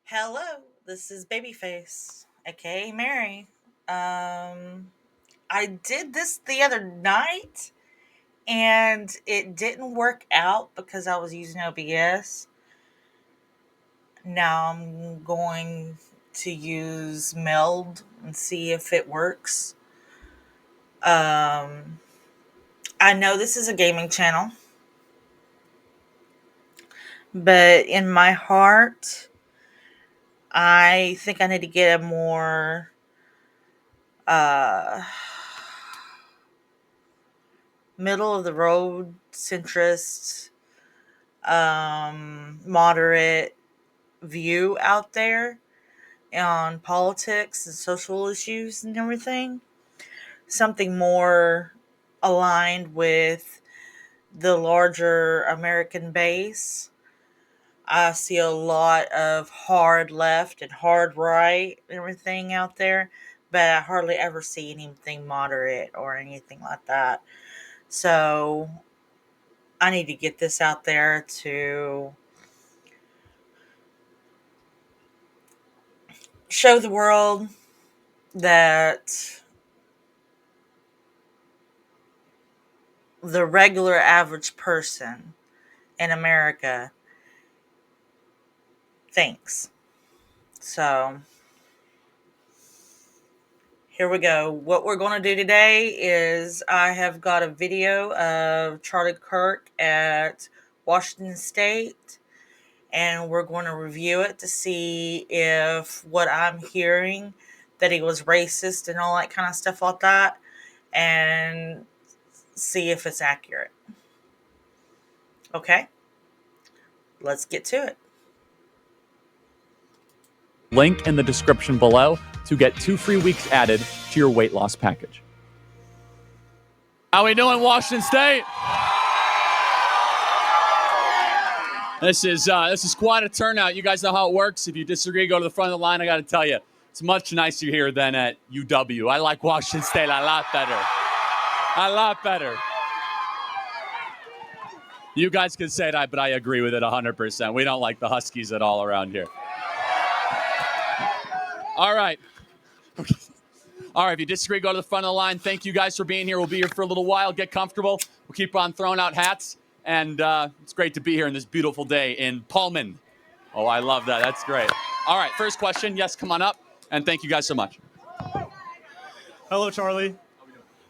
Hello, this is Babyface, aka Mary. I did this the other night and it didn't work out because I was using OBS. Now I'm going to use Meld and see if it works. Um, I know this is a gaming channel, but in my heart, I think I need to get a more uh middle of the road centrist moderate view out there on politics and social issues and everything. Something more aligned with the larger American base. I see a lot of hard left and hard right and everything out there, but I hardly ever see anything moderate or anything like that. So I need to get this out there to show the world that the regular average person in America thinks. So here we go. What we're going to do today is I have got a video of Charlie Kirk at Washington State, and we're going to review it to see if what I'm hearing, that he was racist and all that kind of stuff like that, and see if it's accurate. Okay, let's get to it. Link in the description below to get 2 free weeks added to your weight loss package. How we doing, Washington State? This is quite a turnout. You guys know how it works. If you disagree, go to the front of the line. I got to tell you, it's much nicer here than at UW. I like Washington State a lot better. A lot better. You guys can say that, but I agree with it 100%. We don't like the Huskies at all around here. All right. All right, if you disagree, go to the front of the line. Thank you guys for being here. We'll be here for a little while. Get comfortable. We'll keep on throwing out hats. And it's great to be here on this beautiful day in Pullman. Oh, I love that. That's great. All right, first question. Yes, come on up. And thank you guys so much. Hello, Charlie.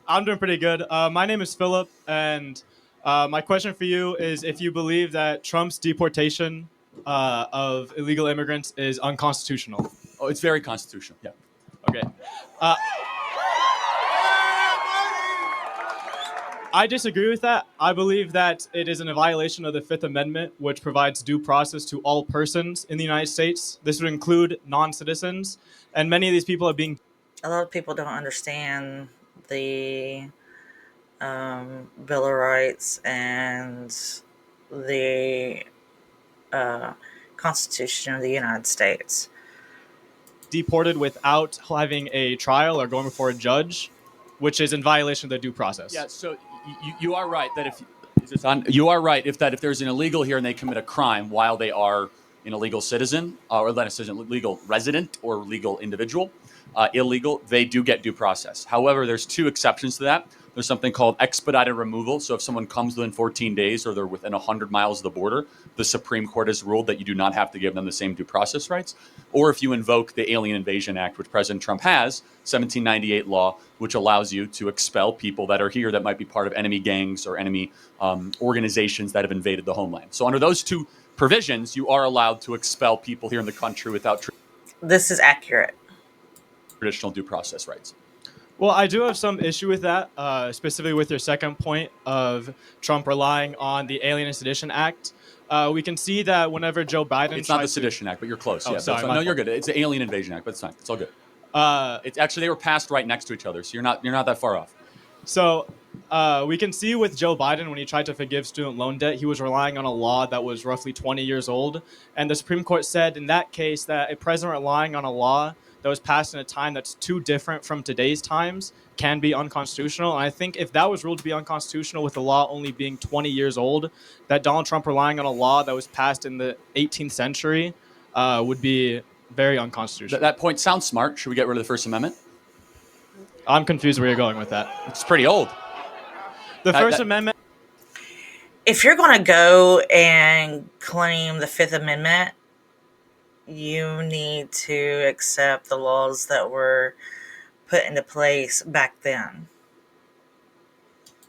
I'm doing pretty good. My name is Philip, and my question for you is if you believe that Trump's deportation of illegal immigrants is unconstitutional. Oh, it's very constitutional. Yeah. Okay. I disagree with that. I believe that it is in a violation of the Fifth Amendment, which provides due process to all persons in the United States. This would include non-citizens, and many of these people are being... A lot of people don't understand the Bill of Rights and the Constitution of the United States. Deported without having a trial or going before a judge, which is in violation of the due process. Yeah, so you are right that if there's an illegal here and they commit a crime while they are an illegal citizen or legal resident or legal individual, illegal, they do get due process. However, there's 2 exceptions to that. There's something called expedited removal. So if someone comes within 14 days or they're within 100 miles of the border, the Supreme Court has ruled that you do not have to give them the same due process rights. Or if you invoke the Alien Invasion Act, which President Trump has, 1798 law, which allows you to expel people that are here that might be part of enemy gangs or enemy organizations that have invaded the homeland. So under those 2 provisions, you are allowed to expel people here in the country without This is accurate. traditional due process rights. Well, I do have some issue with that, specifically with your second point of Trump relying on the Alien and Sedition Act. We can see that whenever Joe Biden... It's not the Sedition Act, but you're close. Yeah, sorry, no, you're good. It's the Alien Invasion Act, but it's fine. It's all good. It's actually, they were passed right next to each other, so you're not that far off. So we can see with Joe Biden, when he tried to forgive student loan debt, he was relying on a law that was roughly 20 years old. And the Supreme Court said in that case that a president relying on a law that was passed in a time that's too different from today's times can be unconstitutional. And I think if that was ruled to be unconstitutional with the law only being 20 years old, that Donald Trump relying on a law that was passed in the 18th century would be very unconstitutional. That point sounds smart. Should we get rid of the First Amendment? I'm confused where you're going with that. It's pretty old. The First Amendment. If you're going to go and claim the Fifth Amendment, you need to accept the laws that were put into place back then.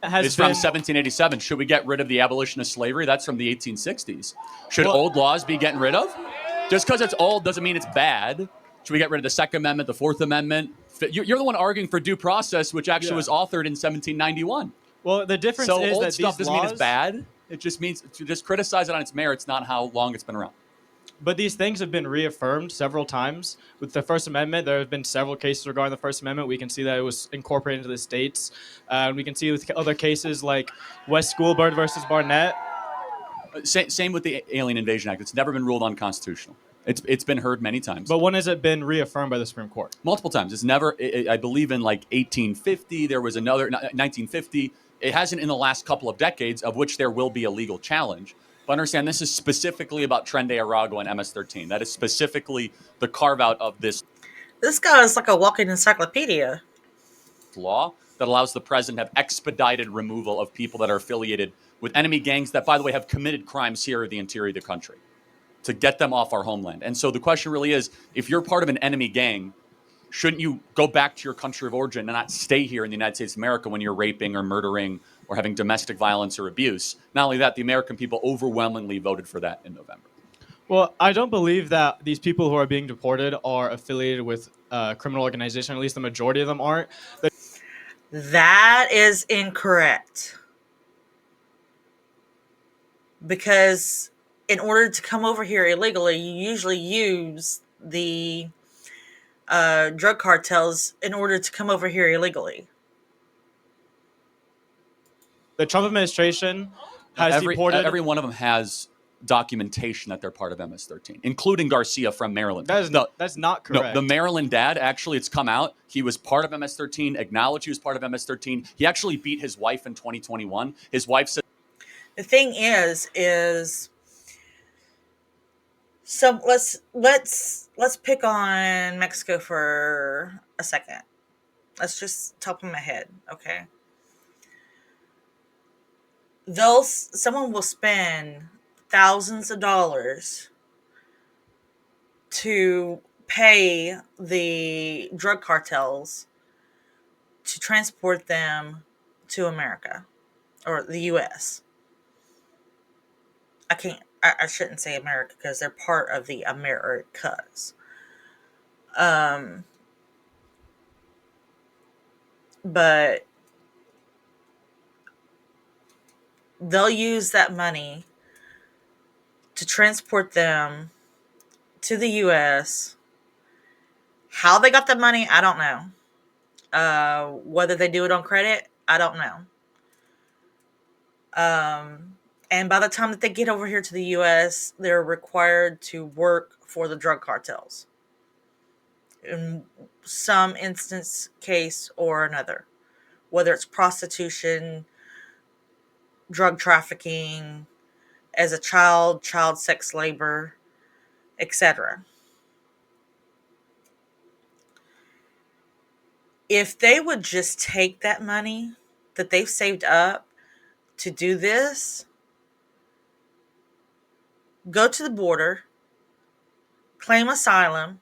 It's from 1787. Should we get rid of the abolition of slavery? That's from the 1860s. Should old laws be getting rid of? Just because it's old doesn't mean it's bad. Should we get rid of the Second Amendment, the Fourth Amendment? You're the one arguing for due process, which actually was authored in 1791. Well, the difference is old that stuff these doesn't laws, mean it's bad. It just means to just criticize it on its merits, not how long it's been around. But these things have been reaffirmed several times. With the First Amendment, there have been several cases regarding the First Amendment. We can see that it was incorporated into the states. We can see with other cases like West Schoolbird versus Barnett. Same with the Alien Invasion Act. It's never been ruled unconstitutional. It's been heard many times. But when has it been reaffirmed by the Supreme Court? Multiple times. It's never, I believe in like 1850, there was another, 1950. It hasn't in the last couple of decades, of which there will be a legal challenge. But understand, this is specifically about Tren de Aragua and MS-13. That is specifically the carve-out of this. This guy is like a walking encyclopedia. Law that allows the president to have expedited removal of people that are affiliated with enemy gangs that, by the way, have committed crimes here in the interior of the country, to get them off our homeland. And so the question really is, if you're part of an enemy gang, shouldn't you go back to your country of origin and not stay here in the United States of America when you're raping or murdering or having domestic violence or abuse? Not only that, the American people overwhelmingly voted for that in November. Well, I don't believe that these people who are being deported are affiliated with a criminal organization. At least the majority of them aren't. That is incorrect. Because in order to come over here illegally, you usually use the drug cartels in order to come over here illegally. The Trump administration has deported. Every one of them has documentation that they're part of MS-13, including Garcia from Maryland. That's not correct. No, the Maryland dad, actually, it's come out. He was part of MS-13, acknowledged he was part of MS-13. He actually beat his wife in 2021. His wife said... The thing is so let's pick on Mexico for a second. Let's just top of my head, okay? Someone will spend thousands of dollars to pay the drug cartels to transport them to America or the U.S. I shouldn't say America because they're part of the Americas. But they'll use that money to transport them to the U.S. How they got the money, I don't know. Whether they do it on credit, I don't know. And by the time that they get over here to the U.S., they're required to work for the drug cartels. In some case or another. Whether it's prostitution, drug trafficking, as a child sex labor, etc. If they would just take that money that they've saved up to do this, go to the border, claim asylum,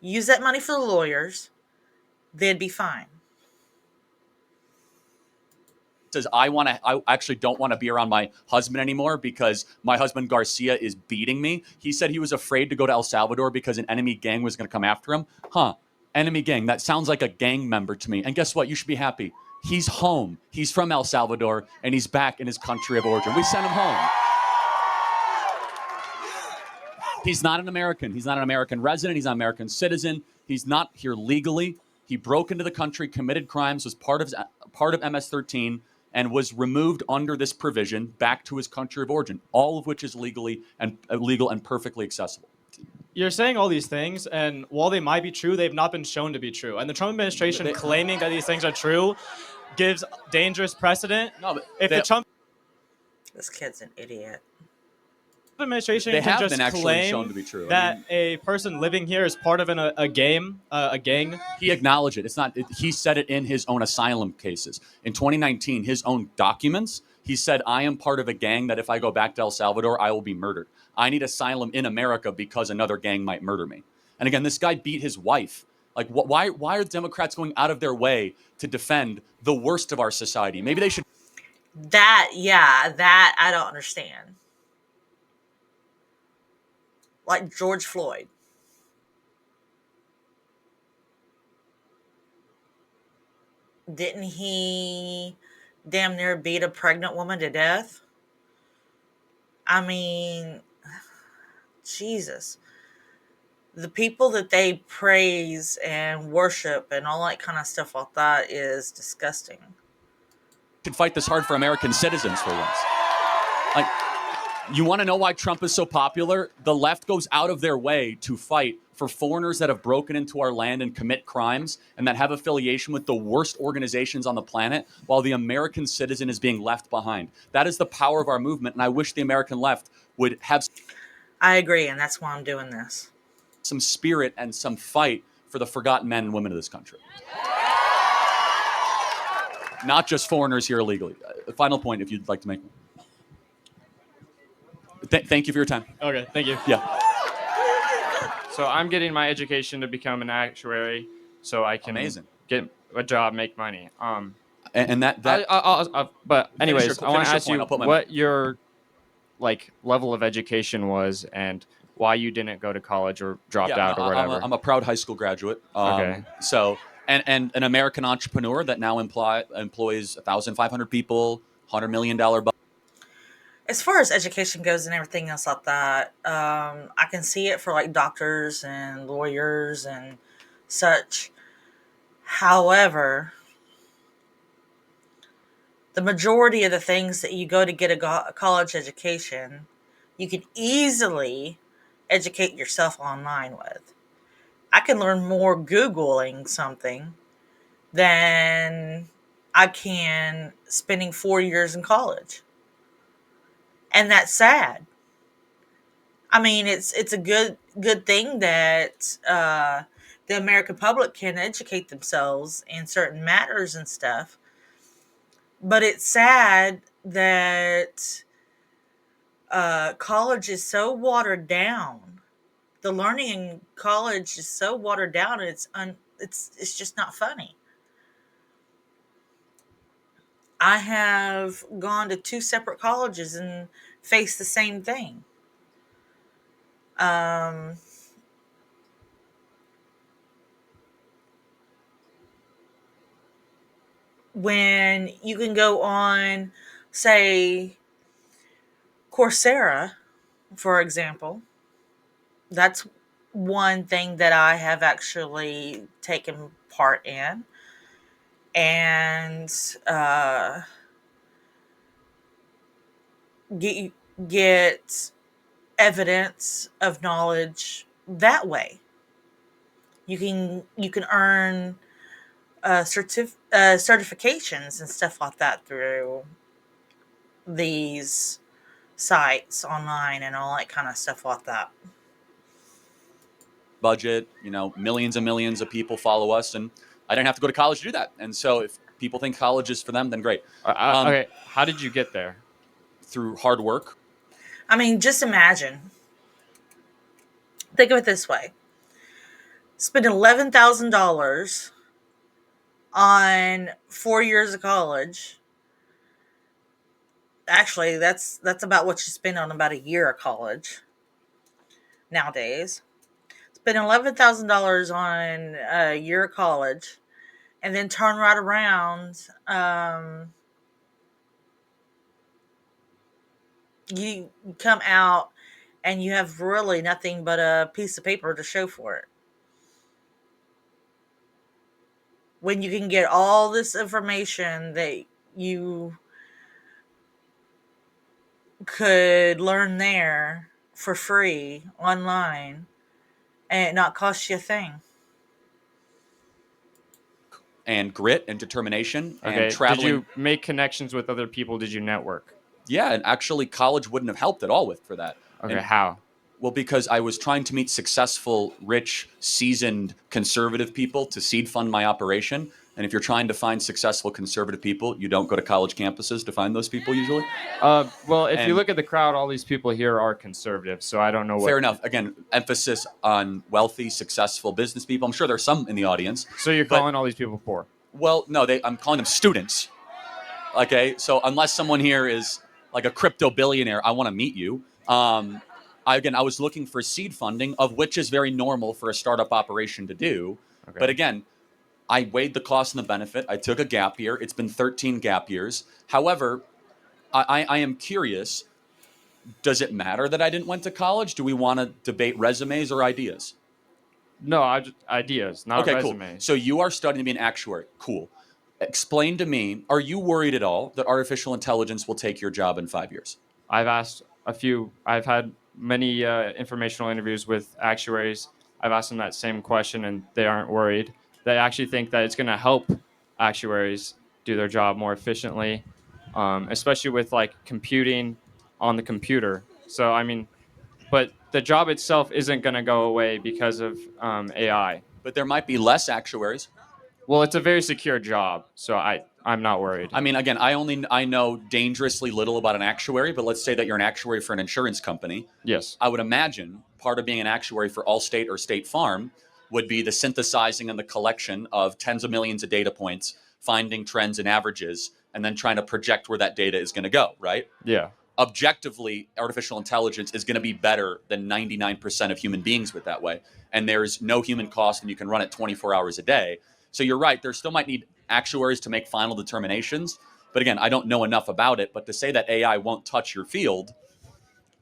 use that money for the lawyers, they'd be fine. Says, I actually don't want to be around my husband anymore because my husband Garcia is beating me. He said he was afraid to go to El Salvador because an enemy gang was going to come after him. Enemy gang. That sounds like a gang member to me. And guess what? You should be happy. He's home. He's from El Salvador, and he's back in his country of origin. We sent him home. He's not an American. He's not an American resident. He's not an American citizen. He's not here legally. He broke into the country, committed crimes, was part of MS-13, and was removed under this provision back to his country of origin, all of which is legal and perfectly accessible. You're saying all these things, and while they might be true, they've not been shown to be true. And the Trump administration claiming that these things are true gives dangerous precedent. No, but This kid's an idiot. administration They can have just been actually shown to claim be true. I that mean, a person living here is part of a gang. he acknowledged it. He said it in his own asylum cases. In 2019, his own documents, he said, I am part of a gang that if I go back to El Salvador, I will be murdered. I need asylum in America because another gang might murder me. And again, this guy beat his wife. Like, why are Democrats going out of their way to defend the worst of our society? Maybe they should. That I don't understand. Like George Floyd. Didn't he damn near beat a pregnant woman to death? I mean, Jesus. The people that they praise and worship and all that kind of stuff like that is disgusting. Should fight this hard for American citizens for once. Like, you want to know why Trump is so popular? The left goes out of their way to fight for foreigners that have broken into our land and commit crimes and that have affiliation with the worst organizations on the planet, while the American citizen is being left behind. That is the power of our movement, and I wish the American left would have I agree, and that's why I'm doing this. some spirit and some fight for the forgotten men and women of this country. Not just foreigners here illegally. Final point, if you'd like to make one. Thank you for your time. Okay, thank you. Yeah. So I'm getting my education to become an actuary, so I can Amazing. get a job, make money. And that But anyways, your- I want finish to your ask point. you I'll put my- what your level of education was and why you didn't go to college or dropped out or whatever. I'm a proud high school graduate. Okay. So, and an American entrepreneur that now employs 1,500 people, $100 million budget. As far as education goes and everything else like that, I can see it for like doctors and lawyers and such. However, the majority of the things that you go to get a college education, you can easily educate yourself online with. I can learn more Googling something than I can spending 4 years in college. And that's sad. I mean, it's a good thing that the American public can educate themselves in certain matters and stuff. But it's sad that college is so watered down. The learning in college is so watered down, and it's just not funny. I have gone to two separate colleges and faced the same thing. Um, when you can go on, say, Coursera, for example, that's one thing that I have actually taken part in. And get get evidence of knowledge that way. You can earn certifications and stuff like that through these sites online and all that kind of stuff like that. Budget, millions and millions of people follow us, and I didn't have to go to college to do that. And so if people think college is for them, then great. Okay, how did you get there? Through hard work. I mean, just imagine. Think of it this way. Spend $11,000 on 4 years of college. Actually, that's about what you spend on about a year of college nowadays. Spend $11,000 on a year of college, and then turn right around. You come out and you have really nothing but a piece of paper to show for it. When you can get all this information that you could learn there for free online and it not cost you a thing. And grit and determination Okay. and traveling. Did you make connections with other people? Did you network? Yeah, and actually college wouldn't have helped at all for that. Okay, And how? well, because I was trying to meet successful, rich, seasoned, conservative people to seed fund my operation. And if you're trying to find successful conservative people, you don't go to college campuses to find those people usually. Well, if you And look at the crowd, all these people here are conservative, so I don't know fair what. enough. Again, emphasis on wealthy, successful business people. I'm sure there's some in the audience. So you're But, calling all these people poor? well, no, I'm calling them students. Okay, so unless someone here is like a crypto billionaire, I want to meet you. I was looking for seed funding, of which is very normal for a startup operation to do. Okay. But again, I weighed the cost and the benefit. I took a gap year. It's been 13 gap years. However, I am curious. Does it matter that I didn't went to college? Do we want to debate resumes or ideas? No, ideas, not Okay, cool. resumes. So you are studying to be an actuary. Cool. Explain to me, are you worried at all that artificial intelligence will take your job in 5 years? I've asked a few. I've had many informational interviews with actuaries. I've asked them that same question, and they aren't worried. They actually think that it's going to help actuaries do their job more efficiently, especially with like computing on the computer. So I mean, but the job itself isn't going to go away because of AI. But there might be less actuaries. Well, it's a very secure job, so I'm not worried. I mean, again, I know dangerously little about an actuary, but let's say that you're an actuary for an insurance company. Yes. I would imagine part of being an actuary for Allstate or State Farm would be the synthesizing and the collection of tens of millions of data points, finding trends and averages, and then trying to project where that data is going to go, right? Yeah. Objectively, artificial intelligence is going to be better than 99% of human beings with that way. And there's no human cost, and you can run it 24 hours a day. So you're right, there still might need actuaries to make final determinations. But again, I don't know enough about it. But to say that AI won't touch your field,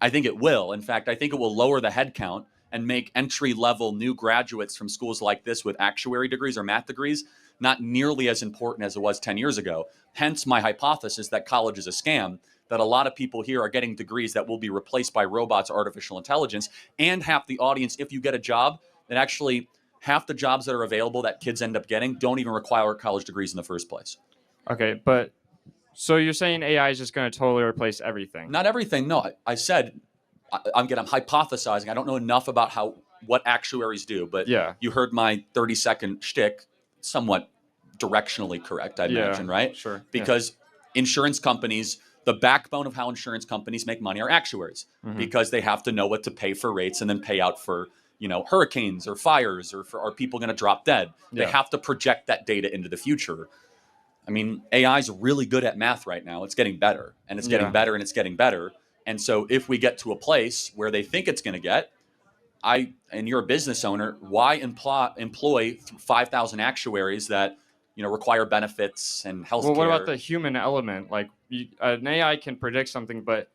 I think it will. In fact, I think it will lower the headcount and make entry level new graduates from schools like this with actuary degrees or math degrees not nearly as important as it was 10 years ago. Hence, my hypothesis that college is a scam, that a lot of people here are getting degrees that will be replaced by robots or artificial intelligence, and half the audience, if you get a job, that actually half the jobs that are available that kids end up getting don't even require college degrees in the first place. Okay, but so you're saying AI is just going to totally replace everything? Not everything. No, I said I'm hypothesizing. I don't know enough about what actuaries do, but Yeah. you heard my 30-second shtick, somewhat directionally correct, I Yeah. imagine, right? Sure. Because insurance companies, the backbone of how insurance companies make money are actuaries, because they have to know what to pay for rates and then pay out for hurricanes or fires or are people going to drop dead. They Yeah. have to project that data into the future. I mean, AI is really good at math right now. It's getting better, and it's getting Yeah. better, and it's getting better. And so, if we get to a place where they think it's going to get, and you're a business owner, why employ 5,000 actuaries that require benefits and Well, what about healthcare? the human element? Like an AI can predict something, but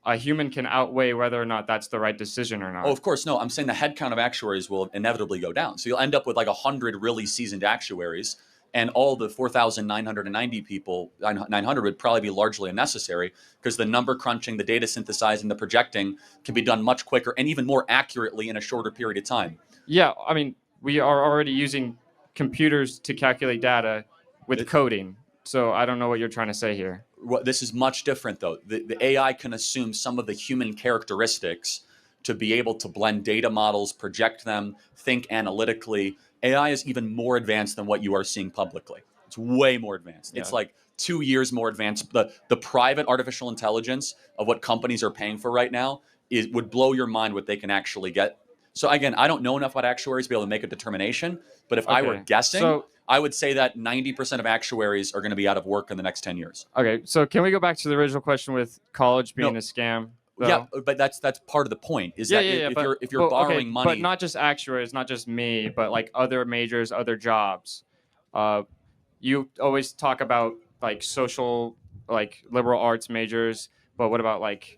a human can outweigh whether or not that's the right decision or Oh, not. of course, no. I'm saying the headcount of actuaries will inevitably go down. So you'll end up with like 100 really seasoned actuaries, and all the 4,990 people, 900 would probably be largely unnecessary because the number crunching, the data synthesizing, the projecting can be done much quicker and even more accurately in a shorter period of time. Yeah, I mean, we are already using computers to calculate data with coding. So I don't know what you're trying to say here. This is much different, though. The AI can assume some of the human characteristics to be able to blend data models, project them, think analytically. AI is even more advanced than what you are seeing publicly. It's way more advanced. Yeah. It's like 2 years more advanced. The private artificial intelligence of what companies are paying for right now would blow your mind what they can actually get. So again, I don't know enough about actuaries to be able to make a determination. But if I were Okay. guessing, So I would say that 90% of actuaries are going to be out of work in the next 10 years. okay, so can we go back to the original question with college being No. a scam? Yeah, Though? but that's part of the point. Is Yeah, that yeah, yeah. if you're borrowing okay, money, but not just actuaries, not just me, but like other majors, other jobs. Uh, you always talk about like social, like liberal arts majors, but what about like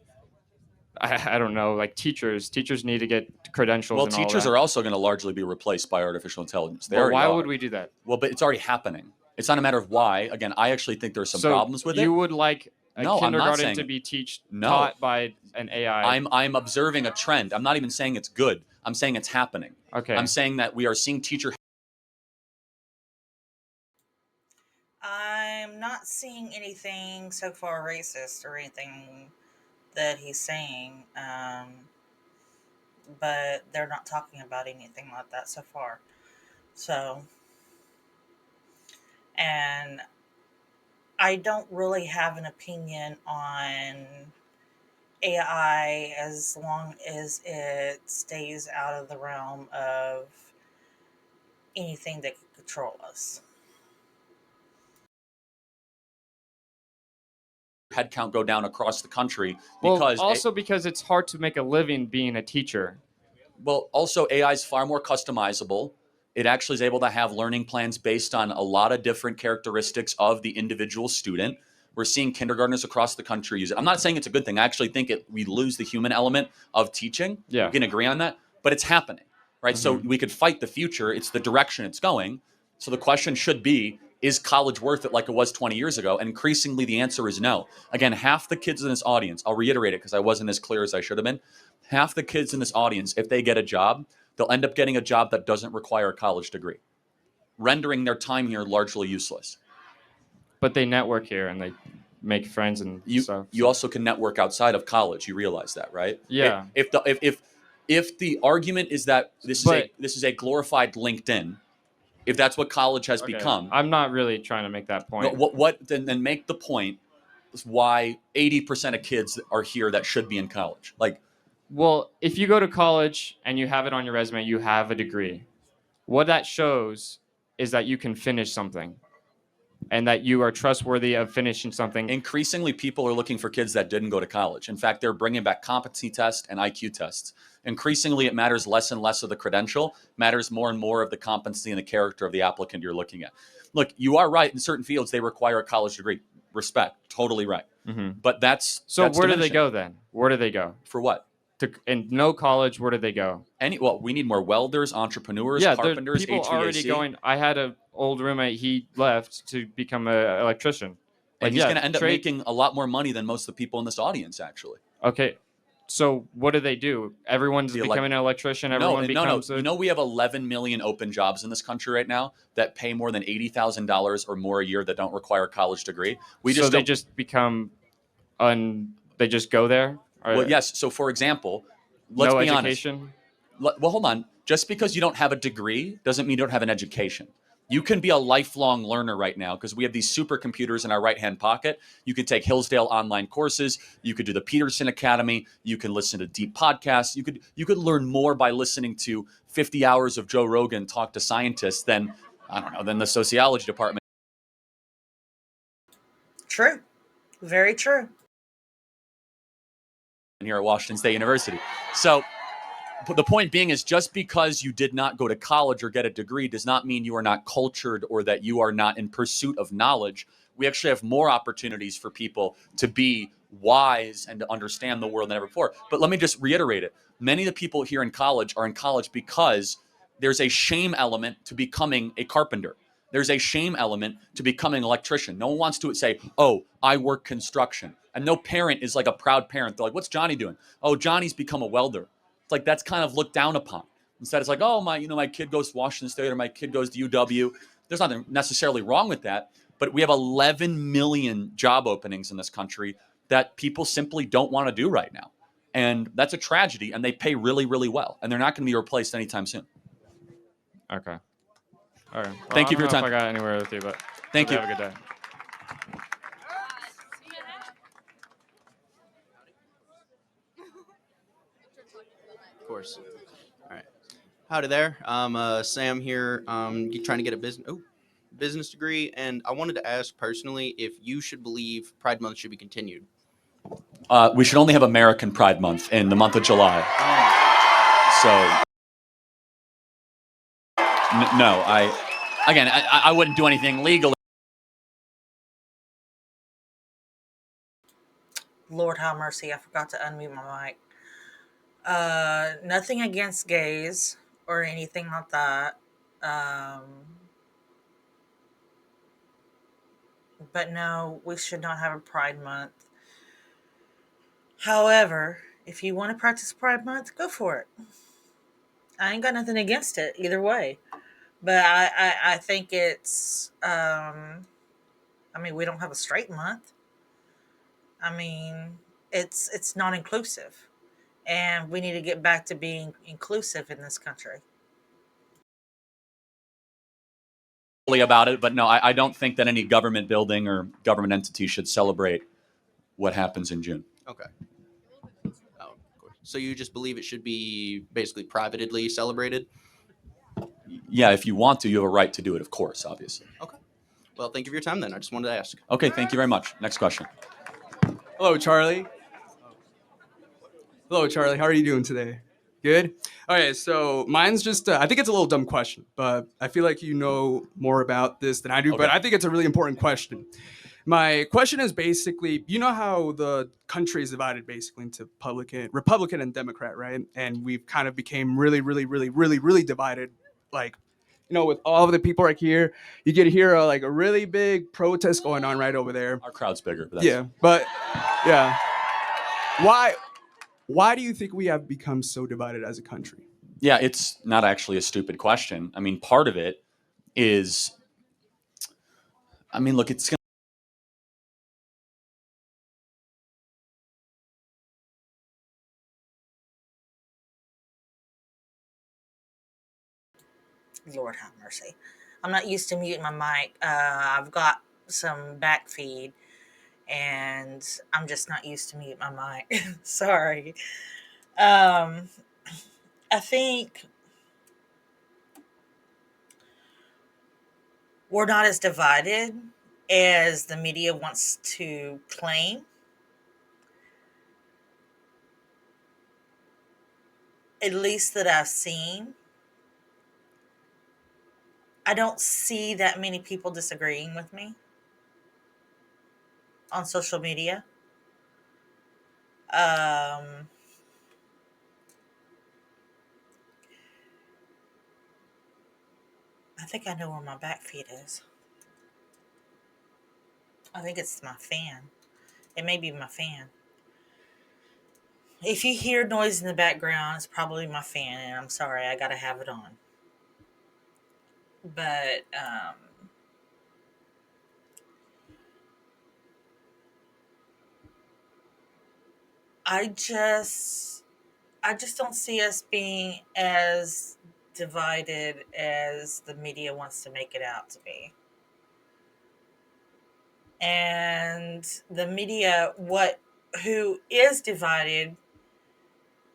I don't know, like teachers? Teachers need to get credentials well, and all teachers that. are also going to largely be replaced by artificial intelligence. They But already why are. would we do that? Well, but it's already happening. It's not a matter of why. Again, I actually think there's some So problems with it. you would like a No, I'm not kindergarten saying to be no. taught by an AI? I'm observing a trend. I'm not even saying it's good. I'm saying it's happening. Okay. I'm saying that we are seeing teacher. I'm not seeing anything so far racist or anything that he's saying, but they're not talking about anything like that so far. So, and I don't really have an opinion on AI as long as it stays out of the realm of anything that could control us. Headcount go down across the country Well, because also because it's hard to make a living being a teacher. well, also AI is far more customizable. It actually is able to have learning plans based on a lot of different characteristics of the individual student. We're seeing kindergartners across the country use it. I'm not saying it's a good thing. I actually think we lose the human element of teaching. Yeah. We can agree on that, but it's happening, right? So Mhm. we could fight the future. It's the direction it's going. So the question should be, is college worth it like it was 20 years ago? And increasingly, the answer is no. Again, half the kids in this audience, I'll reiterate it because I wasn't as clear as I should have been. Half the kids in this audience, if they get a job, they'll end up getting a job that doesn't require a college degree, rendering their time here largely useless. But they network here and they make friends and stuff. You also can network outside of college. You realize that, right? Yeah. If the argument is that this is a glorified LinkedIn, if that's what college has Okay, become, I'm not really trying to make that point. then make the point is why 80% of kids are here that should be in college. Like, Well, if you go to college and you have it on your resume, you have a degree. What that shows is that you can finish something and that you are trustworthy of finishing something. increasingly, people are looking for kids that didn't go to college. In fact, they're bringing back competency tests and IQ tests. Increasingly, it matters less and less of the credential, matters more and more of the competency and the character of the applicant you're looking at. Look, you are right. In certain fields, they require a college degree. Respect, totally right. Mhm. But that's So that's where do they diminishing. go then? Where do they go? For what? In no college, where do they go? Well, we need more welders, entrepreneurs, Yeah, carpenters, people already HVAC. going. I had an old roommate. He left to become an electrician. And he's going to end up trade- making a lot more money than most of the people in this audience, actually. Okay, so what do? Everyone's becoming an electrician. Everyone becomes. You know, we have 11 million open jobs in this country right now that pay more than $80,000 or more a year that don't require a college degree. They just become, they just go there. Well, yes. So, for example, let's no be education. honest. Well, hold on. Just because you don't have a degree doesn't mean you don't have an education. You can be a lifelong learner right now because we have these supercomputers in our right-hand pocket. You could take Hillsdale online courses. You could do the Peterson Academy. You can listen to deep podcasts. You could learn more by listening to 50 hours of Joe Rogan talk to scientists than, I don't know, than the sociology department True. Very true. here at Washington State University. So the point being is just because you did not go to college or get a degree does not mean you are not cultured or that you are not in pursuit of knowledge. We actually have more opportunities for people to be wise and to understand the world than ever before. But let me just reiterate it. Many of the people here in college are in college because there's a shame element to becoming a carpenter. There's a shame element to becoming an electrician. No one wants to say, oh, I work construction. And no parent is like a proud parent. They're like, what's Johnny doing? Oh, Johnny's become a welder. It's like that's kind of looked down upon. Instead, it's like, oh, my kid goes to Washington State or my kid goes to UW. There's nothing necessarily wrong with that. But we have 11 million job openings in this country that people simply don't want to do right now. And that's a tragedy. And they pay really, really well. And they're not going to be replaced anytime soon. Okay. All right. Well, Thank you for your I don't time. know if I got anywhere with you, but Thank you. Have a good day. Of course. All right. Howdy there. I'm Sam here. Trying to get a business degree, and I wanted to ask personally if you should believe Pride Month should be continued. We should only have American Pride Month in the month of July. So, no, I wouldn't do anything legal. Lord have mercy, I forgot to unmute my mic. Nothing against gays or anything like that. But no, we should not have a Pride Month. However, if you want to practice Pride Month, go for it. I ain't got nothing against it either way. But I think it's, I mean, we don't have a straight month. I mean, it's not inclusive, and we need to get back to being inclusive in this country. About it, but no, I don't think that any government building or government entity should celebrate what happens in June. Okay. Oh, of course. So you just believe it should be basically privately celebrated? Yeah, if you want to, you have a right to do it, of course, obviously. Okay. Well, thank you for your time then. I just wanted to ask. Okay, thank you very much. Next question. Hello, Charlie. Hello, Charlie. How are you doing today? Good? Okay, so mine's just, I think it's a little dumb question, but I feel like you know more about this than I do, but Okay. I think it's a really important question. My question is basically, you know how the country is divided basically into Republican and Democrat, right? And we've kind of became really, really, really, really, really divided. Like, with all of the people right here, you get to hear like a really big protest going on right over there. Our crowd's bigger. But Yeah, but yeah. Why do you think we have become so divided as a country? Yeah, it's not actually a stupid question. I mean, part of it is, look, it's going Lord have mercy. I'm not used to muting my mic. I've got some back feed, and I'm just not used to mute my mic. Sorry. Um, I think we're not as divided as the media wants to claim. At least that I've seen. I don't see that many people disagreeing with me on social media. Um, I think I know where my back feed is. I think it's my fan. It may be my fan. If you hear noise in the background, it's probably my fan, and I'm sorry, I gotta have it on. But I just don't see us being as divided as the media wants to make it out to be. And the media, who is divided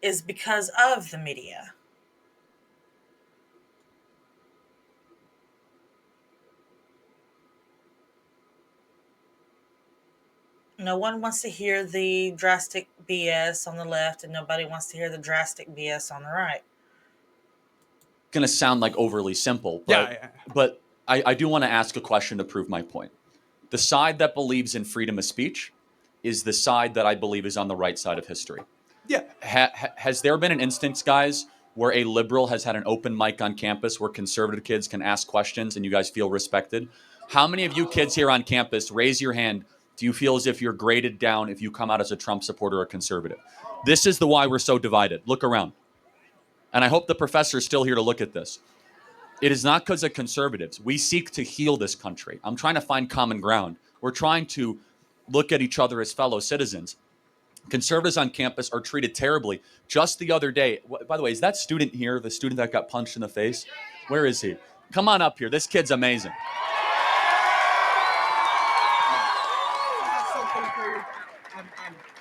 is because of the media. No one wants to hear the drastic BS on the left, and nobody wants to hear the drastic BS on the right. to sound like overly simple, Yeah. but I do want to ask a question to prove my point. The side that believes in freedom of speech is the side that I believe is on the right side of history. Yeah. Has there been an instance, guys, where a liberal has had an open mic on campus where conservative kids can ask questions and you guys feel respected? How many of you kids here on campus, raise your hand, do you feel as if you're graded down if you come out as a Trump supporter or conservative? This is the why we're so divided. Look around. And I hope the professor is still here to look at this. It is not because of conservatives. We seek to heal this country. I'm trying to find common ground. We're trying to look at each other as fellow citizens. Conservatives on campus are treated terribly. Just the other day, by the way, is that student here, the student that got punched in the face? Where is he? Come on up here. This kid's amazing.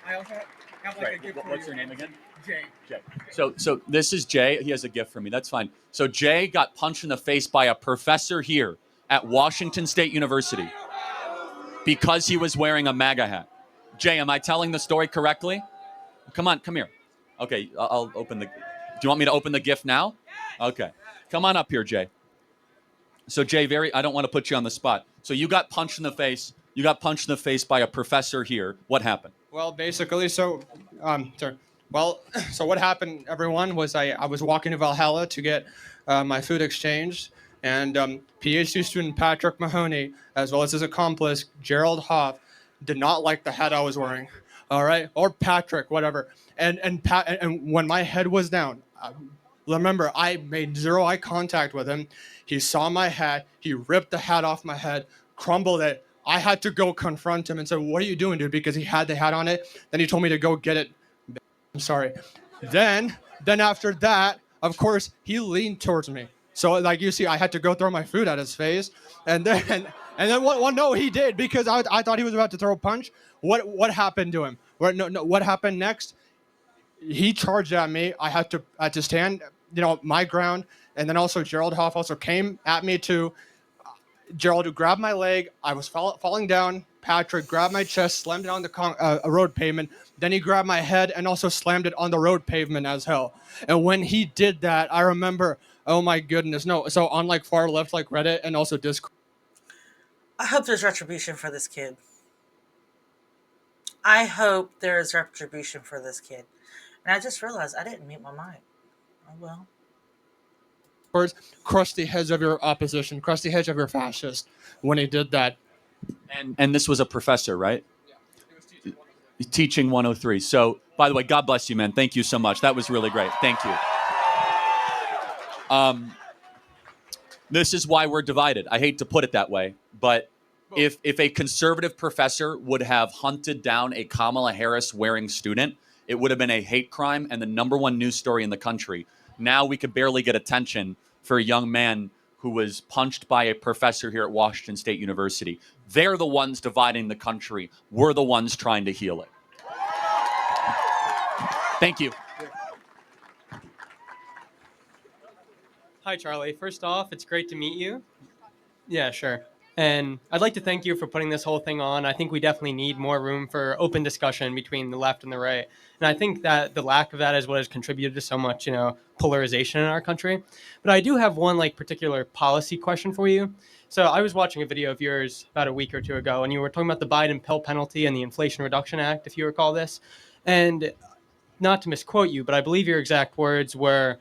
I also have like a gift for What's you. your name again? Jay. Jay. So this is Jay. He has a gift for me. That's fine. So Jay got punched in the face by a professor here at Washington State University because he was wearing a MAGA hat. Jay, am I telling the story correctly? Come on, come here. Okay, I'll open the... Do you want me to open the gift now? Okay. Come on up here, Jay. So Jay, I don't want to put you on the spot. So you got punched in the face. You got punched in the face by a professor here. What happened? Well, basically, so what happened, everyone, was I was walking to Valhalla to get my food exchanged, and PhD student Patrick Mahoney, as well as his accomplice Gerald Hoff, did not like the hat I was wearing. All right, or Patrick, whatever. And when my head was down, remember, I made zero eye contact with him. He saw my hat. He ripped the hat off my head, crumbled it, I had to go confront him and say, "What are you doing, dude?" Because he had the hat on it. Then he told me to go get it. I'm sorry. Then after that, of course, he leaned towards me. So like you see, I had to go throw my food at his face, and then no, he did because I thought he was about to throw a punch. What happened to him? What happened next? He charged at me. I had to stand, my ground, and then also Gerald Hoff also came at me too. Gerald grabbed my leg. I was falling down. Patrick grabbed my chest, slammed it on the road pavement. Then he grabbed my head and also slammed it on the road pavement as hell. And when he did that, I remember, oh my goodness, no. So on like far left, like Reddit and also Discord. I hope there's retribution for this kid. I hope there is retribution for this kid. And I just realized I didn't mute my mic. Oh well. Crush the heads of your opposition, crush the heads of your fascist when he did that. And this was a professor, right? Teaching 103. So, by the way, God bless you, man. Thank you so much. That was really great. Thank you. This is why we're divided. I hate to put it that way, but if a conservative professor would have hunted down a Kamala Harris wearing student, it would have been a hate crime and the number one news story in the country. Now we could barely get attention for a young man who was punched by a professor here at Washington State University. They're the ones dividing the country. We're the ones trying to heal it. Thank you. Hi, Charlie. First off, it's great to meet you. Yeah, sure. And I'd like to thank you for putting this whole thing on. I think we definitely need more room for open discussion between the left and the right. And I think that the lack of that is what has contributed to so much, polarization in our country. But I do have one particular policy question for you. So I was watching a video of yours about a week or two ago, and you were talking about the Biden pill penalty and the Inflation Reduction Act, if you recall this. And not to misquote you, but I believe your exact words were,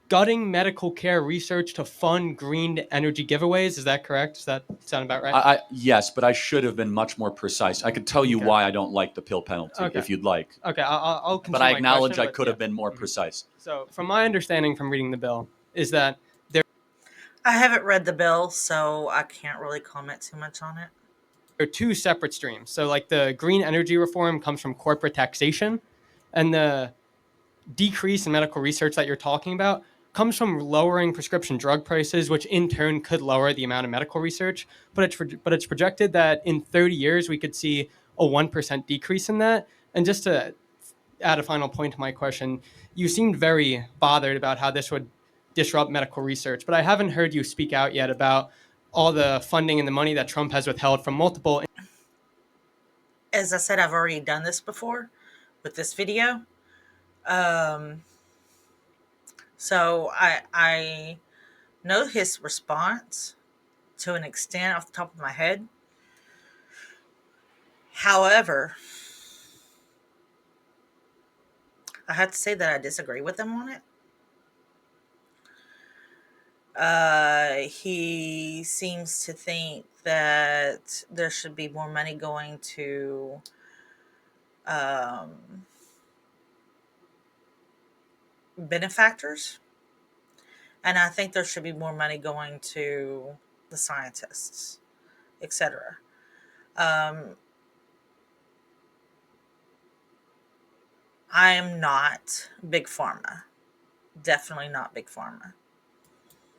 gutting medical care research to fund green energy giveaways. Is that correct? Does that sound about right? Yes, but I should have been much more precise. I could tell you why I don't like the pill penalty if you'd like. Okay, I'll continue. But I acknowledge question, I could have been more precise. So, from my understanding from reading the bill, is that I haven't read the bill, so I can't really comment too much on it. there are two separate streams. So, like the green energy reform comes from corporate taxation, and the decrease in medical research that you're talking about comes from lowering prescription drug prices, which in turn could lower the amount of medical research. But it's projected that in 30 years we could see a 1% decrease in that. And just to add a final point to my question, you seemed very bothered about how this would disrupt medical research, but I haven't heard you speak out yet about all the funding and the money that Trump has withheld from multiple. As I said, I've already done this before with this video. So I know his response to an extent off the top of my head. However, I have to say that I disagree with him on it. He seems to think that there should be more money going to benefactors, and I think there should be more money going to the scientists, etc. I am not big pharma. Definitely not big pharma.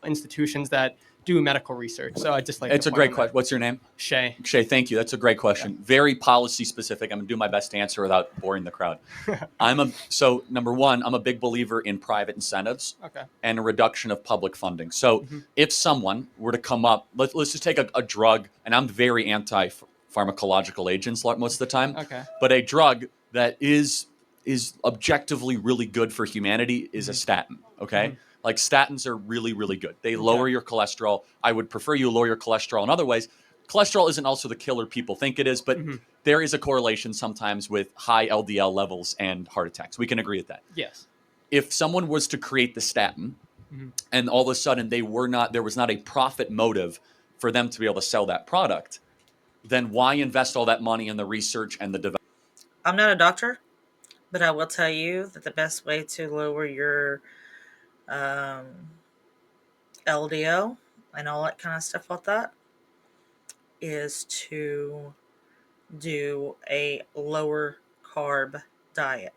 Institutions that do medical research. So I just like it's a great question. What's your name? Shay. Shay, thank you. That's a great question. Yeah. Very policy specific. I'm gonna do my best to answer without boring the crowd. So number one, I'm a big believer in private incentives and a reduction of public funding. So if someone were to come up, let's just take a drug, and I'm very anti pharmacological agents most of the time. But a drug that is objectively really good for humanity is a statin. Like statins are really, really good. They lower your cholesterol. I would prefer you lower your cholesterol in other ways. Cholesterol isn't also the killer people think it is, but there is a correlation sometimes with high LDL levels and heart attacks. We can agree with that. Yes. If someone was to create the statin and all of a sudden there was not a profit motive for them to be able to sell that product, then why invest all that money in the research and the development? I'm not a doctor, but I will tell you that the best way to lower your LDL and all that kind of stuff like that is to do a lower carb diet.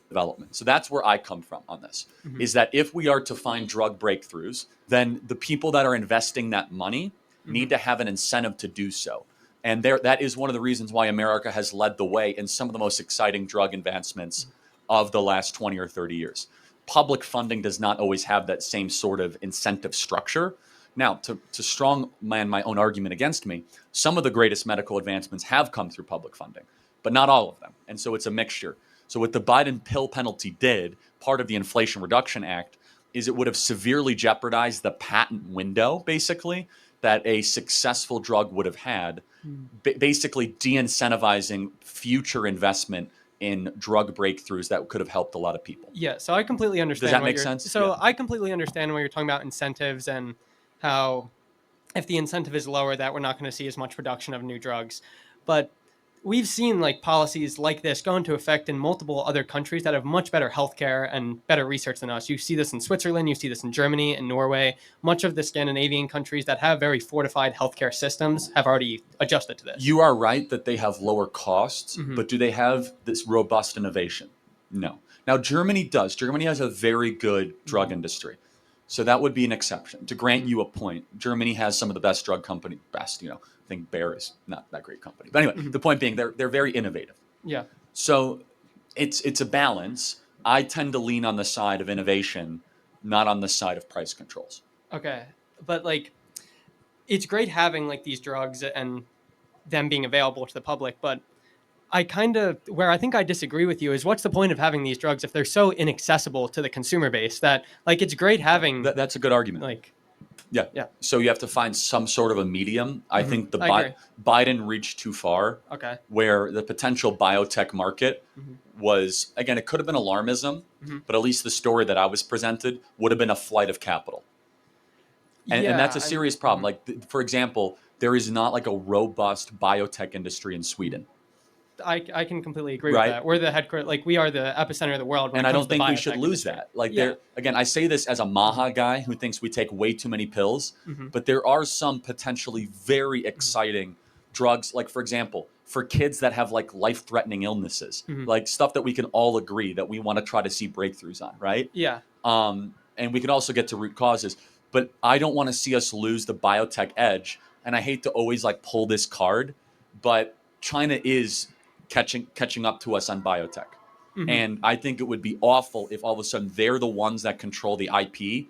Development. So that's where I come from on this, Mhm. is that if we are to find drug breakthroughs, then the people that are investing that money need to have an incentive to do so. And that is one of the reasons why America has led the way in some of the most exciting drug advancements of the last 20 or 30 years. Public funding does not always have that same sort of incentive structure. Now, to strongman my own argument against me, some of the greatest medical advancements have come through public funding, but not all of them. And so it's a mixture. So what the Biden pill penalty did, part of the Inflation Reduction Act, is it would have severely jeopardized the patent window, basically, that a successful drug would have had, basically de-incentivizing future investment in drug breakthroughs that could have helped a lot of people. Yeah, so I completely understand. Does that what make you're- sense? So Yeah. I completely understand when you're talking about incentives and how if the incentive is lower, that we're not going to see as much production of new drugs. But we've seen like policies like this go into effect in multiple other countries that have much better healthcare and better research than us. You see this in Switzerland, you see this in Germany and Norway. Much of the Scandinavian countries that have very fortified healthcare systems have already adjusted to this. You are right that they have lower costs, Mhm. but do they have this robust innovation? No. Now, Germany does. Germany has a very good drug industry. So that would be an exception. To grant you a point, Germany has some of the best drug company, best, I think Bayer is not that great company. But anyway, the point being they're very innovative. Yeah. So it's a balance. I tend to lean on the side of innovation, not on the side of price controls. Okay. But like it's great having like these drugs and them being available to the public, but where I think I disagree with you is what's the point of having these drugs if they're so inaccessible to the consumer base that like it's great having That's a good argument. like Yeah. Yeah. So you have to find some sort of a medium. I think the I agree. Biden reached too far, Okay. where the potential biotech market Mhm. was, again, it could have been alarmism, Mhm. but at least the story that I was presented would have been a flight of capital. And that's a serious problem. Like, for example, there is not like a robust biotech industry in Sweden. I can completely agree Right. with that. We're the headquarters, like we are the epicenter of the world when And it I comes don't think to we should biotech lose industry. that. Like, Yeah. again, I say this as a Maha guy who thinks we take way too many pills, but there are some potentially very exciting drugs. Like, for example, for kids that have like life-threatening illnesses, like stuff that we can all agree that we want to try to see breakthroughs on, right? Yeah. And we can also get to root causes. But I don't want to see us lose the biotech edge. And I hate to always like pull this card, but China is catching up to us on biotech. And I think it would be awful if all of a sudden they're the ones that control the IP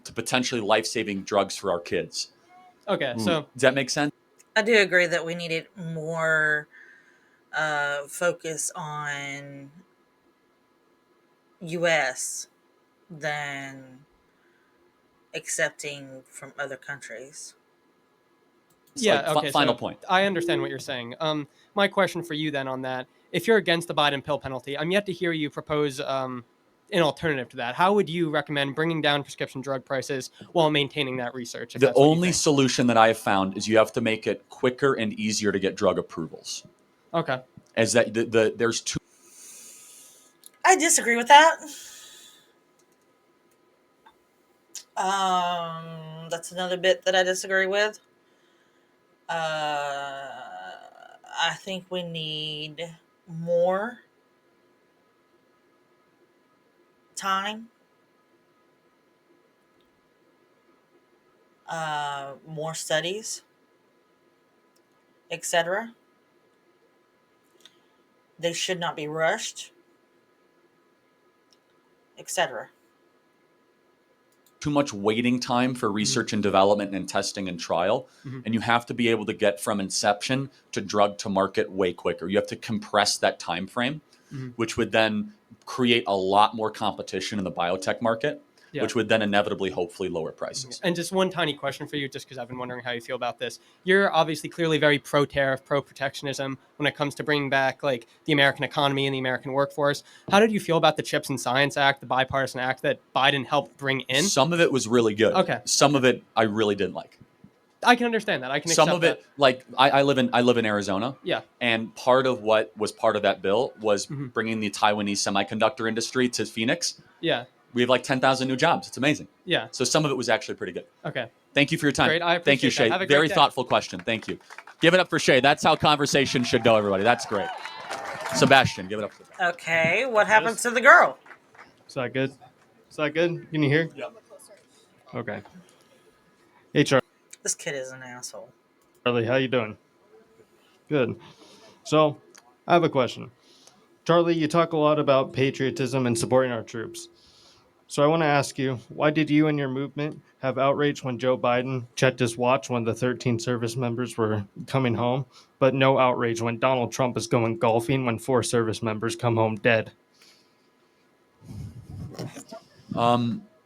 to potentially life-saving drugs for our kids. Okay. So Does that make sense? I do agree that we needed more focus on US than accepting from other countries. It's yeah, like okay. final So point. I understand what you're saying. My question for you then on that, if you're against the Biden pill penalty, I'm yet to hear you propose an alternative to that. How would you recommend bringing down prescription drug prices while maintaining that research? If The that's what you only think? solution that I have found is you have to make it quicker and easier to get drug approvals. Okay. As that there's two. I disagree with that. That's another bit that I disagree with. I think we need more time, more studies, etc. They should not be rushed, etc. Too much waiting time for research and development and testing and trial. And you have to be able to get from inception to drug to market way quicker. You have to compress that time frame, which would then create a lot more competition in the biotech market, Yeah. which would then inevitably, hopefully, lower prices. And just one tiny question for you, just because I've been wondering how you feel about this. You're obviously clearly very pro-tariff, pro-protectionism when it comes to bringing back like the American economy and the American workforce. How did you feel about the Chips and Science Act, the bipartisan act that Biden helped bring in? Some of it was really good. Okay. Some of it I really didn't like. I can understand that. I can Some accept of it, like I live in Arizona. Yeah. And part of what was part of that bill was bringing the Taiwanese semiconductor industry to Phoenix. Yeah. We have like 10,000 new jobs. It's amazing. Yeah. So some of it was actually pretty good. Okay. Thank you for your time. Great. I Thank you, appreciate Shay. that. Have a great Very day. thoughtful question. Thank you. Give it up for Shay. That's how conversation should go, everybody. That's great. Sebastian, give it up for that. Okay, what happened to the girl? Is that good? Is that good? Can you hear? Yeah. Okay. Hey, Charlie, This kid is an asshole. how you doing? Good. So, I have a question. Charlie, you talk a lot about patriotism and supporting our troops. So I want to ask you, why did you and your movement have outrage when Joe Biden checked his watch when the 13 service members were coming home, but no outrage when Donald Trump is going golfing when 4 service members come home dead?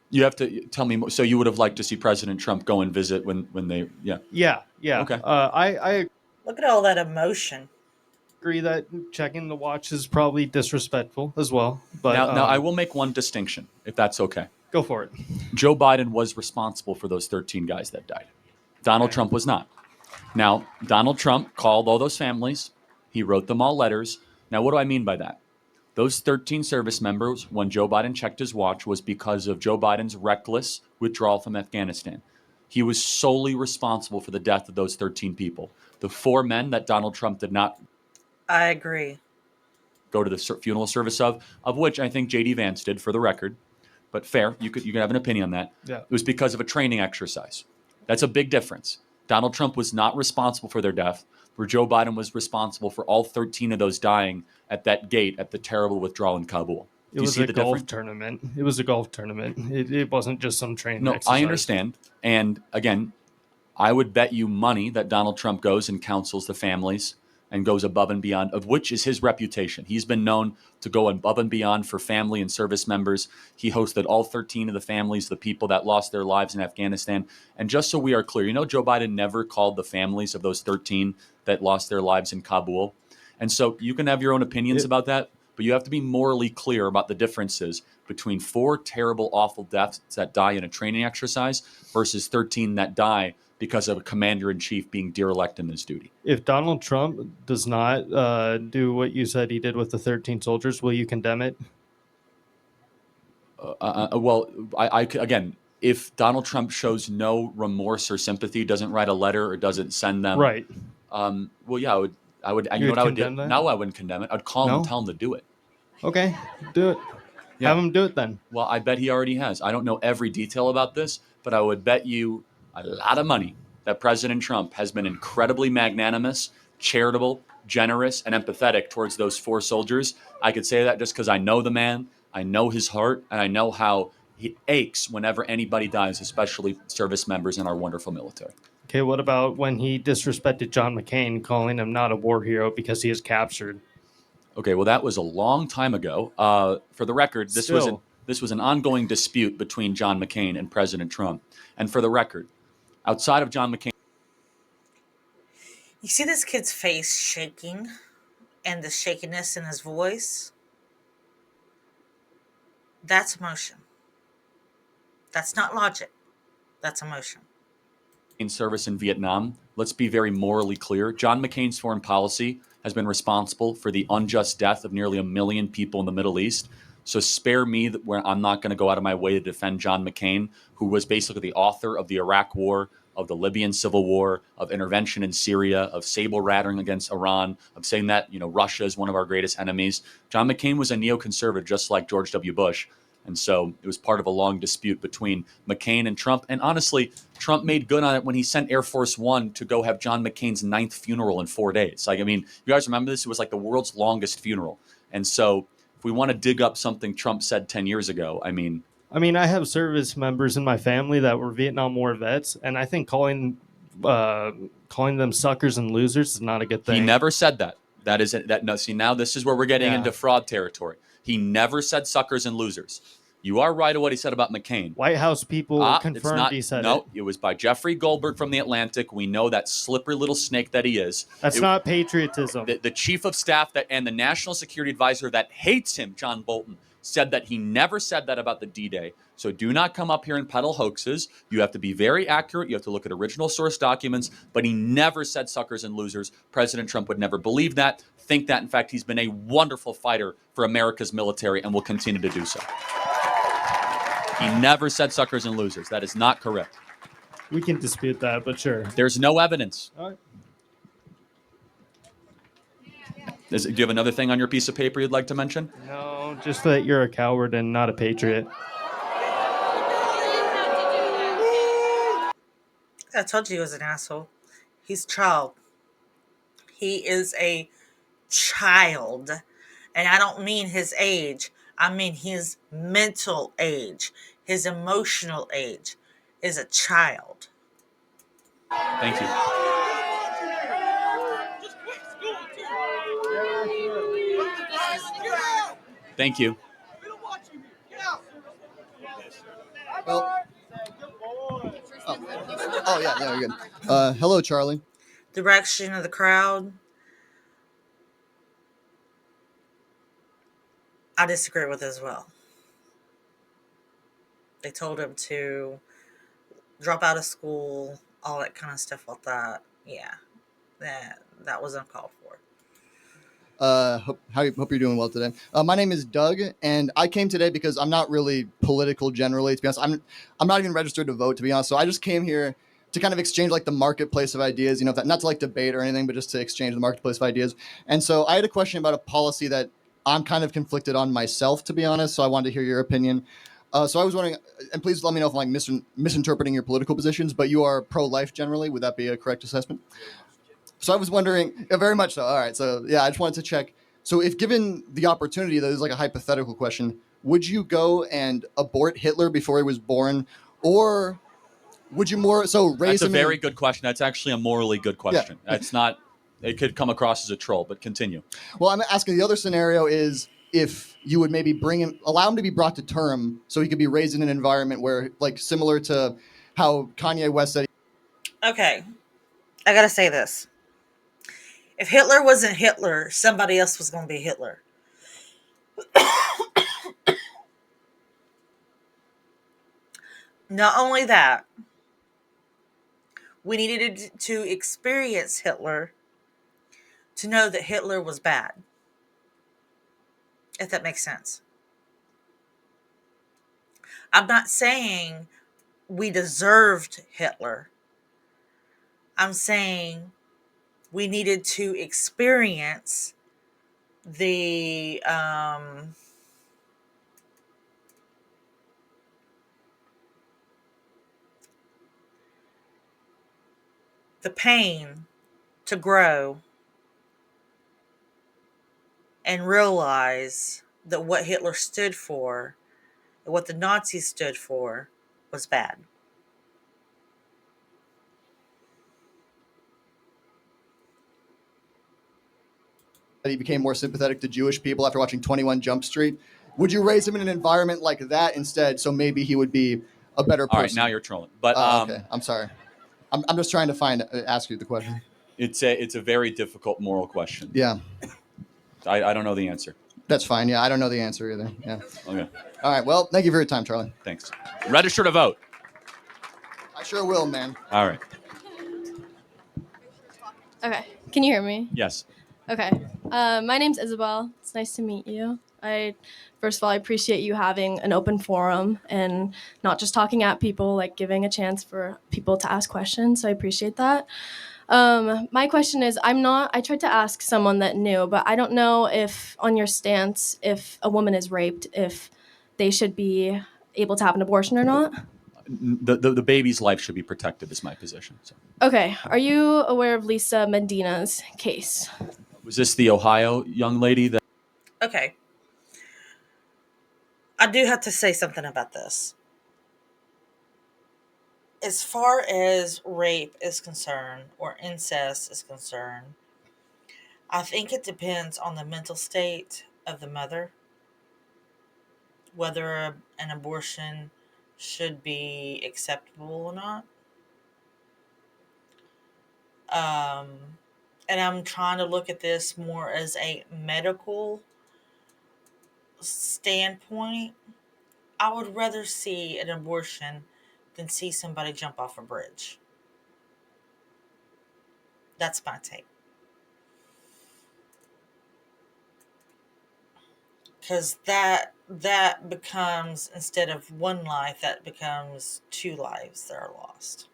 You have to tell me more. So you would have liked to see President Trump go and visit when they, yeah. Yeah. Okay. I Look at all that emotion. agree that checking the watch is probably disrespectful as well. But Now I will make one distinction, if that's okay. go for it. Joe Biden was responsible for those 13 guys that died. Donald Trump was not. Now, Donald Trump called all those families. He wrote them all letters. Now, what do I mean by that? Those 13 service members, when Joe Biden checked his watch, was because of Joe Biden's reckless withdrawal from Afghanistan. He was solely responsible for the death of those 13 people. The 4 men that Donald Trump did not I agree. go to the funeral service of which I think J.D. Vance did, for the record. But fair, you could have an opinion on that. Yeah. It was because of a training exercise. That's a big difference. Donald Trump was not responsible for their death, where Joe Biden was responsible for all 13 of those dying at that gate at the terrible withdrawal in Kabul. It was a golf tournament. It was a golf tournament. It wasn't just some training exercise. I understand. And again, I would bet you money that Donald Trump goes and counsels the families and goes above and beyond, of which is his reputation. He's been known to go above and beyond for family and service members. He hosted all 13 of the families, the people that lost their lives in Afghanistan. And just so we are clear, Joe Biden never called the families of those 13 that lost their lives in Kabul. And so you can have your own opinions about that, but you have to be morally clear about the differences between 4 terrible, awful deaths that die in a training exercise versus 13 that die because of a commander-in-chief being derelict in his duty. If Donald Trump does not do what you said he did with the 13 soldiers, will you condemn it? Again, if Donald Trump shows no remorse or sympathy, doesn't write a letter or doesn't send them, right? Yeah, I would. You know what I would do? No, I wouldn't condemn it. I'd call him and tell him to do it. Okay, do it. Yeah. Have him do it then. Well, I bet he already has. I don't know every detail about this, but I would bet you a lot of money that President Trump has been incredibly magnanimous, charitable, generous, and empathetic towards those 4 soldiers. I could say that just because I know the man, I know his heart, and I know how he aches whenever anybody dies, especially service members in our wonderful military. Okay, what about when he disrespected John McCain, calling him not a war hero because he is captured? Okay, well, that was a long time ago. For the record, this was an ongoing dispute between John McCain and President Trump. And for the record, outside of John McCain, You see this kid's face shaking and the shakiness in his voice? That's emotion. That's not logic. That's emotion. in service in Vietnam, let's be very morally clear. John McCain's foreign policy has been responsible for the unjust death of nearly 1 million people in the Middle East. So spare me where I'm not going to go out of my way to defend John McCain, who was basically the author of the Iraq War, of the Libyan civil war, of intervention in Syria, of saber-rattling against Iran, of saying that Russia is one of our greatest enemies. John McCain was a neoconservative, just like George W. Bush. And so it was part of a long dispute between McCain and Trump. And honestly, Trump made good on it when he sent Air Force One to go have John McCain's 9th funeral in 4 days. You guys remember this? It was like the world's longest funeral. And so if we want to dig up something Trump said 10 years ago, I have service members in my family that were Vietnam War vets, and I think calling them suckers and losers is not a good thing. He never said that. Now this is where we're getting into fraud territory. He never said suckers and losers. You are right of what he said about McCain. White House people confirmed he said it. No, it was by Jeffrey Goldberg from The Atlantic. We know that slippery little snake that he is. That's not patriotism. The chief of staff and the national security advisor that hates him, John Bolton, said that he never said that about the D-Day. So do not come up here and peddle hoaxes. You have to be very accurate. You have to look at original source documents. But he never said suckers and losers. President Trump would never believe that, think that. In fact, he's been a wonderful fighter for America's military and will continue to do so. He never said suckers and losers. That is not correct. We can dispute that, but sure. There's no evidence. All right. Do you have another thing on your piece of paper you'd like to mention? No, just that you're a coward and not a patriot. I told you he was an asshole. He's a child. He is a child. And I don't mean his age. I mean his mental age. His emotional age is a child. Thank you. Thank you. Well, oh yeah, you're good. Hello, Charlie. Direction of the crowd. I disagree with as well. They told him to drop out of school, all that kind of stuff like that. Yeah, that was uncalled for. Hope you're doing well today. My name is Doug, and I came today because I'm not really political generally. To be honest, I'm not even registered to vote. To be honest, so I just came here to kind of exchange like the marketplace of ideas. You know, not to like debate or anything, but just to exchange the marketplace of ideas. And so I had a question about a policy that I'm kind of conflicted on myself, to be honest. So I wanted to hear your opinion. So I was wondering, and please let me know if I'm like misinterpreting your political positions, but you are pro-life generally. Would that be a correct assessment? So I was wondering, very much so. All right. So yeah, I just wanted to check. So if given the opportunity, that is like a hypothetical question, would you go and abort Hitler before he was born, or would you raise That's a him? very good question. That's actually a morally good question. Yeah. That's not. It could come across as a troll, but continue. Well, I'm asking the other scenario is if you would maybe allow him to be brought to term, so he could be raised in an environment where, like, similar to how Kanye West said. Okay, I gotta say this. If Hitler wasn't Hitler, somebody else was going to be Hitler. Not only that, we needed to experience Hitler to know that Hitler was bad. If that makes sense. I'm not saying we deserved Hitler. I'm saying we needed to experience the pain to grow and realize that what Hitler stood for, what the Nazis stood for, was bad. He became more sympathetic to Jewish people after watching 21 Jump Street. Would you raise him in an environment like that instead, so maybe he would be a better person? All right, now you're trolling. But okay, I'm sorry. I'm just trying to ask you the question. It's a very difficult moral question. Yeah. I don't know the answer. That's fine. Yeah, I don't know the answer either. Yeah. Okay. All right. Well, thank you for your time, Charlie. Thanks. Register to vote. I sure will, man. All right. Okay. Can you hear me? Yes. Okay. My name's Isabel. It's nice to meet you. First of all, I appreciate you having an open forum and not just talking at people, like giving a chance for people to ask questions. So I appreciate that. My question is, I tried to ask someone that knew, but I don't know if on your stance, if a woman is raped, if they should be able to have an abortion or not. The baby's life should be protected is my position. So. Okay. Are you aware of Lisa Medina's case? Was this the Ohio young lady that? Okay. I do have to say something about this. As far as rape is concerned, or incest is concerned, I think it depends on the mental state of the mother, whether an abortion should be acceptable or not. And I'm trying to look at this more as a medical standpoint. I would rather see an abortion than see somebody jump off a bridge. That's my take. because that becomes, instead of one life, that becomes two lives that are lost.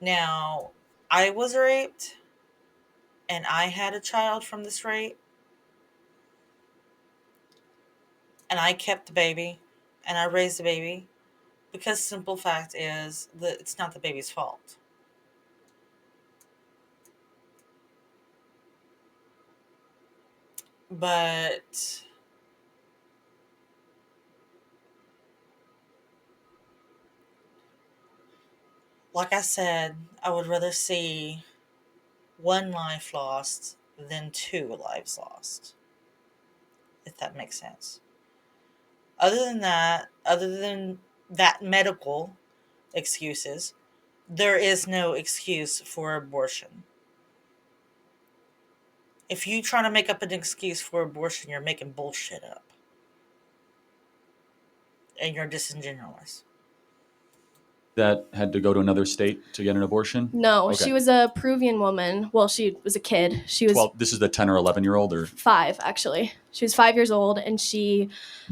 Now, I was raped and I had a child from this rape, and I kept the baby and I raised the baby, because simple fact is that it's not the baby's fault. But like I said, I would rather see one life lost than two lives lost, if that makes sense. Other than that medical excuses, there is no excuse for abortion. If you try to make up an excuse for abortion, you're making bullshit up. And you're disingenuous. That had to go to another state to get an abortion? No, Okay. she was a Peruvian woman. Well, she was a kid. She was 12. This is the 10 or 11-year-old, or 5, actually. She was 5 years old, and she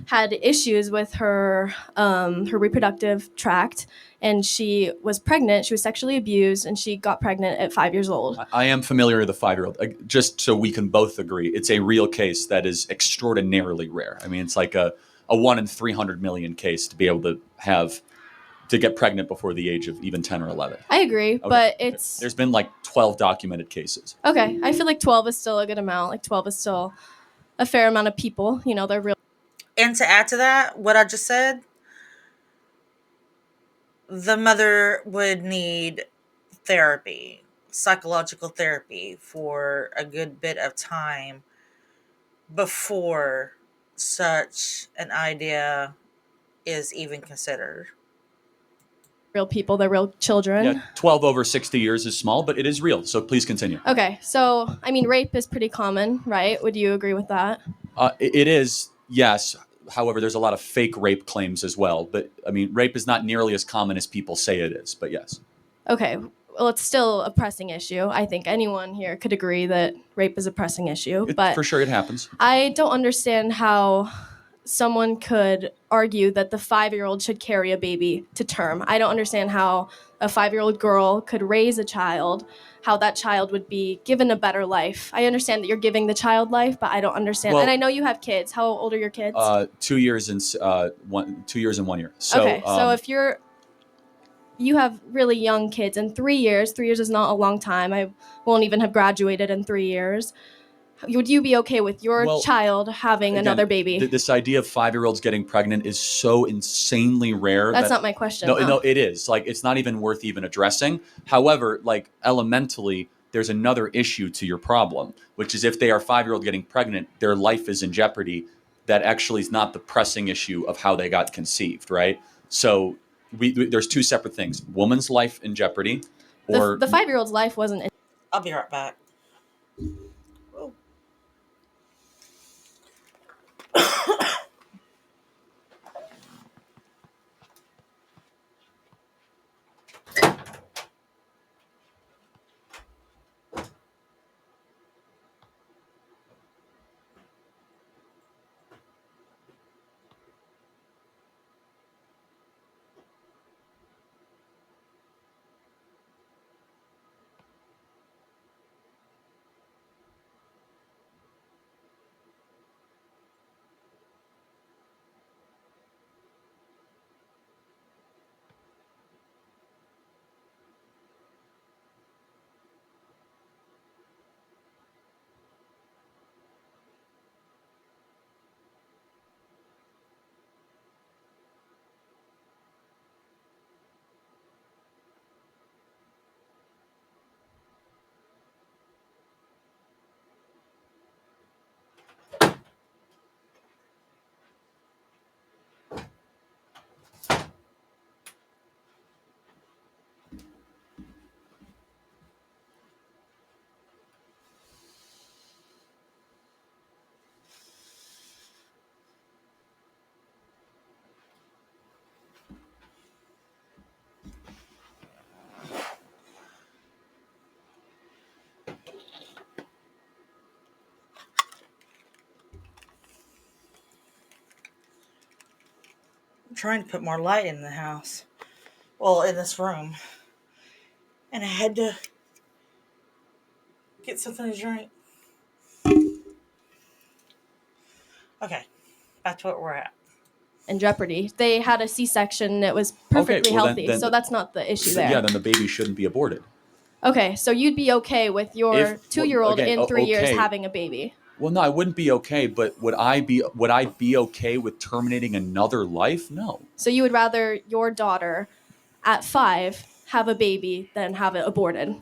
had issues with her reproductive tract, and she was pregnant. She was sexually abused, and she got pregnant at 5 years old. I am familiar with the 5-year-old. Just so we can both agree, it's a real case that is extraordinarily rare. I mean, it's like a 1 in 300 million case to be able to get pregnant before the age of even 10 or 11. I agree, Okay. but it's There's been like 12 documented cases. okay. I feel like 12 is still a good amount. Like 12 is still a fair amount of people. You know, they're real. And to add to that, what I just said, the mother would need therapy, psychological therapy, for a good bit of time before such an idea is even considered. Real people. They're real children. Yeah, 12 over 60 years is small, but it is real. So please continue. Okay, so I mean, rape is pretty common, right? Would you agree with that? It is, yes. However, there's a lot of fake rape claims as well. But I mean, rape is not nearly as common as people say it is. But yes. Okay, well, it's still a pressing issue. I think anyone here could agree that rape is a pressing issue. But For sure, it happens. I don't understand how someone could argue that the 5-year-old should carry a baby to term. I don't understand how a 5-year-old girl could raise a child, how that child would be given a better life. I understand that you're giving the child life, but I don't understand. Well, and I know you have kids. How old are your kids? 2 years and 2 years and 1 year. So, okay, so if you have really young kids, and 3 years, 3 years is not a long time. I won't even have graduated in 3 years. Would you be okay with your child having again, another baby? This idea of 5-year-olds getting pregnant is so insanely rare. That's not my question. No, it is. Like, it's not even worth even addressing. However, like, elementally, there's another issue to your problem, which is if they are 5-year-old getting pregnant, their life is in jeopardy. That actually is not the pressing issue of how they got conceived, right? So there's two separate things: woman's life in jeopardy, or the 5-year-old's life wasn't. I'll be right back. I'm trying to put more light in the house. Well, in this room. And I had to get something to drink. Okay, back to where we're at. In jeopardy. They had a C-section and it was perfectly well, healthy, so that's not the issue there. Yeah, then the baby shouldn't be aborted. Okay, so you'd be okay with your 2-year-old in 3 years having a baby? Well, no, I wouldn't be okay, but would I be okay with terminating another life? No. So you would rather your daughter at 5 have a baby than have it aborted?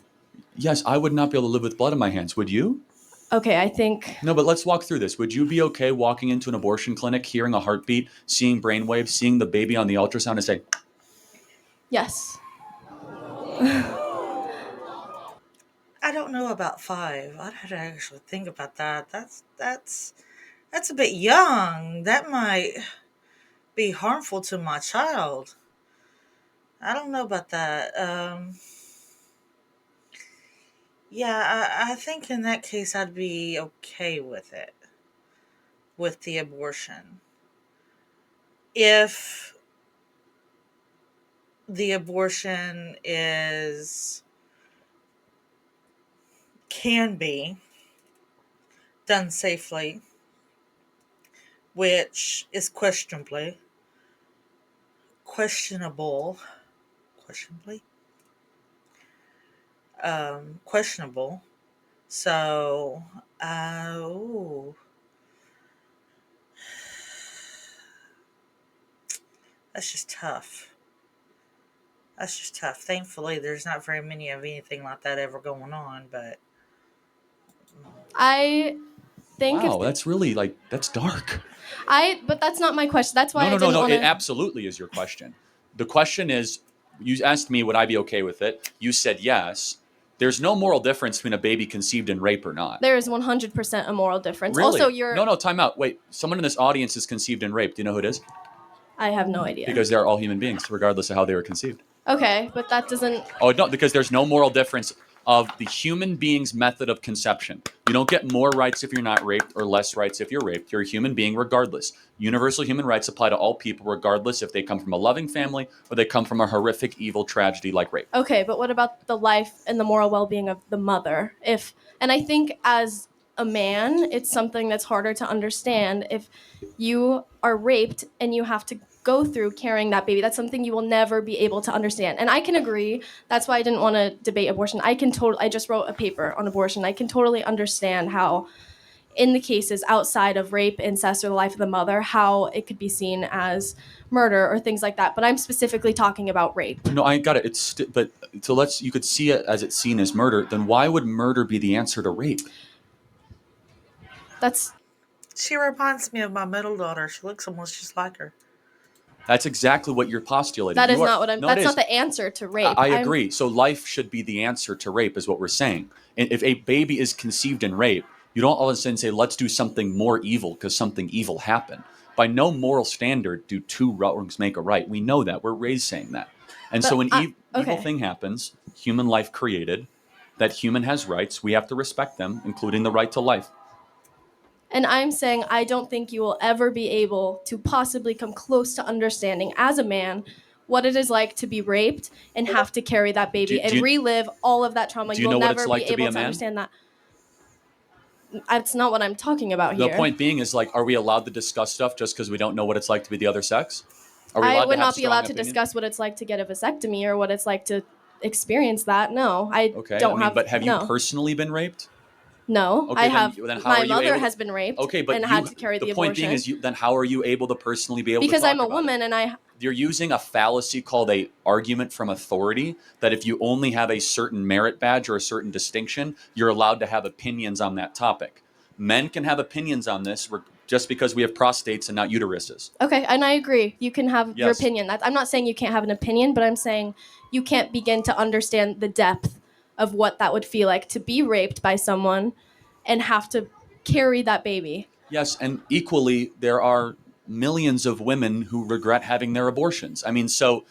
Yes, I would not be able to live with blood in my hands. Would you? Okay, I think... No, but let's walk through this. Would you be okay walking into an abortion clinic, hearing a heartbeat, seeing brainwaves, seeing the baby on the ultrasound and say... Yes. I don't know about 5. I'd have to actually think about that. That's a bit young. That might be harmful to my child. I don't know about that. Yeah, I think in that case I'd be okay with it. With the abortion. If the abortion can be done safely, which is questionable. Questionable. So, that's just tough. Thankfully, there's not very many of anything like that ever going on, but... I think... Wow, that's really, that's dark. But that's not my question. That's why I didn't want to... It absolutely is your question. The question is, you asked me, would I be okay with it? You said yes. There's no moral difference between a baby conceived in rape or not. There is 100% a moral difference. Really? Also, you're... No, time out. Wait, someone in this audience is conceived in rape. Do you know who it is? I have no idea. Because they're all human beings, regardless of how they were conceived. Okay, but that doesn't... Oh, no, because there's no moral difference of the human being's method of conception. You don't get more rights if you're not raped or less rights if you're raped. You're a human being regardless. Universal human rights apply to all people regardless if they come from a loving family or they come from a horrific, evil tragedy like rape. Okay, but what about the life and the moral well-being of the mother? And I think as a man, it's something that's harder to understand. If you are raped and you have to go through carrying that baby, that's something you will never be able to understand. And I can agree. That's why I didn't want to debate abortion. I just wrote a paper on abortion. I can totally understand how, in the cases outside of rape, incest, or the life of the mother, how it could be seen as murder or things like that. But I'm specifically talking about rape. No, I got it. You could see it as it's seen as murder. Then why would murder be the answer to rape? She reminds me of my middle daughter. She looks almost just like her. That's exactly what you're postulating. That is not what I'm... That's not the answer to rape. I agree. So life should be the answer to rape is what we're saying. And if a baby is conceived in rape, you don't all of a sudden say, let's do something more evil because something evil happened. By no moral standard do two wrongs make a right. We know that. We're raised saying that. And so when evil thing happens, human life created, that human has rights, we have to respect them, including the right to life. And I'm saying I don't think you will ever be able to possibly come close to understanding as a man what it is like to be raped and have to carry that baby and relive all of that trauma. You will never be able to understand that. That's not what I'm talking about here. The point being is, are we allowed to discuss stuff just because we don't know what it's like to be the other sex? I would not be allowed to discuss what it's like to get a vasectomy or what it's like to experience that. No, I don't have. But have you personally been raped? No, okay, I have. Then my mother has been raped. Okay, but and had to carry the abortion. The point being is, then how are you able to personally be able to talk because I'm a about woman it? and You're using a fallacy called a argument from authority that if you only have a certain merit badge or a certain distinction, you're allowed to have opinions on that topic. Men can have opinions on this just because we have prostates and not uteruses. Okay, and I agree. You can have your opinion. I'm not saying you can't have an opinion, but I'm saying you can't begin to understand the depth of what that would feel like to be raped by someone and have to carry that baby. Yes, and equally, there are millions of women who regret having their abortions. I mean, so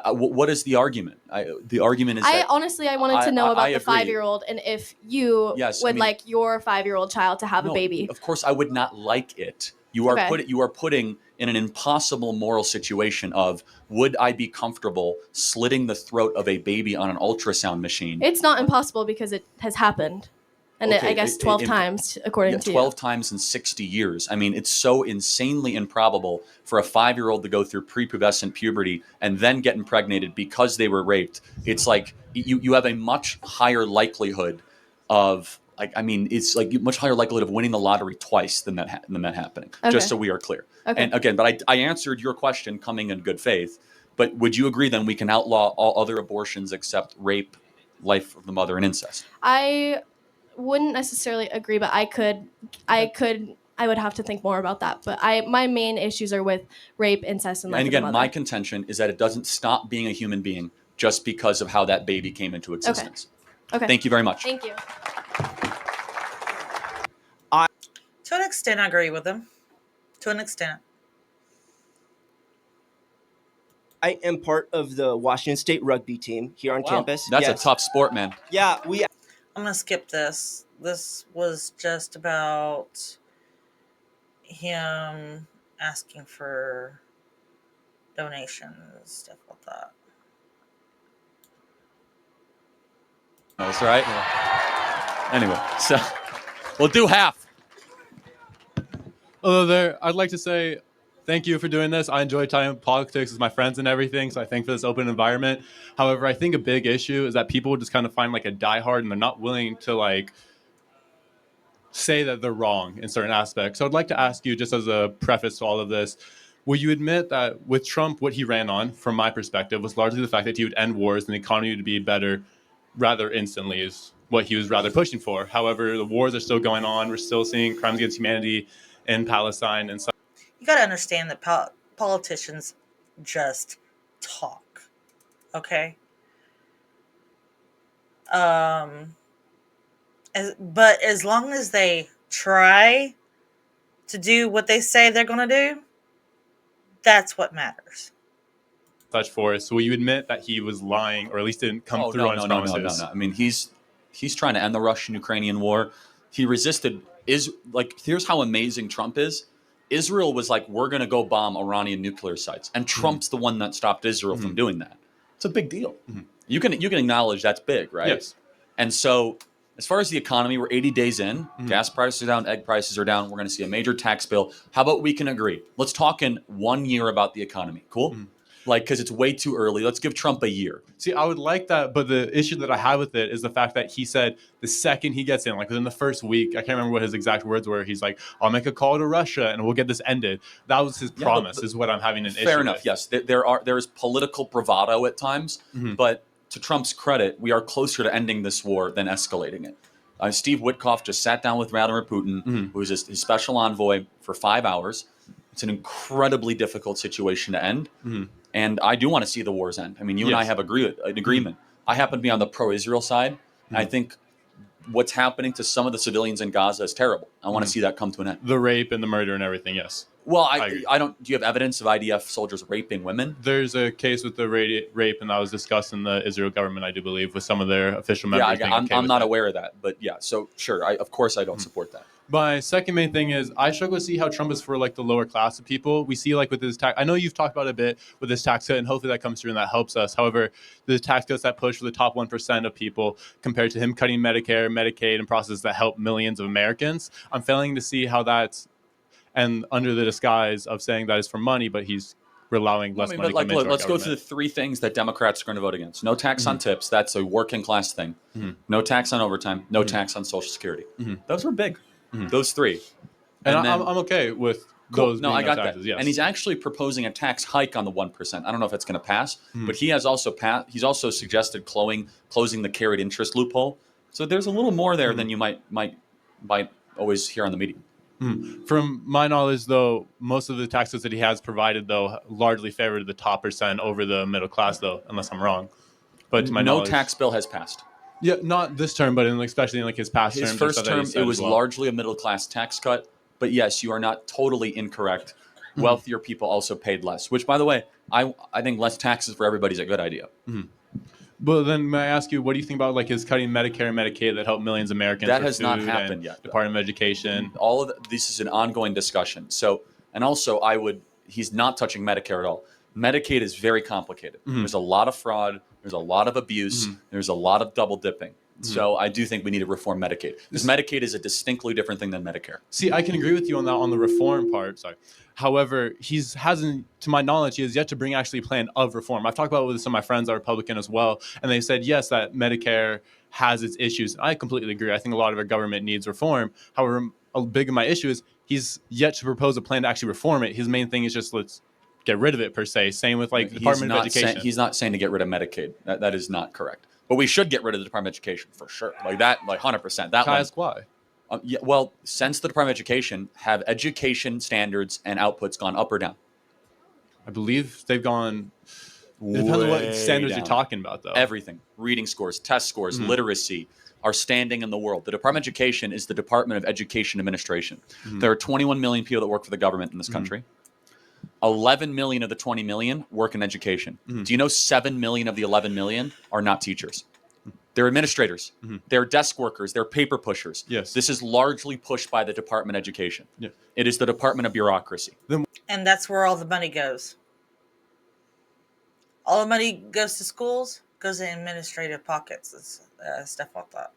what is the argument? The argument is I wanted to know about the 5-year-old and if you would like your 5-year-old child to have a baby. Of course, I would not like it. You are Okay. you are putting in an impossible moral situation of, would I be comfortable slitting the throat of a baby on an ultrasound machine? It's not impossible because it has happened. And Okay, I guess 12 times, according to 12 you. times in 60 years. I mean, it's so insanely improbable for a 5-year-old to go through prepubescent puberty and then get impregnated because they were raped. It's like you have a much higher likelihood of, like, I mean, it's like much higher likelihood of winning the lottery twice than that happening. Okay. Just so we are clear. Okay. And again, but I answered your question coming in good faith. But would you agree then we can outlaw all other abortions except rape, life of the mother, and incest? I wouldn't necessarily agree, but I would have to think more about that. But my main issues are with rape, incest, and life And of the again, mother. my contention is that it doesn't stop being a human being just because of how that baby came into existence. Okay. Thank you very much. Thank you. To an extent, I agree with him. To an extent. I am part of the Washington State rugby team here on campus. That's Yes. a tough sport, man. Yeah, I'm going to skip this. This was just about him asking for donations, stuff like that. That's right. Anyway, so we'll do half. Hello there. I'd like to say thank you for doing this. I enjoy talking politics with my friends and everything, so I thank for this open environment. However, I think a big issue is that people just kind of find like a diehard and they're not willing to like say that they're wrong in certain aspects. So I'd like to ask you, just as a preface to all of this, will you admit that with Trump, what he ran on, from my perspective, was largely the fact that he would end wars and the economy would be better rather instantly is what he was rather pushing for. However, the wars are still going on. We're still seeing crimes against humanity in Palestine and stuff. You got to understand that politicians just talk. Okay? But as long as they try to do what they say they're going to do, that's what matters. Such force. Will you admit that he was lying, or at least didn't come through on his promises? No. I mean, he's trying to end the Russian-Ukrainian war. He resisted. Here's how amazing Trump is. Israel was like, we're going to go bomb Iranian nuclear sites, and Trump's the one that stopped Israel from doing that. It's a big deal. You can acknowledge that's big, right? Yes. And so, as far as the economy, we're 80 days in. Gas prices are down, egg prices are down. We're going to see a major tax bill. How about we can agree? Let's talk in 1 year about the economy. Cool? Because it's way too early. Let's give Trump a year. See, I would like that, but the issue that I have with it is the fact that he said the second he gets in, like within the first week, I can't remember what his exact words were. He's like, "I'll make a call to Russia and we'll get this ended." That was his promise. Is what I'm having an issue with. Fair enough. Yes, there is political bravado at times, but to Trump's credit, we are closer to ending this war than escalating it. Steve Witkoff just sat down with Vladimir Putin, who is his special envoy, for 5 hours. It's an incredibly difficult situation to end. And I do want to see the wars end. I mean, you and I have an agreement. I happen to be on the pro-Israel side. And I think what's happening to some of the civilians in Gaza is terrible. I want to see that come to an end. The rape and the murder and everything, yes. Well, I don't. Do you have evidence of IDF soldiers raping women? There's a case with the rape, and that was discussed in the Israel government, I do believe, with some of their official members. Yeah, I'm not aware of that. But yeah, so sure. Of course, I don't support that. My second main thing is I struggle to see how Trump is for like the lower class of people. We see like with his tax. I know you've talked about it a bit with this tax cut, and hopefully that comes through and that helps us. However, the tax cuts that push for the top 1% of people compared to him cutting Medicare, Medicaid, and processes that help millions of Americans, I'm failing to see how that's, and under the disguise of saying that is for money, but he's allowing less money. But let's go through the three things that Democrats are going to vote against. No tax on tips. That's a working class thing. No tax on overtime. No tax on Social Security. Those were big. Those three. And I'm okay with those. No, I got taxes, that. yes. And he's actually proposing a tax hike on the 1%. I don't know if it's going to pass, but he has also he's also suggested closing the carried interest loophole. So there's a little more there than you might always hear on the media. From my knowledge, though, most of the taxes that he has provided, though, largely favored the top percent over the middle class, though, unless I'm wrong. But to my knowledge, no tax bill has passed. Yeah, not this term, but especially in his past term. His first term, it was largely a middle class tax cut. But yes, you are not totally incorrect. Wealthier people also paid less. Which, by the way, I think less taxes for everybody is a good idea. But then may I ask you, what do you think about like his cutting Medicare and Medicaid that helped millions of Americans? That for has not food happened and yet, though. Department of Education. All of this is an ongoing discussion. So, and also he's not touching Medicare at all. Medicaid is very complicated. There's a lot of fraud. There's a lot of abuse. There's a lot of double dipping. So I do think we need to reform Medicaid. Because Medicaid is a distinctly different thing than Medicare. See, I can agree with you on that, on the reform part. Sorry. However, hasn't, to my knowledge, he has yet to bring actually a plan of reform. I've talked about it with some of my friends that are Republican as well, and they said, yes, that Medicare has its issues. I completely agree. I think a lot of our government needs reform. However, a big of my issue is he's yet to propose a plan to actually reform it. His main thing is just let's get rid of it, per se. Same with like Department of Education. He's not saying to get rid of Medicaid. That is not correct. But we should get rid of the Department of Education for sure. Like that, like 100%. That Can I ask why? Yeah, well, since the Department of Education, have education standards and outputs gone up or down? I believe they've gone. It depends on what standards you're talking about, though. Everything: reading scores, test scores, literacy, our standing in the world. The Department of Education is the Department of Education Administration. There are 21 million people that work for the government in this country. 11 million of the 20 million work in education. Do you know 7 million of the 11 million are not teachers? They're administrators. They're desk workers. They're paper pushers. Yes. This is largely pushed by the Department of Education. Yeah. It is the Department of Bureaucracy. And that's where all the money goes. All the money goes to schools, goes in administrative pockets, stuff like that.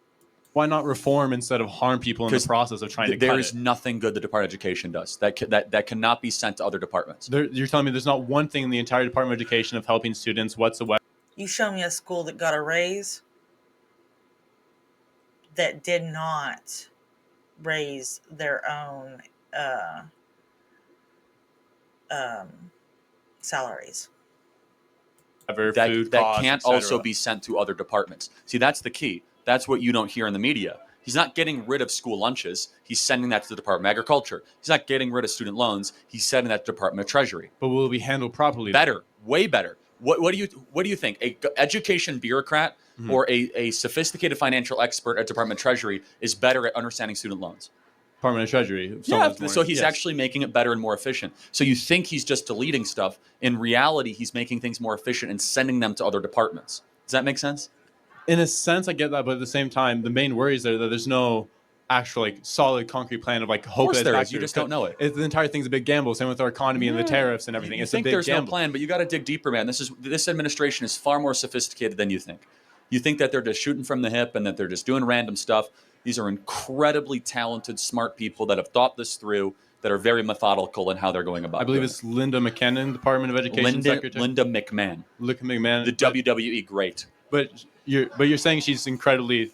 Why not reform instead of harm people in the process of trying to cut it? There is nothing good the Department of Education does that cannot be sent to other departments. You're telling me there's not one thing in the entire Department of Education of helping students whatsoever? You show me a school that got a raise that did not raise their own salaries. That can't also be sent to other departments. See, that's the key. That's what you don't hear in the media. He's not getting rid of school lunches. He's sending that to the Department of Agriculture. He's not getting rid of student loans. He's sending that to the Department of Treasury. But will it be handled properly? Better, way better. What do you think? A education bureaucrat or a sophisticated financial expert at Department of Treasury is better at understanding student loans? Department of Treasury. Yeah, so he's actually making it better and more efficient. So you think he's just deleting stuff. In reality, he's making things more efficient and sending them to other departments. Does that make sense? In a sense, I get that, but at the same time, the main worry is that there's no actual like solid concrete plan of like hope. Of course there is. You just don't know it. The entire thing's a big gamble. Same with our economy and the tariffs and everything. It's a big there's gamble. No plan, but you got to dig deeper, man. This administration is far more sophisticated than you think. You think that they're just shooting from the hip and that they're just doing random stuff. These are incredibly talented, smart people that have thought this through, that are very methodical in how they're going about it. I believe it's Linda McKinnon, Department of Education Secretary. Linda McMahon. Linda McMahon. The WWE great. But you're saying she's incredibly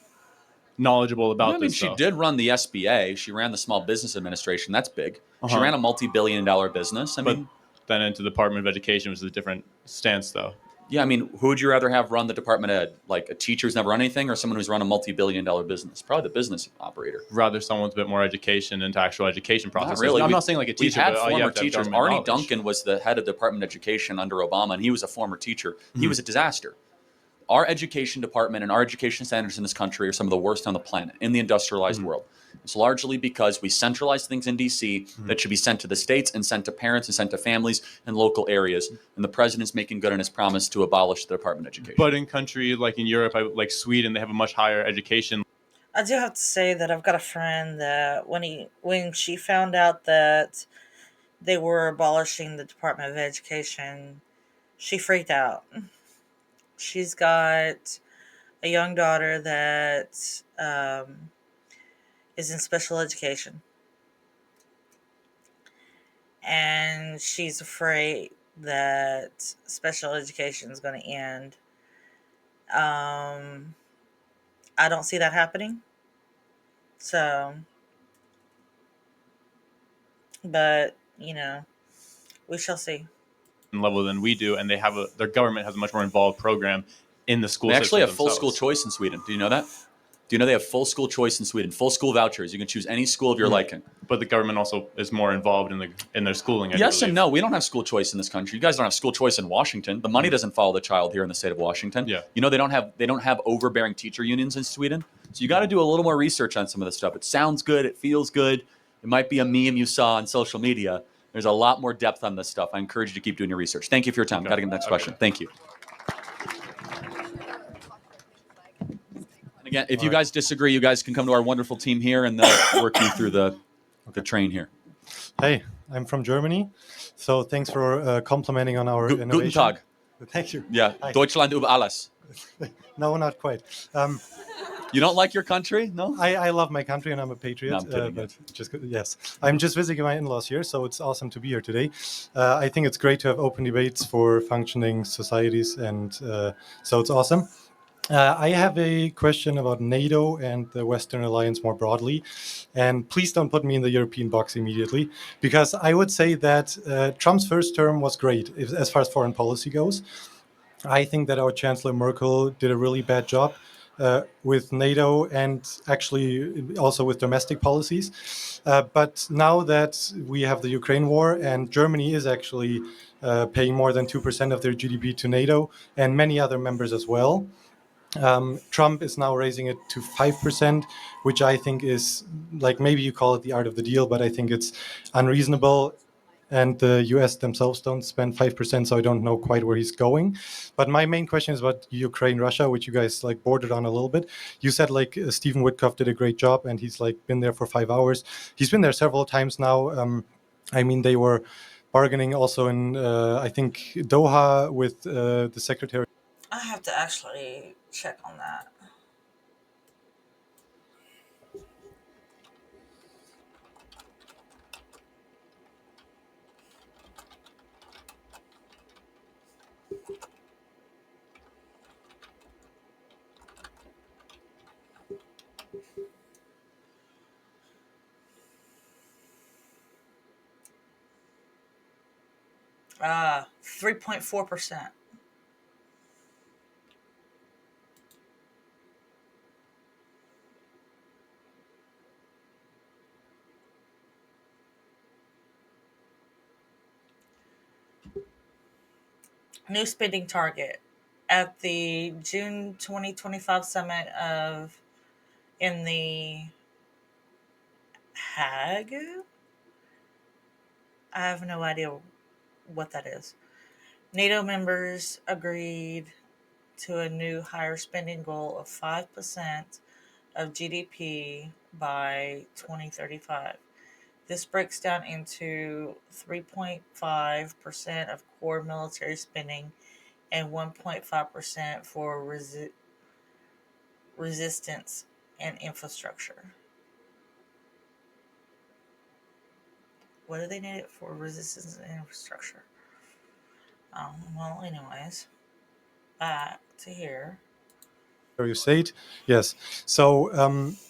knowledgeable about this. She did run the SBA. She ran the Small Business Administration. That's big. She ran a multi-billion-dollar business. But then into the Department of Education was a different stance, though. Yeah, I mean, who would you rather have run the Department of Ed? Like a teacher who's never run anything, or someone who's run a multi-billion-dollar business? Probably the business operator. Rather someone with a bit more education into actual education process. Not really. I'm not saying like a teacher. We've had but former teachers. Arnie Duncan was the head of Department of Education under Obama, and he was a former teacher. He was a disaster. Our education department and our education standards in this country are some of the worst on the planet in the industrialized world. It's largely because we centralize things in D.C. that should be sent to the states and sent to parents and sent to families and local areas. And the president's making good on his promise to abolish the Department of Education. But in countries like in Europe, like Sweden, they have a much higher education. I do have to say that I've got a friend that when she found out that they were abolishing the Department of Education, she freaked out. She's got a young daughter that is in special education. And she's afraid that special education is going to end. I don't see that happening. So, but, we shall see. Level than we do, and their government has a much more involved program in the school. They actually have themselves. full school choice in Sweden. Do you know that? Do you know they have full school choice in Sweden? Full school vouchers. You can choose any school of your liking. But the government also is more involved in their schooling. Yes and no. We don't have school choice in this country. You guys don't have school choice in Washington. The money doesn't follow the child here in the state of Washington. Yeah. You know they don't have overbearing teacher unions in Sweden. So you got to do a little more research on some of this stuff. It sounds good. It feels good. It might be a meme you saw on social media. There's a lot more depth on this stuff. I encourage you to keep doing your research. Thank you for your time. Got to get to the next question. Thank you. Again, if you guys disagree, you guys can come to our wonderful team here and they'll work you through the train here. Hey, I'm from Germany, so thanks for complimenting on our Guten innovation. Tag. Thank you. Yeah, Hi. Deutschland über alles. No, not quite. You don't like your country? No? I love my country and I'm a patriot. No, I'm kidding, but yes, I'm just visiting my in-laws here, so it's awesome to be here today. I think it's great to have open debates for functioning societies, and so it's awesome. I have a question about NATO and the Western alliance more broadly. And please don't put me in the European box immediately, because I would say that Trump's first term was great as far as foreign policy goes. I think that our Chancellor Merkel did a really bad job with NATO and actually also with domestic policies. But now that we have the Ukraine war and Germany is actually paying more than 2% of their GDP to NATO and many other members as well, Trump is now raising it to 5%, which I think is, like, maybe you call it the art of the deal, but I think it's unreasonable. And the US themselves don't spend 5%, so I don't know quite where he's going. But my main question is about Ukraine, Russia, which you guys like bordered on a little bit. You said like Stephen Witkoff did a great job and he's like been there for 5 hours. He's been there several times now. I mean, they were bargaining also in, I think, Doha with the secretary. I have to actually check on that. Uh, 3.4%. New spending target at the June 2025 summit in the Hague. I have no idea what that is. NATO members agreed to a new higher spending goal of 5% of GDP by 2035. This breaks down into 3.5% of core military spending and 1.5% for resistance and infrastructure. What do they need it for? Resistance and infrastructure. Well, anyways, back to here. You said yes. So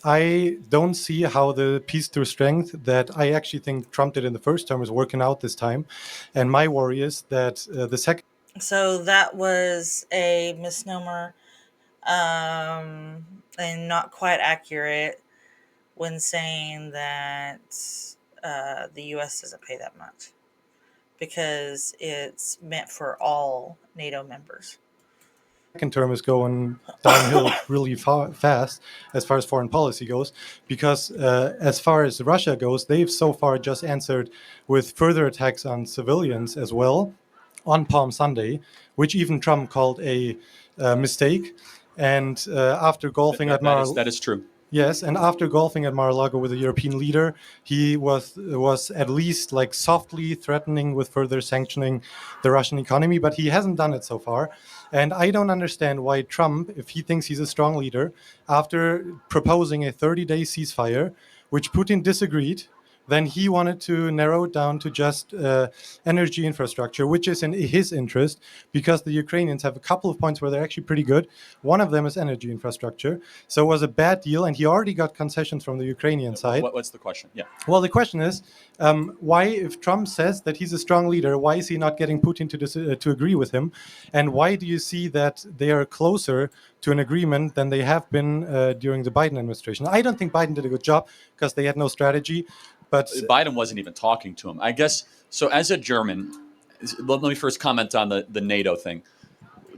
I don't see how the peace through strength that I actually think Trump did in the first term is working out this time. And my worry is that the second. So that was a misnomer and not quite accurate when saying that the U.S. doesn't pay that much because it's meant for all NATO members. Second term is going downhill really fast as far as foreign policy goes, because as far as Russia goes, they've so far just answered with further attacks on civilians as well on Palm Sunday, which even Trump called a mistake. And after golfing at Mar-a-Lago, that is true. Yes, and after golfing at Mar-a-Lago with a European leader, he was at least like softly threatening with further sanctioning the Russian economy, but he hasn't done it so far. And I don't understand why Trump, if he thinks he's a strong leader, after proposing a 30-day ceasefire, which Putin disagreed, then he wanted to narrow it down to just energy infrastructure, which is in his interest because the Ukrainians have a couple of points where they're actually pretty good. One of them is energy infrastructure. So it was a bad deal, and he already got concessions from the Ukrainian side. What's the question? Yeah. Well, the question is, why, if Trump says that he's a strong leader, why is he not getting Putin to agree with him? And why do you see that they are closer to an agreement than they have been during the Biden administration? I don't think Biden did a good job because they had no strategy. But Biden wasn't even talking to him. I guess, so as a German, let me first comment on the NATO thing.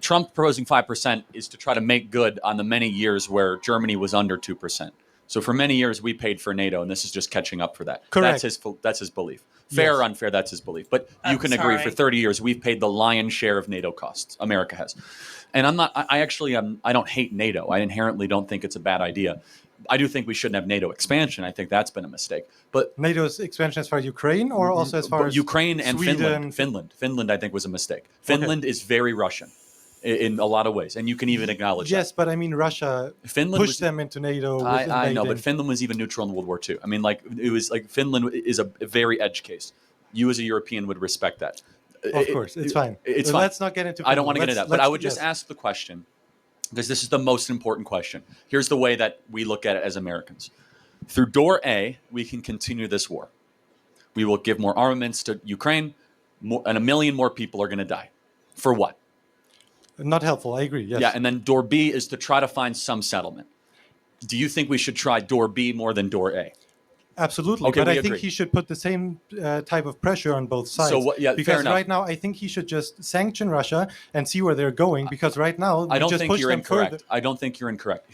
Trump proposing 5% is to try to make good on the many years where Germany was under 2%. So for many years, we paid for NATO, and this is just catching up for that. Correct. That's his belief. Fair Yes. or unfair, that's his belief. But you can agree for 30 years, we've paid the lion's share of NATO costs. America has. And I'm not, I actually, I don't hate NATO. I inherently don't think it's a bad idea. I do think we shouldn't have NATO expansion. I think that's been a mistake. But NATO's expansion as far as Ukraine, or also as far as Ukraine and Sweden? Finland, I think, was a mistake. Finland is very Russian in a lot of ways, and you can even acknowledge yes, but I mean, Russia pushed them into NATO. With I know, but Finland was even neutral in World War II. I mean, like, it was like Finland is a very edge case. You as a European would respect that. Of course, it's fine. It's But fine. let's not get into Finland. I don't want to get into that, but I would just ask the question, because this is the most important question. Here's the way that we look at it as Americans. Through door A, we can continue this war. We will give more armaments to Ukraine, and 1 million more people are going to die. For what? Not helpful. I agree. Yes. Yeah, and then door B is to try to find some settlement. Do you think we should try door B more than door A? Absolutely, Okay, but I we think agree. he should put the same type of pressure on both sides. So what- yeah, fair because enough. right now I think he should just sanction Russia and see where they're going. Because right now I don't just think push you're them incorrect. further. I don't think you're incorrect.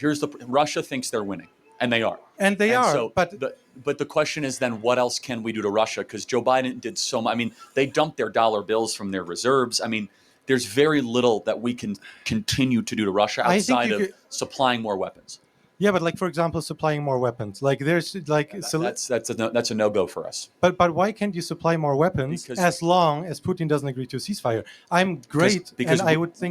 Russia thinks they're winning, and they are. And they are, So, but the question is then, what else can we do to Russia? Because Joe Biden did so much. I mean, they dumped their dollar bills from their reserves. I mean, there's very little that we can continue to do to Russia I think outside you of could- supplying more weapons. Yeah, but like for example, supplying more weapons. Like there's like so. That's a no-go for us. But why can't you supply more weapons as long as Putin doesn't agree to a ceasefire? I'm great, Because and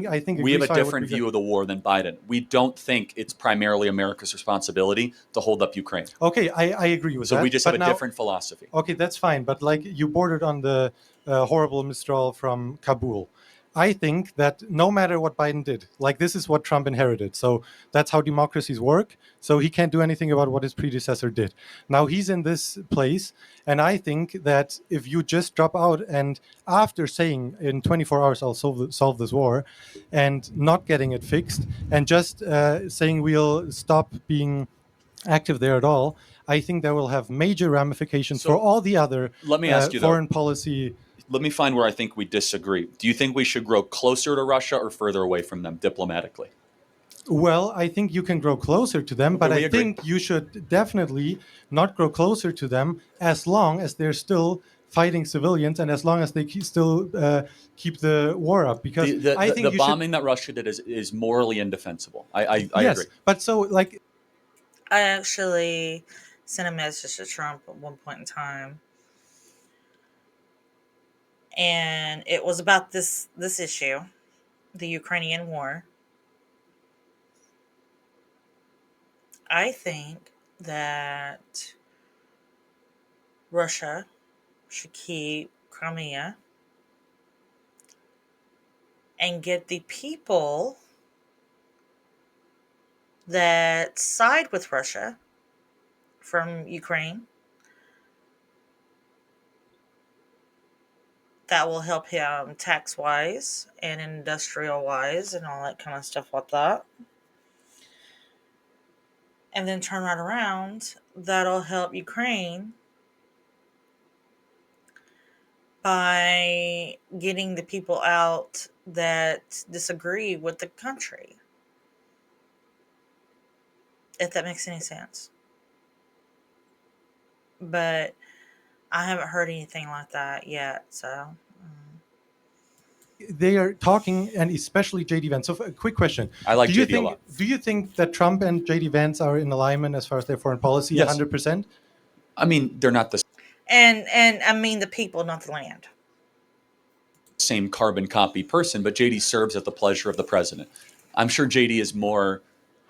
I think we have a ceasefire would different be view good. of the war than Biden. We don't think it's primarily America's responsibility to hold up Ukraine. Okay, I agree with that. So we just but have a now- different philosophy. Okay, that's fine. But like you bordered on the horrible Mistral from Kabul. I think that no matter what Biden did, like this is what Trump inherited. So that's how democracies work. So he can't do anything about what his predecessor did. Now he's in this place. And I think that if you just drop out and after saying in 24 hours, I'll solve this war and not getting it fixed and just saying we'll stop being active there at all, I think that will have major ramifications for all the other Let me ask you, though. foreign policy. Let me find where I think we disagree. Do you think we should grow closer to Russia or further away from them diplomatically? Well, I think you can grow closer to them, but we I agree. think you should definitely not grow closer to them as long as they're still fighting civilians and as long as they still keep the war up. Because I think the you bombing that Russia did is morally indefensible. I yes, agree. but so like I actually sent a message to Trump at one point in time, and it was about this issue, the Ukrainian war. I think that Russia should keep Crimea and get the people that side with Russia from Ukraine. That will help him tax wise and industrial wise and all that kind of stuff like that. And then turn right around. That'll help Ukraine by getting the people out that disagree with the country. If that makes any sense. But I haven't heard anything like that yet, so. they are talking, and especially JD Vance. So, a quick question: I like do you JD a think, lot. Do you think that Trump and JD Vance are in alignment as far as their foreign policy? Yes. 100%. I mean, they're not the And I mean the people, not the land. same carbon copy person, but JD serves at the pleasure of the president. I'm sure JD is more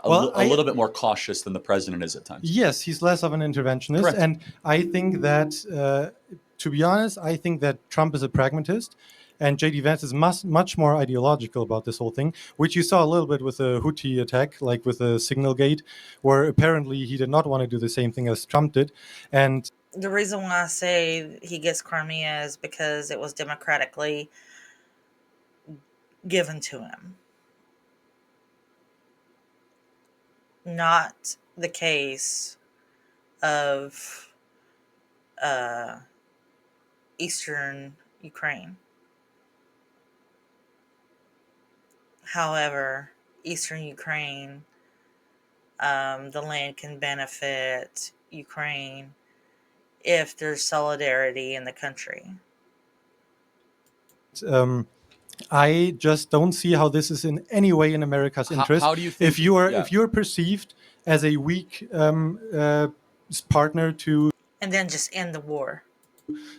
a little bit more cautious than the president is at times. Yes, he's less of an interventionist, Correct. and I think that, to be honest, I think that Trump is a pragmatist, and JD Vance is much more ideological about this whole thing, which you saw a little bit with the Houthi attack, like with the Signal Gate, where apparently he did not want to do the same thing as Trump did, and The reason why I say he gets Crimea is because it was democratically given to him. Not the case of eastern Ukraine. However, eastern Ukraine, the land can benefit Ukraine if there's solidarity in the country. I just don't see how this is in any way in America's interest. How do you think? If you're perceived as a weak partner to And then just end the war.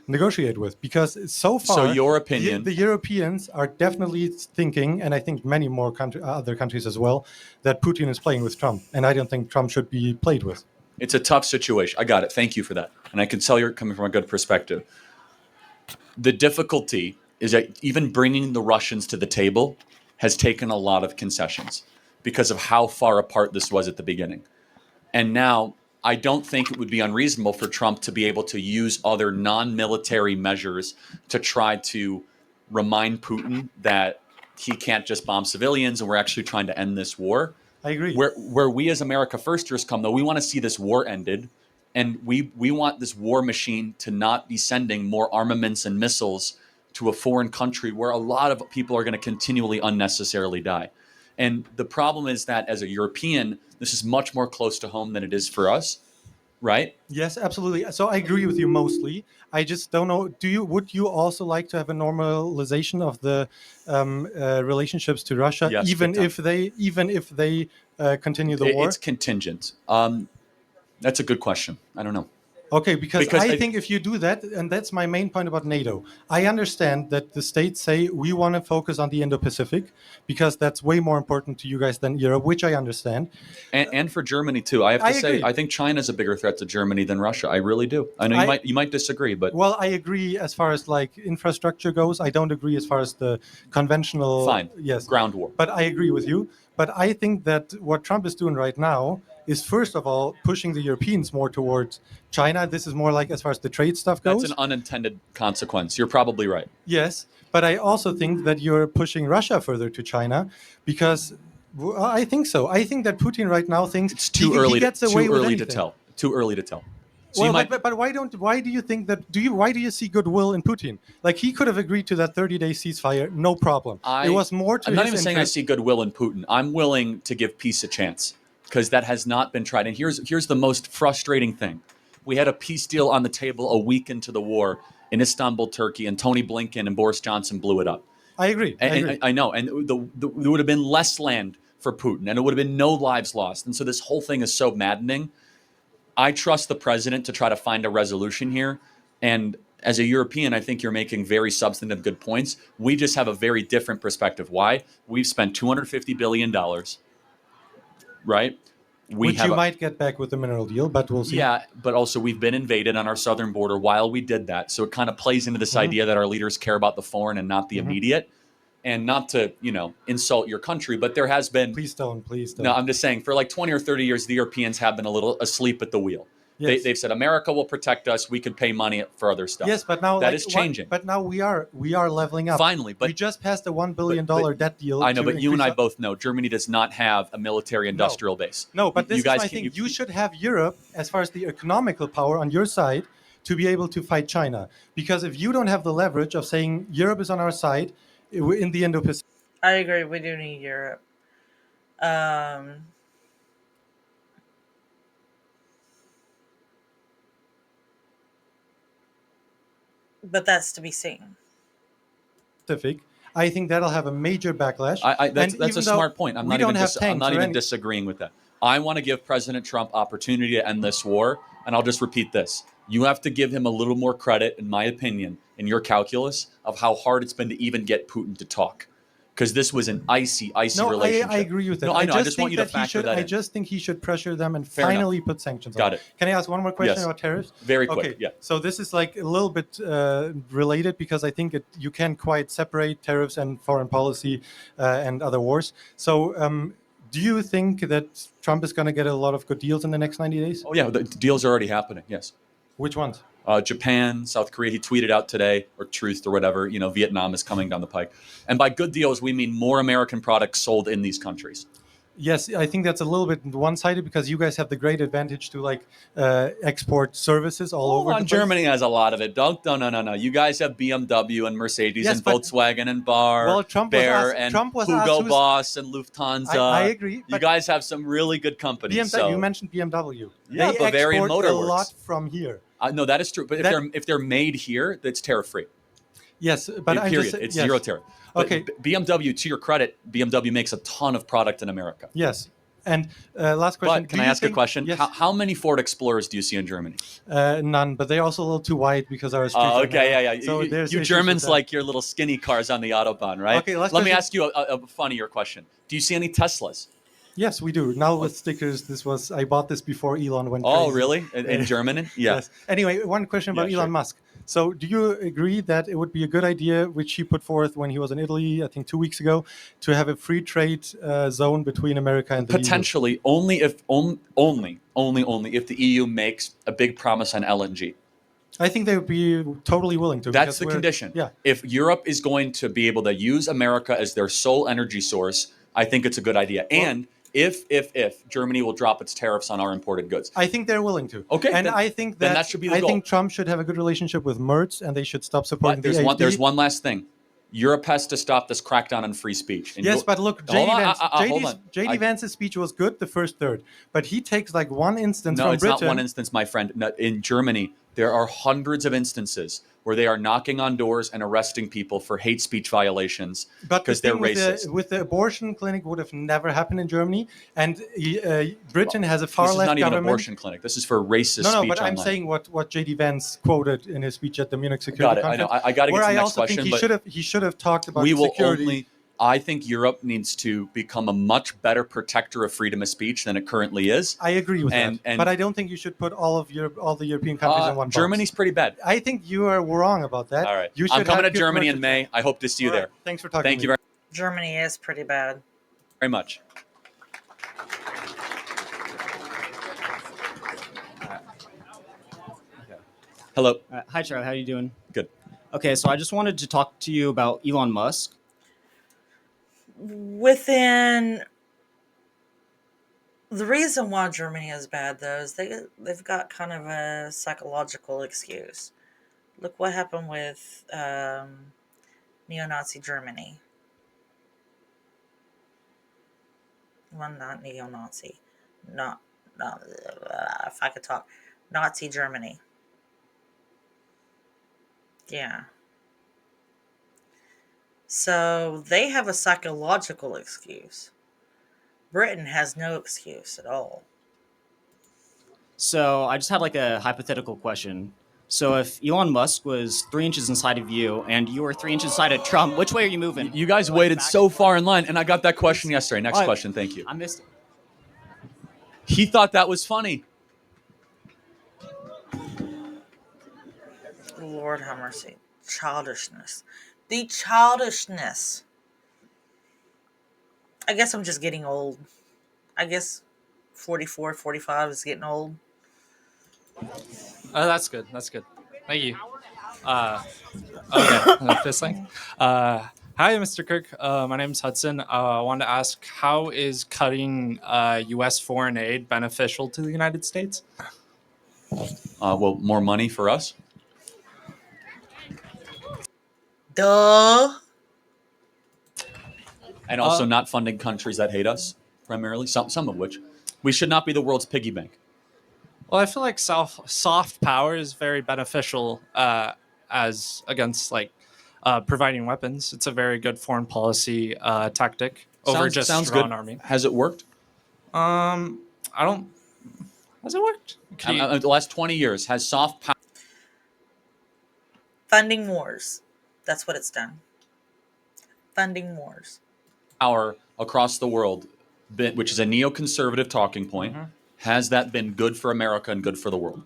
negotiate with, because so far, So your opinion, the Europeans are definitely thinking, and I think many more other countries as well, that Putin is playing with Trump, and I don't think Trump should be played with. it's a tough situation. I got it. Thank you for that, and I can tell you're coming from a good perspective. The difficulty is that even bringing the Russians to the table has taken a lot of concessions because of how far apart this was at the beginning. And now I don't think it would be unreasonable for Trump to be able to use other non-military measures to try to remind Putin that he can't just bomb civilians and we're actually trying to end this war. I agree. Where we as America firsters come, though, we want to see this war ended. And we want this war machine to not be sending more armaments and missiles to a foreign country where a lot of people are going to continually unnecessarily die. And the problem is that as a European, this is much more close to home than it is for us, right? Yes, absolutely. So I agree with you mostly. I just don't know. Would you also like to have a normalization of the relationships to Russia, Yes, even big if they continue the war? It's contingent. That's a good question. I don't know. Okay, because I think if you do that, and that's my main point about NATO, I understand that the states say we want to focus on the Indo-Pacific because that's way more important to you guys than Europe, which I understand. And for Germany too. I have to say, agree. I think China's a bigger threat to Germany than Russia. I really do. I know you might disagree, but well, I agree as far as like infrastructure goes. I don't agree as far as the conventional ground war. But I agree with you. But I think that what Trump is doing right now is first of all pushing the Europeans more towards China. This is more like as far as the trade stuff goes. That's an unintended consequence. You're probably right. Yes, but I also think that you're pushing Russia further to China because I think so. I think that Putin right now thinks it's too early. He gets away too with early anything. to tell. Too early to tell. So well, but why do you think that? Why do you see goodwill in Putin? Like he could have agreed to that 30-day ceasefire, no problem. It was more to I'm not his even saying I see goodwill in Putin. I'm willing to give peace a chance because that has not been tried. And here's the most frustrating thing: we had a peace deal on the table a week into the war in Istanbul, Turkey, and Tony Blinken and Boris Johnson blew it up. I agree. I know, and there would have been less land for Putin, and it would have been no lives lost. And so this whole thing is so maddening. I trust the president to try to find a resolution here. And as a European, I think you're making very substantive good points. We just have a very different perspective. Why? We've spent $250 billion, right? Which you might get back with the mineral deal, but we'll see. Yeah, but also we've been invaded on our southern border while we did that. So it kind of plays into this idea that our leaders care about the foreign and not the immediate. And not to, insult your country, but there has been... Please don't. No, I'm just saying, for like 20 or 30 years, the Europeans have been a little asleep at the wheel. Yes. They've said, America will protect us. We can pay money for other stuff. Yes, but now... that is changing. But now we are leveling up. Finally, but... We just passed a $1 billion debt deal. I know, but you and I both know Germany does not have a military-industrial base. No, but this is why I think you should have Europe, as far as the economical power on your side, to be able to fight China. Because if you don't have the leverage of saying Europe is on our side in the Indo-Pacific... I agree. We do need Europe. But that's to be seen. I think that'll have a major backlash. That's a smart point. I'm not even disagreeing with that. I want to give President Trump opportunity to end this war, and I'll just repeat this. You have to give him a little more credit, in my opinion, in your calculus of how hard it's been to even get Putin to talk. Because this was an icy relationship. I agree with that. No, I know. I just want you to factor that in. I just think he should pressure them and finally put sanctions on. Got it. Can I ask one more question about tariffs? Very quick, yeah. So this is like a little bit related because I think you can't quite separate tariffs and foreign policy and other wars. So do you think that Trump is going to get a lot of good deals in the next 90 days? Oh, yeah. The deals are already happening, yes. Which ones? Japan, South Korea. He tweeted out today, or Truth or whatever, Vietnam is coming down the pike. And by good deals, we mean more American products sold in these countries. Yes, I think that's a little bit one-sided because you guys have the great advantage to like export services all over the place. Germany has a lot of it. No. You guys have BMW and Mercedes Yes, and but- Volkswagen and Bar, Well, Trump was Bear asked- and Trump was Hugo asked who's- Boss and Lufthansa. I agree, You but- guys have some really good companies. BMW, so. you mentioned BMW. Yeah, they Bavarian export Motor a Works. lot from here. No, that is true. But if they're made here, that's tariff free. Yes, but I'm period. just It's yes. zero tariff. But Okay. BMW, to your credit, BMW makes a ton of product in America. Yes, and last question. But can do I you ask a think- question? Yes. How many Ford Explorers do you see in Germany? None, but they're also a little too wide because our streets. Oh, are okay, narrow. yeah. So there's You issues Germans with that. like your little skinny cars on the Autobahn, right? Okay, last Let me question. ask you a funnier question. Do you see any Teslas? Yes, we do. Now with stickers, I bought this before Elon went Oh, crazy. really? In Germany? Yeah. Yes. Anyway, one question about Yeah, Elon sure. Musk. So, do you agree that it would be a good idea, which he put forth when he was in Italy, I think 2 weeks ago, to have a free trade zone between America and the EU? Potentially, only if the EU makes a big promise on LNG. I think they would be totally willing to. That's because the we're- condition. Yeah. If Europe is going to be able to use America as their sole energy source, I think it's a good idea. And if Germany will drop its tariffs on our imported goods. I think they're willing to. Okay, and then- I think then that, that should be the I goal. think Trump should have a good relationship with Merz, and they should stop supporting But the AfD. there's one last thing. Europe has to stop this crackdown on free speech. And Yes, you- but look, Hold JD on, Vance, hold on. JD Vance's speech was good the first third, but he takes like one instance No, from it's Britain. not one instance, my friend. No, in Germany, there are hundreds of instances where they are knocking on doors and arresting people for hate speech violations But the because they're thing with racist. with the abortion clinic would have never happened in Germany, and Britain has a far This is left not even an government. abortion clinic. This is for racist No, speech but I'm online. saying what JD Vance quoted in his speech at the Munich Security Got it. I know. Conference. I got to get where to the I next also question. think but he should have talked about we will security. only. I think Europe needs to become a much better protector of freedom of speech than it currently is. I agree with And- that, and- but I don't think you should put all the European countries in one box. Germany's pretty bad. I think you are wrong about that. All right. You I'm should coming to have good Germany in commercial- May. I hope to see you All right. there. Thanks for talking. Thank to you me. Germany is pretty bad. very much. Hello. Hi, Charlie. How you doing? Good. Okay, so I just wanted to talk to you about Elon Musk. Within the reason why Germany is bad, though, is they've got kind of a psychological excuse. Look what happened with neo-Nazi Germany. Well, not neo-Nazi, not if I could talk, Nazi Germany. Yeah. So they have a psychological excuse. Britain has no excuse at all. So I just had like a hypothetical question. So if Elon Musk was 3 inches inside of you and you were 3 inches inside of Trump, which way are you moving? You guys waited so far in line, and I got that question yesterday. Next Oh, question. Thank you. I missed it. He thought that was funny. Lord have mercy. Childishness. The childishness. I guess I'm just getting old. I guess 44, 45 is getting old. That's good. That's good. Thank you. Okay, fist thing. Hi, Mr. Kirk. My name is Hudson. I wanted to ask, how is cutting U.S. foreign aid beneficial to the United States? Well, more money for us. Duh. And also not funding countries that hate us, primarily. Some of which. We should not be the world's piggy bank. Well, I feel like soft power is very beneficial as against like providing weapons. It's a very good foreign policy tactic over just sounds strong good. army. Has it worked? I don't. Has it worked? The last 20 years, has soft power. Funding wars. That's what it's done. Funding wars. Power across the world, which is a neoconservative talking point, has that been good for America and good for the world?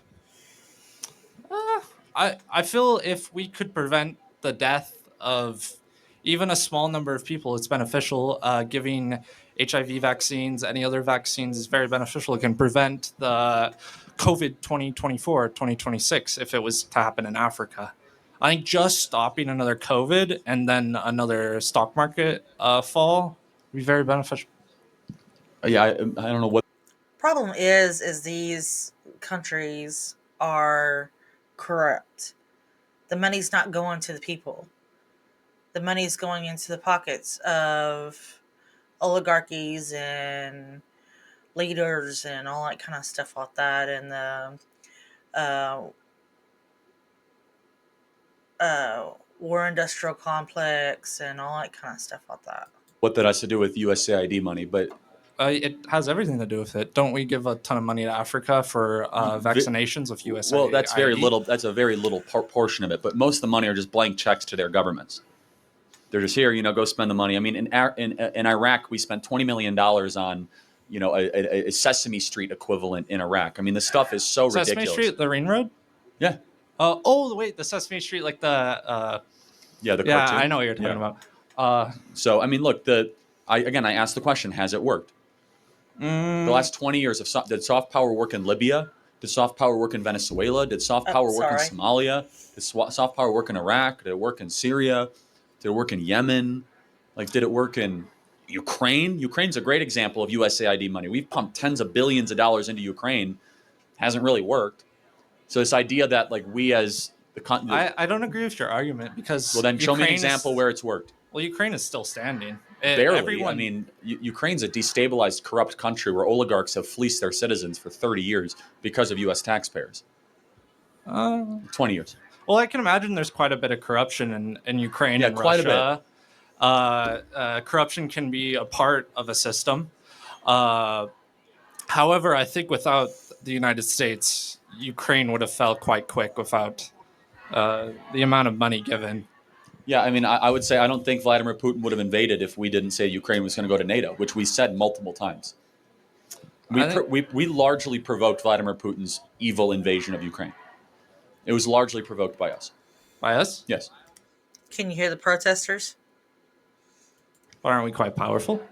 I feel if we could prevent the death of even a small number of people, it's beneficial. Giving HIV vaccines, any other vaccines is very beneficial. It can prevent the COVID 2024, 2026 if it was to happen in Africa. I think just stopping another COVID and then another stock market fall would be very beneficial. Yeah, I don't know what. Problem is these countries are corrupt. The money's not going to the people. The money's going into the pockets of oligarchies and leaders and all that kind of stuff like that, and the uh, war industrial complex and all that kind of stuff like that. What that has to do with USAID money, but It has everything to do with it. Don't we give a ton of money to Africa for vaccinations with USAID? well, that's very little. That's a very little portion of it. But most of the money are just blank checks to their governments. They're just here, go spend the money. I mean, in Iraq, we spent $20 million on, a Sesame Street equivalent in Iraq. I mean, the stuff is so Sesame ridiculous. Street, the Ring Road? Yeah. Wait, the Sesame Street, like the. Yeah, the yeah, cartoon. I know what you're talking about. So, I mean, look, I asked the question: has it worked? The last 20 years did soft power work in Libya? Did soft power work in Venezuela? Did soft power work in Somalia? Did soft power work in Iraq? Did it work in Syria? Did it work in Yemen? Like, did it work in Ukraine? Ukraine's a great example of USAID money. We've pumped tens of billions of dollars into Ukraine. Hasn't really worked. So this idea that, like, we as the country... I don't agree with your argument because... Well, then show me an example where it's worked. Well, Ukraine is still standing. Barely. I mean, Ukraine's a destabilized, corrupt country where oligarchs have fleeced their citizens for 30 years because of U.S. taxpayers. 20 years. Well, I can imagine there's quite a bit of corruption in Ukraine and quite Russia. A bit. Corruption can be a part of a system. However, I think without the United States, Ukraine would have fell quite quick without the amount of money given. Yeah, I mean, I would say I don't think Vladimir Putin would have invaded if we didn't say Ukraine was going to go to NATO, which we said multiple times. We largely provoked Vladimir Putin's evil invasion of Ukraine. It was largely provoked by us. By us? Yes. Can you hear the protesters? But aren't we quite powerful?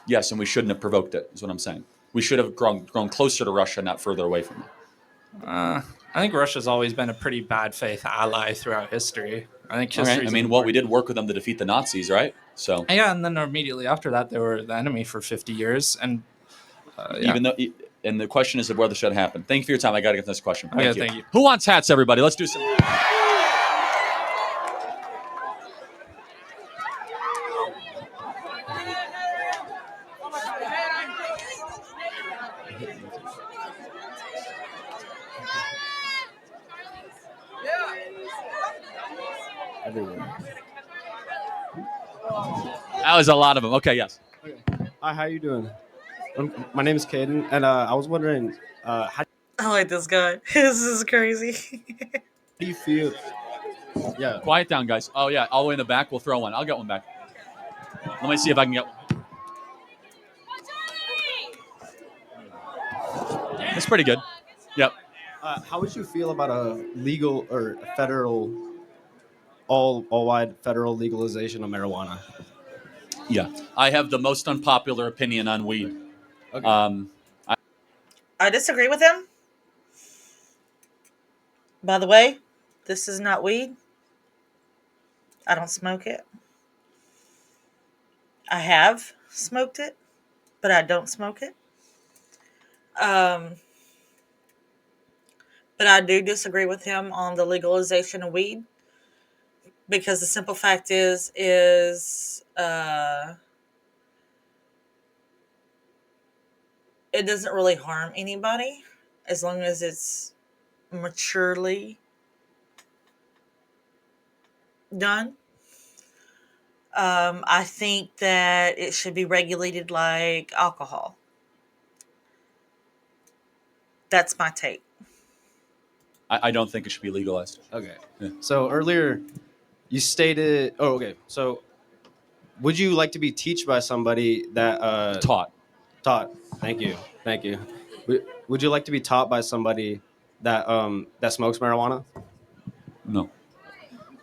Yes, and we shouldn't have provoked it, is what I'm saying. We should have grown closer to Russia, not further away from it. I think Russia's always been a pretty bad faith ally throughout history. I think history. I mean, well, we did work with them to defeat the Nazis, right? So yeah, and then immediately after that, they were the enemy for 50 years, and even though, and the question is of whether it should happen. Thank you for your time. I got to get this question. Thank you. Who wants hats? Everybody, let's do some. Everywhere. That was a lot of them. Okay, yes. Okay. Hi, how you doing? My name is Caden, and I was wondering, how I like this guy. This is crazy. do you feel? Yeah. Quiet down, guys. Oh, yeah, all the way in the back. We'll throw one. I'll get one back. Let me see if I can get one. It's pretty good. Yep. How would you feel about a legal or federal, all-wide federal legalization of marijuana? Yeah, I have the most unpopular opinion on weed. Okay. I disagree with him. By the way, this is not weed. I don't smoke it. I have smoked it, but I don't smoke it. But I do disagree with him on the legalization of weed because the simple fact is it doesn't really harm anybody as long as it's maturely done. I think that it should be regulated like alcohol. That's my take. I don't think it should be legalized. Okay. Yeah. So earlier, you stated. Oh, okay. So, would you like to be taught by somebody that taught? Thank you. Thank you. Would you like to be taught by somebody that that smokes marijuana? No.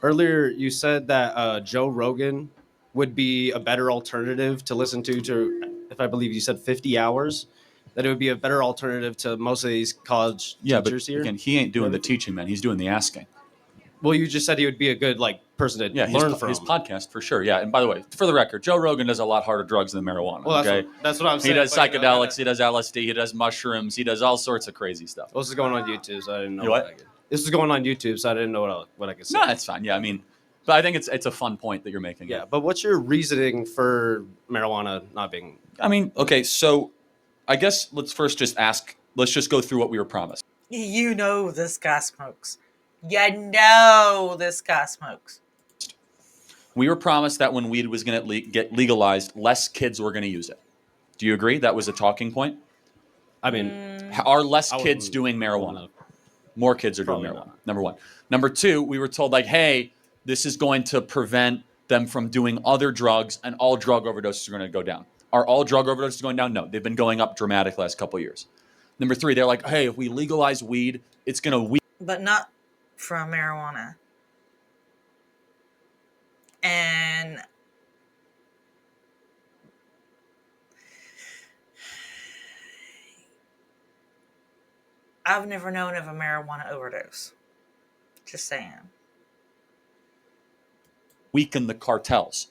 Earlier, you said that Joe Rogan would be a better alternative to listen to, if I believe you said 50 hours. That it would be a better alternative to most of these college teachers here. Again, he ain't doing the teaching, man. He's doing the asking. Well, you just said he would be a good like person to learn from. His podcast for sure. Yeah, and by the way, for the record, Joe Rogan does a lot harder drugs than marijuana. Well, okay, that's what I'm he saying. does but, you know, psychedelics, he does LSD, he does mushrooms, he does all sorts of crazy stuff. Well, this is going on YouTube, so I didn't know You what what? I could. This is going on YouTube, so I didn't know what I could say. No, that's fine. Yeah, I mean, but I think it's a fun point that you're making. Yeah, but what's your reasoning for marijuana not being? I mean, okay, so I guess let's first just ask. Let's just go through what we were promised. You know this guy smokes. You know this guy smokes. We were promised that when weed was going to get legalized, less kids were going to use it. Do you agree? That was a talking point. I mean, are less kids doing marijuana? More kids are doing marijuana. Number one. Number two, we were told like, hey, this is going to prevent them from doing other drugs, and all drug overdoses are going to go down. Are all drug overdoses going down? No, they've been going up dramatically the last couple of years. Number three, they're like, hey, if we legalize weed, it's going to But not from marijuana. And I've never known of a marijuana overdose. Just saying. weaken the cartels.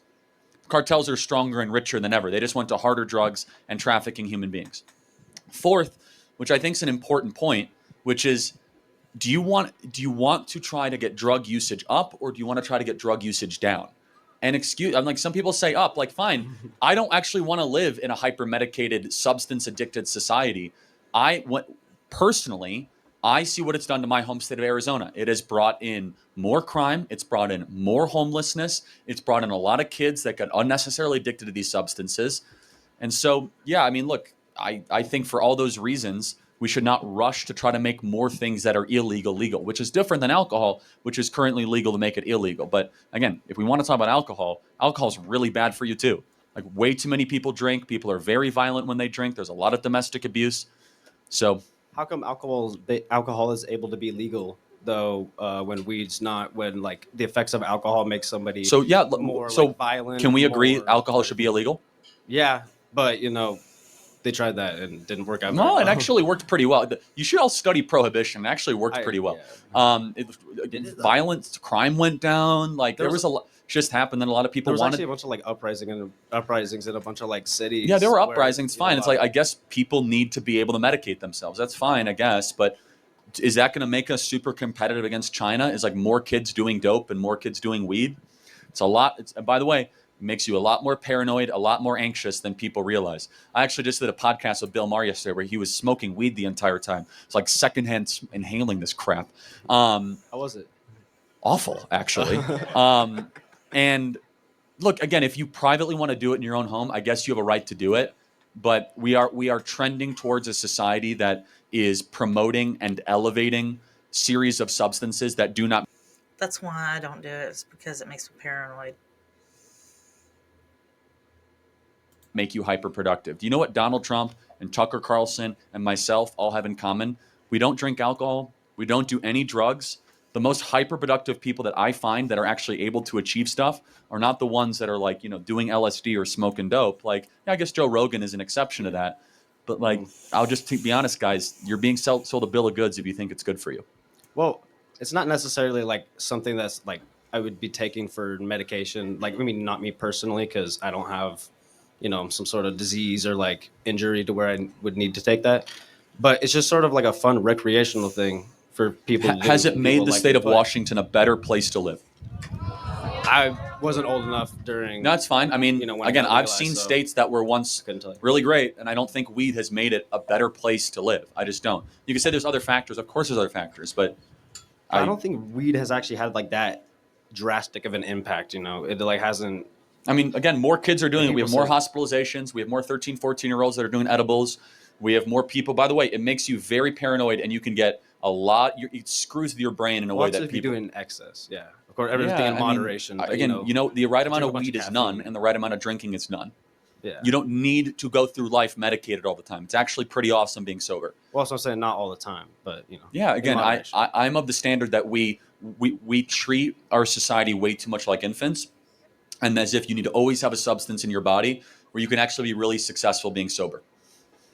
Cartels are stronger and richer than ever. They just went to harder drugs and trafficking human beings. Fourth, which I think is an important point, which is, do you want to try to get drug usage up, or do you want to try to get drug usage down? And I'm like, some people say up, like, fine. I don't actually want to live in a hyper-medicated, substance-addicted society. Personally, I see what it's done to my home state of Arizona. It has brought in more crime. It's brought in more homelessness. It's brought in a lot of kids that got unnecessarily addicted to these substances. And so, yeah, I mean, look, I think for all those reasons, we should not rush to try to make more things that are illegal legal, which is different than alcohol, which is currently legal to make it illegal. But again, if we want to talk about alcohol is really bad for you too. Like, way too many people drink. People are very violent when they drink. There's a lot of domestic abuse. So how come alcohol is able to be legal though when weed's not? When like the effects of alcohol make somebody more like, violent. Can we agree alcohol should be illegal? Yeah, but you know, they tried that and it didn't work out. No, it actually worked pretty well. You should all study prohibition. It actually worked pretty well. Yeah. Violence, crime went down. Like there was a lot just happened, and a lot of people there was wanted. Actually a bunch of like uprisings in a bunch of like cities. Yeah, there were uprisings. Fine. It's like, I guess people need to be able to medicate themselves. That's fine, I guess. But is that going to make us super competitive against China? Is like more kids doing dope and more kids doing weed? It's a lot. And by the way, it makes you a lot more paranoid, a lot more anxious than people realize. I actually just did a podcast with Bill Maher yesterday where he was smoking weed the entire time. It's like secondhand inhaling this crap. How was it? Awful, actually. And look, again, if you privately want to do it in your own home, I guess you have a right to do it. But we are trending towards a society that is promoting and elevating series of substances that do not. That's why I don't do it. It's because it makes me paranoid. Make you hyperproductive. Do you know what Donald Trump and Tucker Carlson and myself all have in common? We don't drink alcohol. We don't do any drugs. The most hyperproductive people that I find that are actually able to achieve stuff are not the ones that are like, doing LSD or smoking dope. Like, yeah, I guess Joe Rogan is an exception to that. But like, I'll just be honest, guys, you're being sold a bill of goods if you think it's good for you. Well, it's not necessarily like something that's like I would be taking for medication. Like, I mean, not me personally, because I don't have, some sort of disease or like injury to where I would need to take that. But it's just sort of like a fun recreational thing for people. Has it made the state of Washington a better place to live? I wasn't old enough during. No, it's fine. I mean, again, I've seen states that were once really great, and I don't think weed has made it a better place to live. I just don't. You can say there's other factors. Of course there's other factors, but I don't think weed has actually had like that drastic of an impact. It like hasn't. I mean, again, more kids are doing it. We have more hospitalizations. We have more 13, 14-year-olds that are doing edibles. We have more people. By the way, it makes you very paranoid, and you can get a lot. It screws with your brain in a way that if people you do in excess. Yeah, of course, everything in moderation. But, again, the right amount of weed is none, and the right amount of drinking is none. Yeah, you don't need to go through life medicated all the time. It's actually pretty awesome being sober. Well, so I'm saying not all the time, but Yeah, again, I'm of the standard that we treat our society way too much like infants, and as if you need to always have a substance in your body where you can actually be really successful being sober.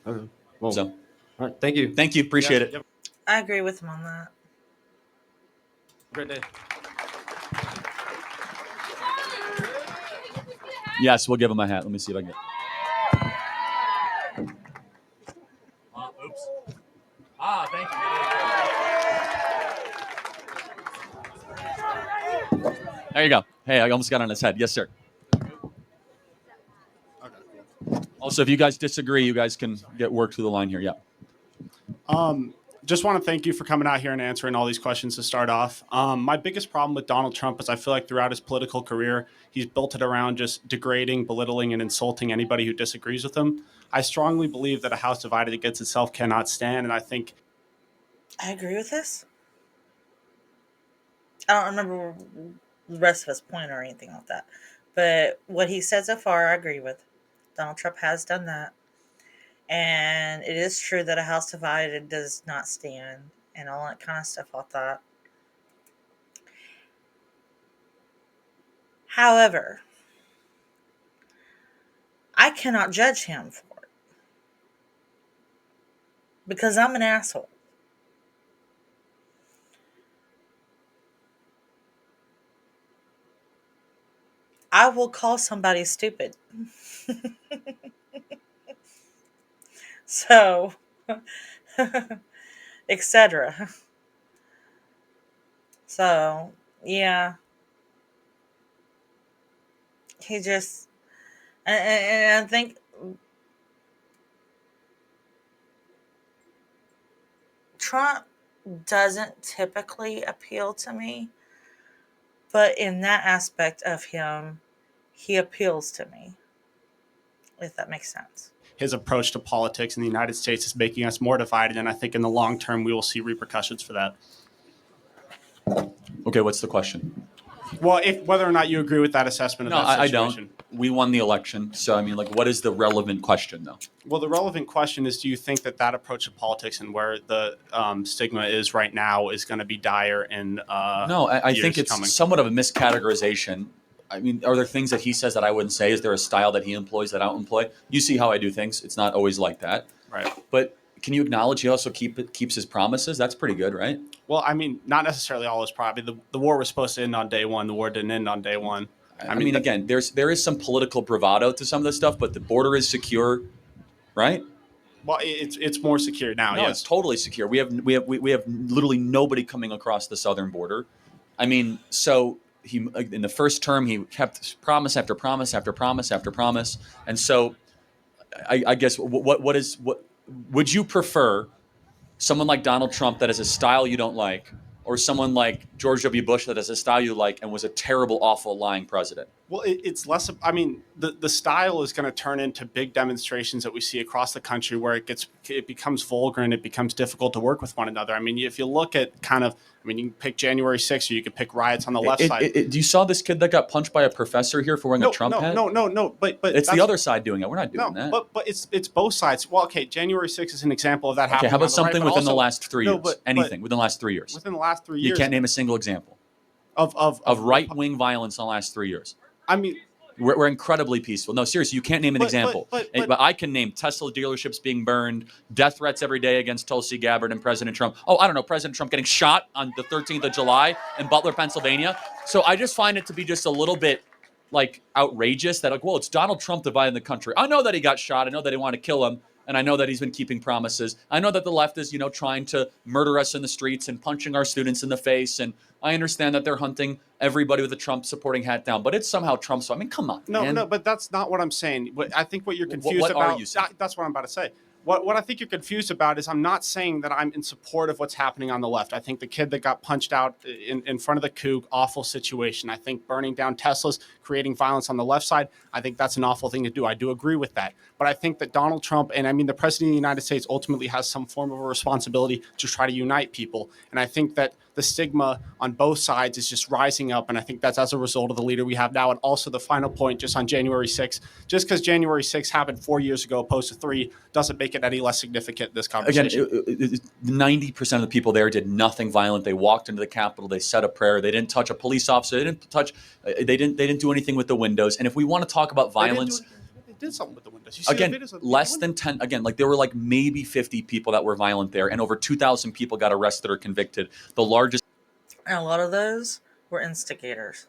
Okay. Well, all right. Thank you. Appreciate it. I agree with him on that. Great day. Yes, we'll give him a hat. Let me see if I can get. Oops. Thank you. There you go. Hey, I almost got on his head. Yes, sir. Also, if you guys disagree, you guys can get work through the line here. Yeah. Just want to thank you for coming out here and answering all these questions to start off. My biggest problem with Donald Trump is I feel like throughout his political career, he's built it around just degrading, belittling, and insulting anybody who disagrees with him. I strongly believe that a house divided against itself cannot stand, and I think I agree with this. I don't remember the rest of his point or anything like that. But what he said so far, I agree with. Donald Trump has done that. And it is true that a house divided does not stand and all that kind of stuff like that. However, I cannot judge him for it because I'm an asshole. I will call somebody stupid. So, etc. So, yeah. He just, and I think Trump doesn't typically appeal to me, but in that aspect of him, he appeals to me, if that makes sense. his approach to politics in the United States is making us more divided, and I think in the long term we will see repercussions for that. Okay, what's the question? Well, if whether or not you agree with that assessment of No, that I situation. don't. We won the election, so I mean, like, what is the relevant question, though? Well, the relevant question is: do you think that that approach to politics and where the stigma is right now is going to be dire in No, I think years it's coming? somewhat of a miscategorization. I mean, are there things that he says that I wouldn't say? Is there a style that he employs that I don't employ? You see how I do things. It's not always like that. Right. But can you acknowledge he also keeps his promises? That's pretty good, right? Well, I mean, not necessarily all his property. The war was supposed to end on day one. The war didn't end on day one. I mean, again, there is some political bravado to some of this stuff, but the border is secure, right? Well, it's more secure now. No, yes, it's totally secure. We have literally nobody coming across the southern border. I mean, so he in the first term he kept promise after promise after promise after promise, and so I guess what would you prefer? Someone like Donald Trump that has a style you don't like, or someone like George W. Bush that has a style you like and was a terrible, awful, lying president? Well, it's less. I mean, the style is going to turn into big demonstrations that we see across the country, where it becomes vulgar and it becomes difficult to work with one another. I mean, if you look at kind of, I mean, you can pick January 6th, or you could pick riots on the left side. You saw this kid that got punched by a professor here for wearing a Trump hat? No. But it's the other side doing it. We're not doing that. But it's both sides. Well, okay, January 6th is an example of that happening. Okay, how about on the right, something but within the also- last 3 No, years? but Anything within the last 3 years? within the last 3 You years can't name a single example of right-wing violence in the last 3 years. I mean, we're incredibly peaceful. No, seriously, you can't name an example. but I can name Tesla dealerships being burned, death threats every day against Tulsi Gabbard and President Trump. Oh, I don't know, President Trump getting shot on the 13th of July in Butler, Pennsylvania. So I just find it to be just a little bit like outrageous that, like, well, it's Donald Trump dividing the country. I know that he got shot. I know that they want to kill him. And I know that he's been keeping promises. I know that the left is, trying to murder us in the streets and punching our students in the face. And I understand that they're hunting everybody with a Trump supporting hat down. But it's somehow Trump's. I mean, come on. Man. No, but that's not what I'm saying. I think what you're confused What about. are you saying? That's what I'm about to say. What I think you're confused about is I'm not saying that I'm in support of what's happening on the left. I think the kid that got punched out in front of the coup, awful situation. I think burning down Teslas, creating violence on the left side, I think that's an awful thing to do. I do agree with that. But I think that Donald Trump, and I mean the President of the United States, ultimately has some form of a responsibility to try to unite people. And I think that the stigma on both sides is just rising up. And I think that's as a result of the leader we have now. And also the final point just on January 6th, just because January 6th happened 4 years ago opposed to 3 doesn't make it any less significant in this conversation. Again, 90% of the people there did nothing violent. They walked into the Capitol. They said a prayer. They didn't touch a police officer. They didn't touch. They didn't do anything with the windows. And if we want to talk about violence, They did something with the windows. You see again, the videos of the less windows? than 10. Again, like there were like maybe 50 people that were violent there, and over 2,000 people got arrested or convicted. The largest. And a lot of those were instigators.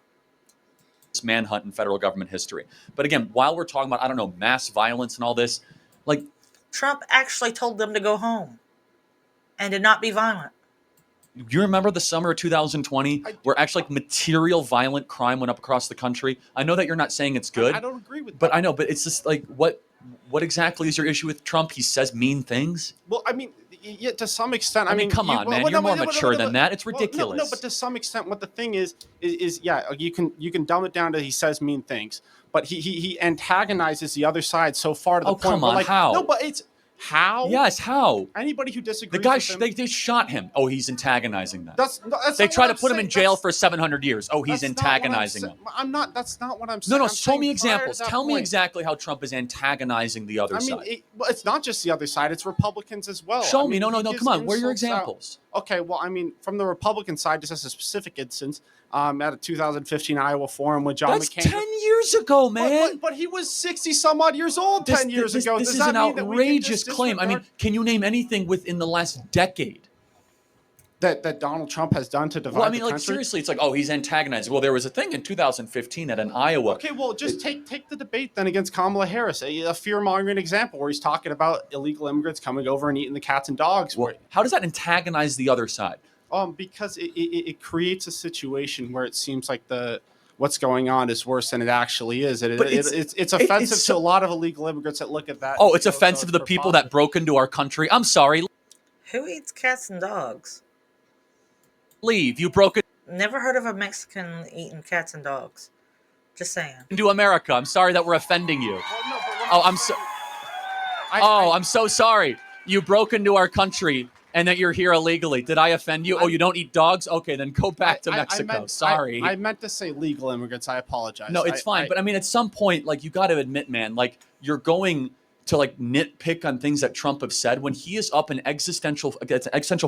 manhunt in federal government history. But again, while we're talking about, I don't know, mass violence and all this, like Trump actually told them to go home and to not be violent. you remember the summer of 2020 where actually like material violent crime went up across the country? I know that you're not saying it's good. I don't agree with but I know, but it's just like what exactly is your issue with Trump? He says mean things. Well, I mean, yeah, to some extent. I mean, come on, man. You're more mature than that. It's ridiculous. No, but to some extent, what the thing is yeah, you can dumb it down to he says mean things, but he antagonizes the other side so far to the point come where on, like, how? no, but it's how? Yes, how? Anybody who disagrees The guy, with him, they shot him. Oh, he's antagonizing that. that's They not try what to I'm put him saying. in jail for 700 years. Oh, he's That's not what I'm antagonizing sa- them. I'm not. That's not what I'm saying. No, I'm show me saying prior to examples. that Tell me point- exactly how Trump is antagonizing the other I mean, side. well, it's not just the other side; it's Republicans as well. Show I me. mean, No, he gives come on. What are your insults out. examples? Okay, well, I mean, from the Republican side, just as a specific instance, at a 2015 Iowa forum with John That's McCain. 10 years ago, man. But he was 60 some odd years old 10 years ago. This Does is that an mean that we can outrageous just claim. I mean, disregard can you name anything within the last decade? that Donald Trump has done to divide Well, I mean, the like country? seriously, it's like, oh, he's antagonizing. Well, there was a thing in 2015 at an Iowa. Okay, well, just take the debate then against Kamala Harris, a fear-mongering example where he's talking about illegal immigrants coming over and eating the cats and dogs. Well, how does that antagonize the other side? Because it creates a situation where it seems like what's going on is worse than it actually is. It's offensive to a lot of illegal immigrants that look at that. Oh, it's offensive to the people that broke into our country. I'm sorry. Who eats cats and dogs? Leave. You broke Never heard of a Mexican eating cats and dogs. Just saying. into America. I'm sorry that we're offending you. Oh, I'm so sorry. You broke into our country and that you're here illegally. Did I offend you? Oh, you don't eat dogs? Okay, then go back to Mexico. Sorry. I meant to say legal immigrants. I apologize. No, it's fine. But I mean, at some point, like, you got to admit, man, like, you're going to like nitpick on things that Trump have said when he is up an existential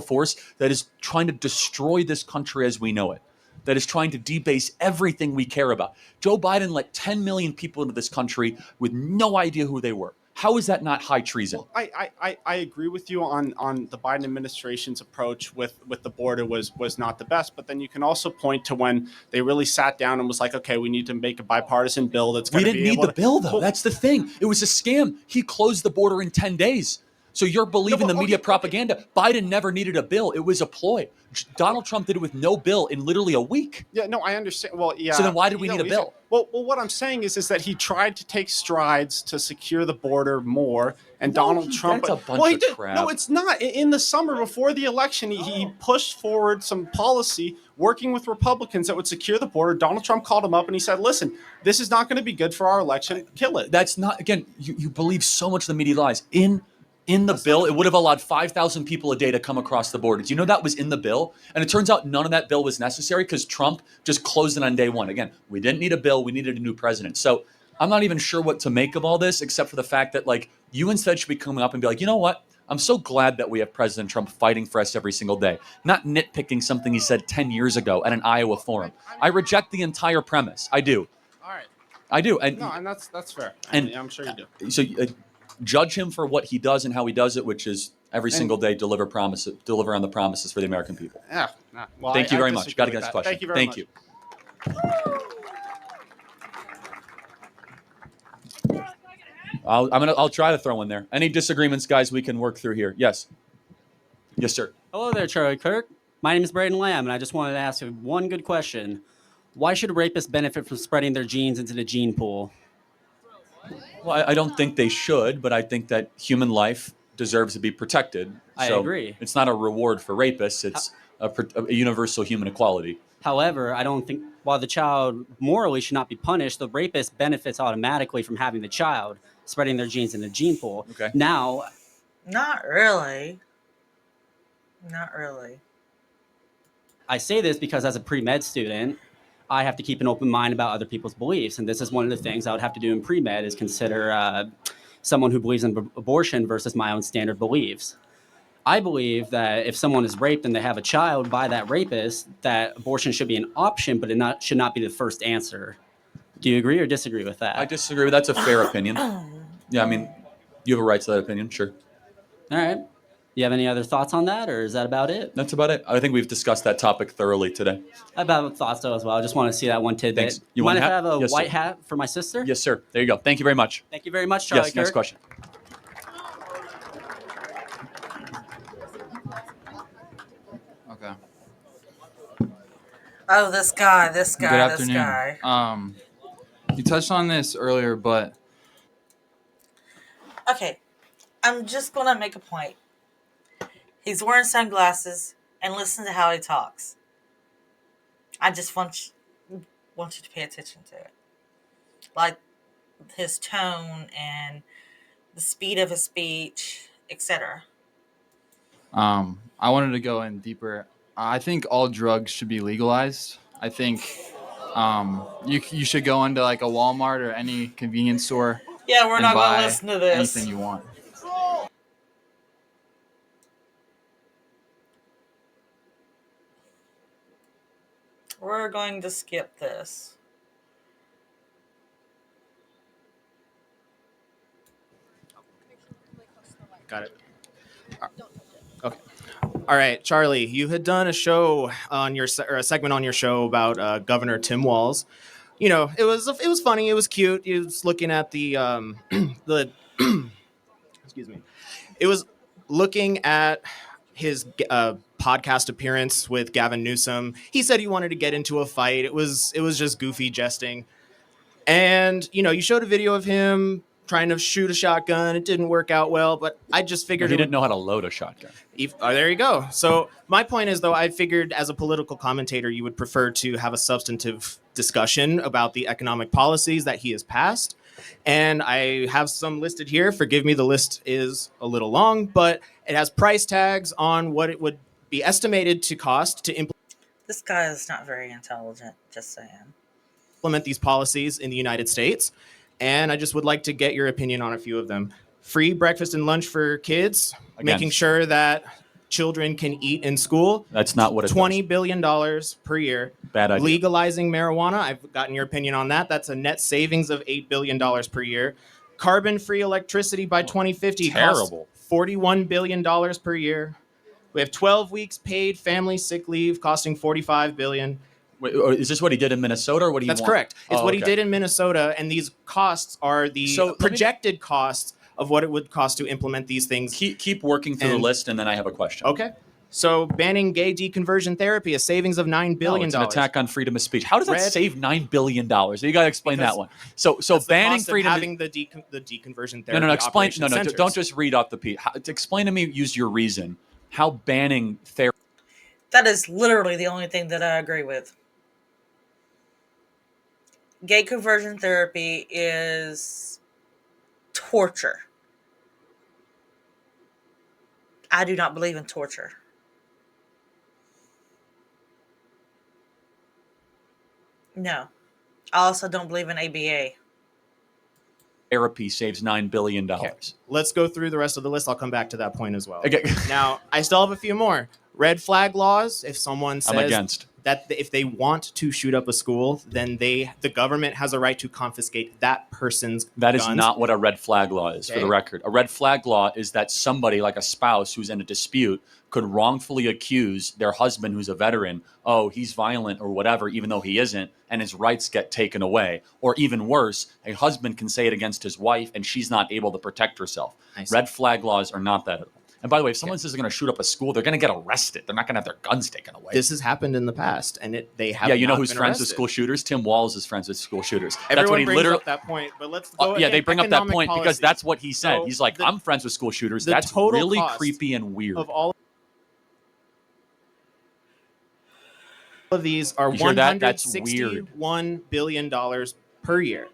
force that is trying to destroy this country as we know it, that is trying to debase everything we care about. Joe Biden let 10 million people into this country with no idea who they were. How is that not high treason? Well, I agree with you on the Biden administration's approach with the border was not the best, but then you can also point to when they really sat down and was like, okay, we need to make a bipartisan bill that's going to be We didn't need the bill, though. Well, That's the thing. It was a scam. He closed the border in 10 days. So you're believing the media propaganda. Biden never needed a bill. It was a ploy. Donald Trump did it with no bill in literally a week. Yeah, no, I understand. Well, yeah. So then why did we need a bill? Well, what I'm saying is that he tried to take strides to secure the border more, and Donald Trump. That's a bunch of crap. No, it's not. In the summer before the election, he pushed forward some policy working with Republicans that would secure the border. Donald Trump called him up and he said, "Listen, this is not going to be good for our election. Kill it." That's not. Again, you believe so much of the media lies. In the bill, it would have allowed 5,000 people a day to come across the border. Do you know that was in the bill? And it turns out none of that bill was necessary because Trump just closed it on day one. Again, we didn't need a bill. We needed a new president. So I'm not even sure what to make of all this, except for the fact that, like, you instead should be coming up and be like, you know what? I'm so glad that we have President Trump fighting for us every single day, not nitpicking something he said 10 years ago at an Iowa forum. I reject the entire premise. I do. All right. I do. And No, and that's fair. And I'm sure you do. So judge him for what he does and how he does it, which is every single day deliver on the promises for the American people. Yeah. Well, Thank you very much. disagree Got to with get this that. question. Thank you very much. I'll try to throw in there. Any disagreements, guys, we can work through here. Yes. Yes, sir. Hello there, Charlie Kirk. My name is Braden Lamb, and I just wanted to ask you one good question. Why should rapists benefit from spreading their genes into the gene pool? Well, I don't think they should, but I think that human life deserves to be protected. I agree. It's not a reward for rapists. It's a universal human equality. However, I don't think while the child morally should not be punished, the rapist benefits automatically from having the child spreading their genes in the gene pool. Okay. Now, Not really. Not really. I say this because as a pre-med student, I have to keep an open mind about other people's beliefs. And this is one of the things I would have to do in pre-med is consider someone who believes in abortion versus my own standard beliefs. I believe that if someone is raped and they have a child by that rapist, that abortion should be an option, but it should not be the first answer. Do you agree or disagree with that? I disagree with that's a fair opinion. Yeah, I mean, you have a right to that opinion, sure. All right. You have any other thoughts on that, or is that about it? That's about it. I think we've discussed that topic thoroughly today. I have thoughts though as well. I just want to see that one tidbit. Thanks. You Mind want if a I hat? have a Yes, white sir. hat for my sister? Yes, sir. There you go. Thank you very much. Thank you very much, Charlie Yes, next Kirk. question. Okay. Oh, this guy. Good afternoon. You touched on this earlier, but Okay, I'm just gonna make a point. He's wearing sunglasses, and listen to how he talks. I just want you to pay attention to it, like his tone and the speed of his speech, etc. I wanted to go in deeper. I think all drugs should be legalized. I think you should go into like a Walmart or any convenience store. Yeah, we're and not gonna buy listen to this. anything you want. We're going to skip this. Got it. Okay. All right, Charlie, you had done a show on your or a segment on your show about Governor Tim Walz. You know, it was funny, it was cute. He was looking at the the excuse me. It was looking at his podcast appearance with Gavin Newsom. He said he wanted to get into a fight. It was just goofy jesting. And, you know, you showed a video of him trying to shoot a shotgun. It didn't work out well, but I just figured He didn't know how to load a shotgun. There you go. So my point is, though, I figured as a political commentator, you would prefer to have a substantive discussion about the economic policies that he has passed. And I have some listed here. Forgive me, the list is a little long, but it has price tags on what it would be estimated to cost to This guy is not very intelligent, just saying. implement these policies in the United States. And I just would like to get your opinion on a few of them. Free breakfast and lunch for kids, making sure that children can eat in school. That's not what it $20 billion per year. Bad idea. Legalizing marijuana, I've gotten your opinion on that. That's a net savings of $8 billion per year. Carbon-free electricity by 2050 terrible. costs $41 billion per year. We have 12 weeks paid family sick leave costing $45 billion. Wait, is this what he did in Minnesota or what he That's want? correct. It's what he okay. did in Minnesota, and these costs are the projected costs of what it would cost to implement these things. Keep working through the list, and then I have a question. Okay. So banning gay deconversion therapy, a savings of $9 billion. No, it's an attack on freedom of speech. How does that save $9 billion? You got to explain that one. So That's banning the cost freedom. Of having the deconversion therapy. No. Explain. operation No. centers. Don't just read off the piece. Explain to me. Use your reason. How banning therapy. That is literally the only thing that I agree with. Gay conversion therapy is torture. I do not believe in torture. No. I also don't believe in ABA. Therapy saves $9 billion. Okay. Let's go through the rest of the list. I'll come back to that point as well. Okay. Now, I still have a few more. Red flag laws. If someone says I'm against. that if they want to shoot up a school, then the government has a right to confiscate that person's That is guns. not what a red flag law is, for the Okay. record. A red flag law is that somebody, like a spouse who's in a dispute, could wrongfully accuse their husband, who's a veteran, oh, he's violent or whatever, even though he isn't, and his rights get taken away. Or even worse, a husband can say it against his wife, and she's not able to protect herself. I see. Red flag laws are not that at all. And by the way, if someone says they're going to shoot up a school, they're going to get arrested. They're not going to have their guns taken away. This has happened in the past, and they have. Yeah, you know not who's been friends with arrested. school shooters? Tim Walz is friends with school shooters. That's Everyone what he brings literally. up that point, but let's go. Yeah, they again, bring up that economic point because policy. that's what he said. So He's like, I'm friends with school shooters. the That's total really cost creepy and weird. Of all of these are You hear that? That's $161 billion per year.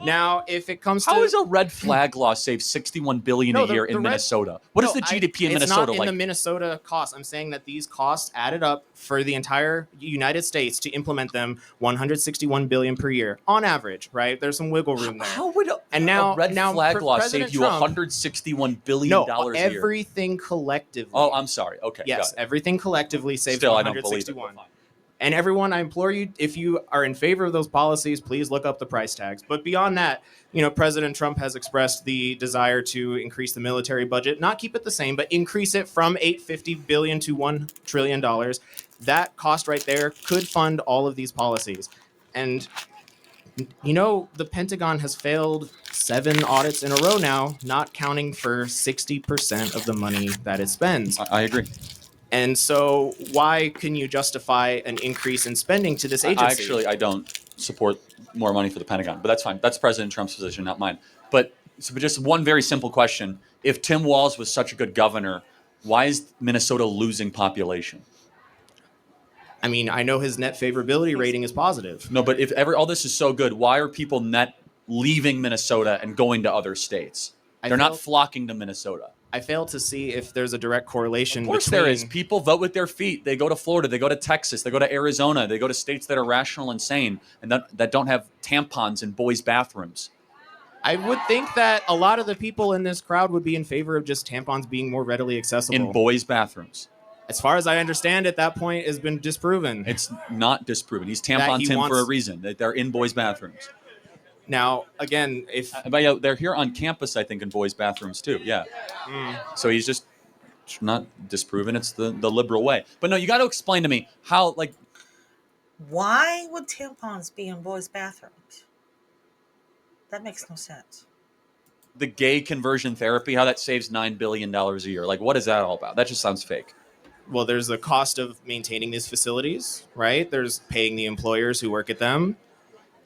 Now, if it comes to How does a red flag law save $61 billion a year in Minnesota? What is the GDP in Minnesota It's not in like? the Minnesota cost. I'm saying that these costs added up for the entire United States to implement them $161 billion per year on average. Right? There's some wiggle room there. How would now a red flag law President save you Trump- $161 billion a year? everything collectively. Oh, I'm sorry. Okay. Yes, got it. everything collectively saves Still, I don't believe it. 161. And everyone, I implore you, if you are in favor of those policies, please look up the price tags. But beyond that, President Trump has expressed the desire to increase the military budget, not keep it the same, but increase it from $850 billion to $1 trillion. That cost right there could fund all of these policies. And the Pentagon has failed 7 audits in a row now, not counting for 60% of the money that it spends. I agree. And so why can you justify an increase in spending to this agency? I don't support more money for the Pentagon, but that's fine. That's President Trump's position, not mine. But just one very simple question. If Tim Walz was such a good governor, why is Minnesota losing population? I mean, I know his net favorability rating is positive. No, but if all this is so good, why are people net leaving Minnesota and going to other states? They're not flocking to Minnesota. I fail to see if there's a direct correlation. Of course there is. People vote with their feet. They go to Florida. They go to Texas. They go to Arizona. They go to states that are rational and sane and that don't have tampons in boys' bathrooms. I would think that a lot of the people in this crowd would be in favor of just tampons being more readily accessible. In boys' bathrooms. As far as I understand it, that point has been disproven. It's not disproven. He's tampon Tim for a reason. They're in boys' bathrooms. Now, again, but they're here on campus, I think, in boys' bathrooms too. Yeah. So he's just not disproven. It's the liberal way. But no, you got to explain to me how, why would tampons be in boys' bathrooms? That makes no sense. The gay conversion therapy, how that saves $9 billion a year. What is that all about? That just sounds fake. Well, there's the cost of maintaining these facilities, right? There's paying the employers who work at them.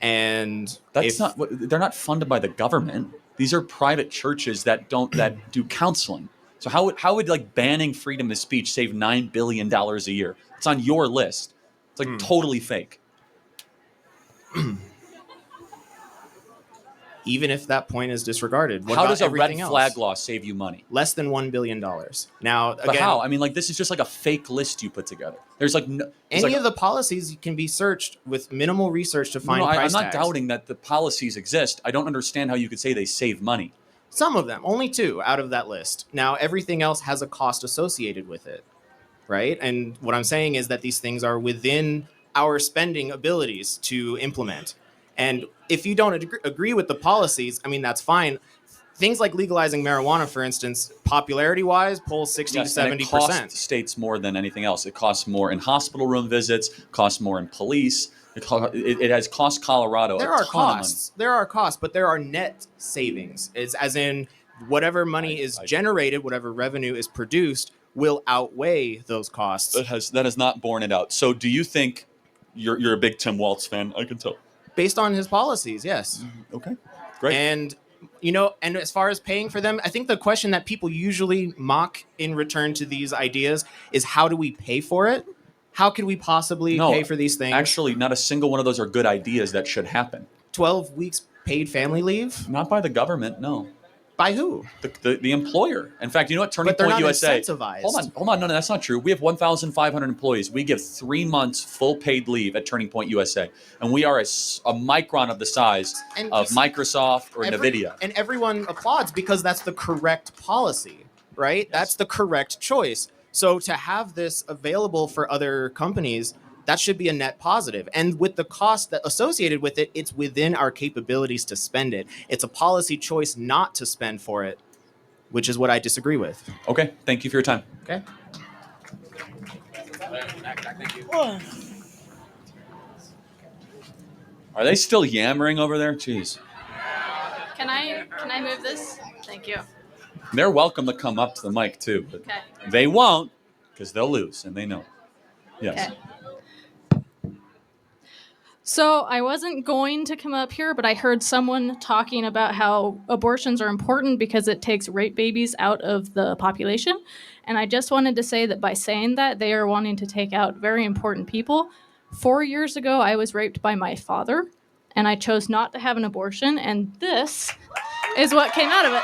And they're not funded by the government. These are private churches that do counseling. So how would banning freedom of speech save $9 billion a year? It's on your list. It's totally fake. Even if that point is disregarded, how does a red flag law save you money? Less than $1 billion. Now, but how? I mean, this is just a fake list you put together. There's any of the policies can be searched with minimal research to find price tags. I'm not doubting that the policies exist. I don't understand how you could say they save money. Some of them, only 2 out of that list. Now, everything else has a cost associated with it, right? And what I'm saying is that these things are within our spending abilities to implement. And if you don't agree with the policies, I mean, that's fine. Things like legalizing marijuana, for instance, popularity-wise, polls 60 to 70%. It costs states more than anything else. It costs more in hospital room visits, costs more in police. It has cost Colorado There are costs, but there are net savings. As in, whatever money is generated, whatever revenue is produced, will outweigh those costs. That has not borne it out. So do you think you're a big Tim Walz fan? I can tell. Based on his policies, yes. Okay, great. And and as far as paying for them, I think the question that people usually mock in return to these ideas is, how do we pay for it? How could we possibly pay for these things? Actually, not a single one of those are good ideas that should happen. 12 weeks paid family leave? Not by the government, no. By who? The employer. In fact, you know what? Turning Point USA. Incentivized. Hold on. No, that's not true. We have 1,500 employees. We give 3 months full paid leave at Turning Point USA, and we are a micron of the size of Microsoft or NVIDIA. And everyone applauds because that's the correct policy, right? Yes. That's the correct choice. So to have this available for other companies, that should be a net positive. And with the cost that associated with it, it's within our capabilities to spend it. It's a policy choice not to spend for it, which is what I disagree with. Okay. Thank you for your time. Okay. Are they still yammering over there? Jeez. Can I move this? Thank you. They're welcome to come up to the mic too, but Okay. they won't because they'll lose and they know. Yes. Okay. So I wasn't going to come up here, but I heard someone talking about how abortions are important because it takes rape babies out of the population. And I just wanted to say that by saying that, they are wanting to take out very important people. 4 years ago, I was raped by my father, and I chose not to have an abortion, and this is what came out of it.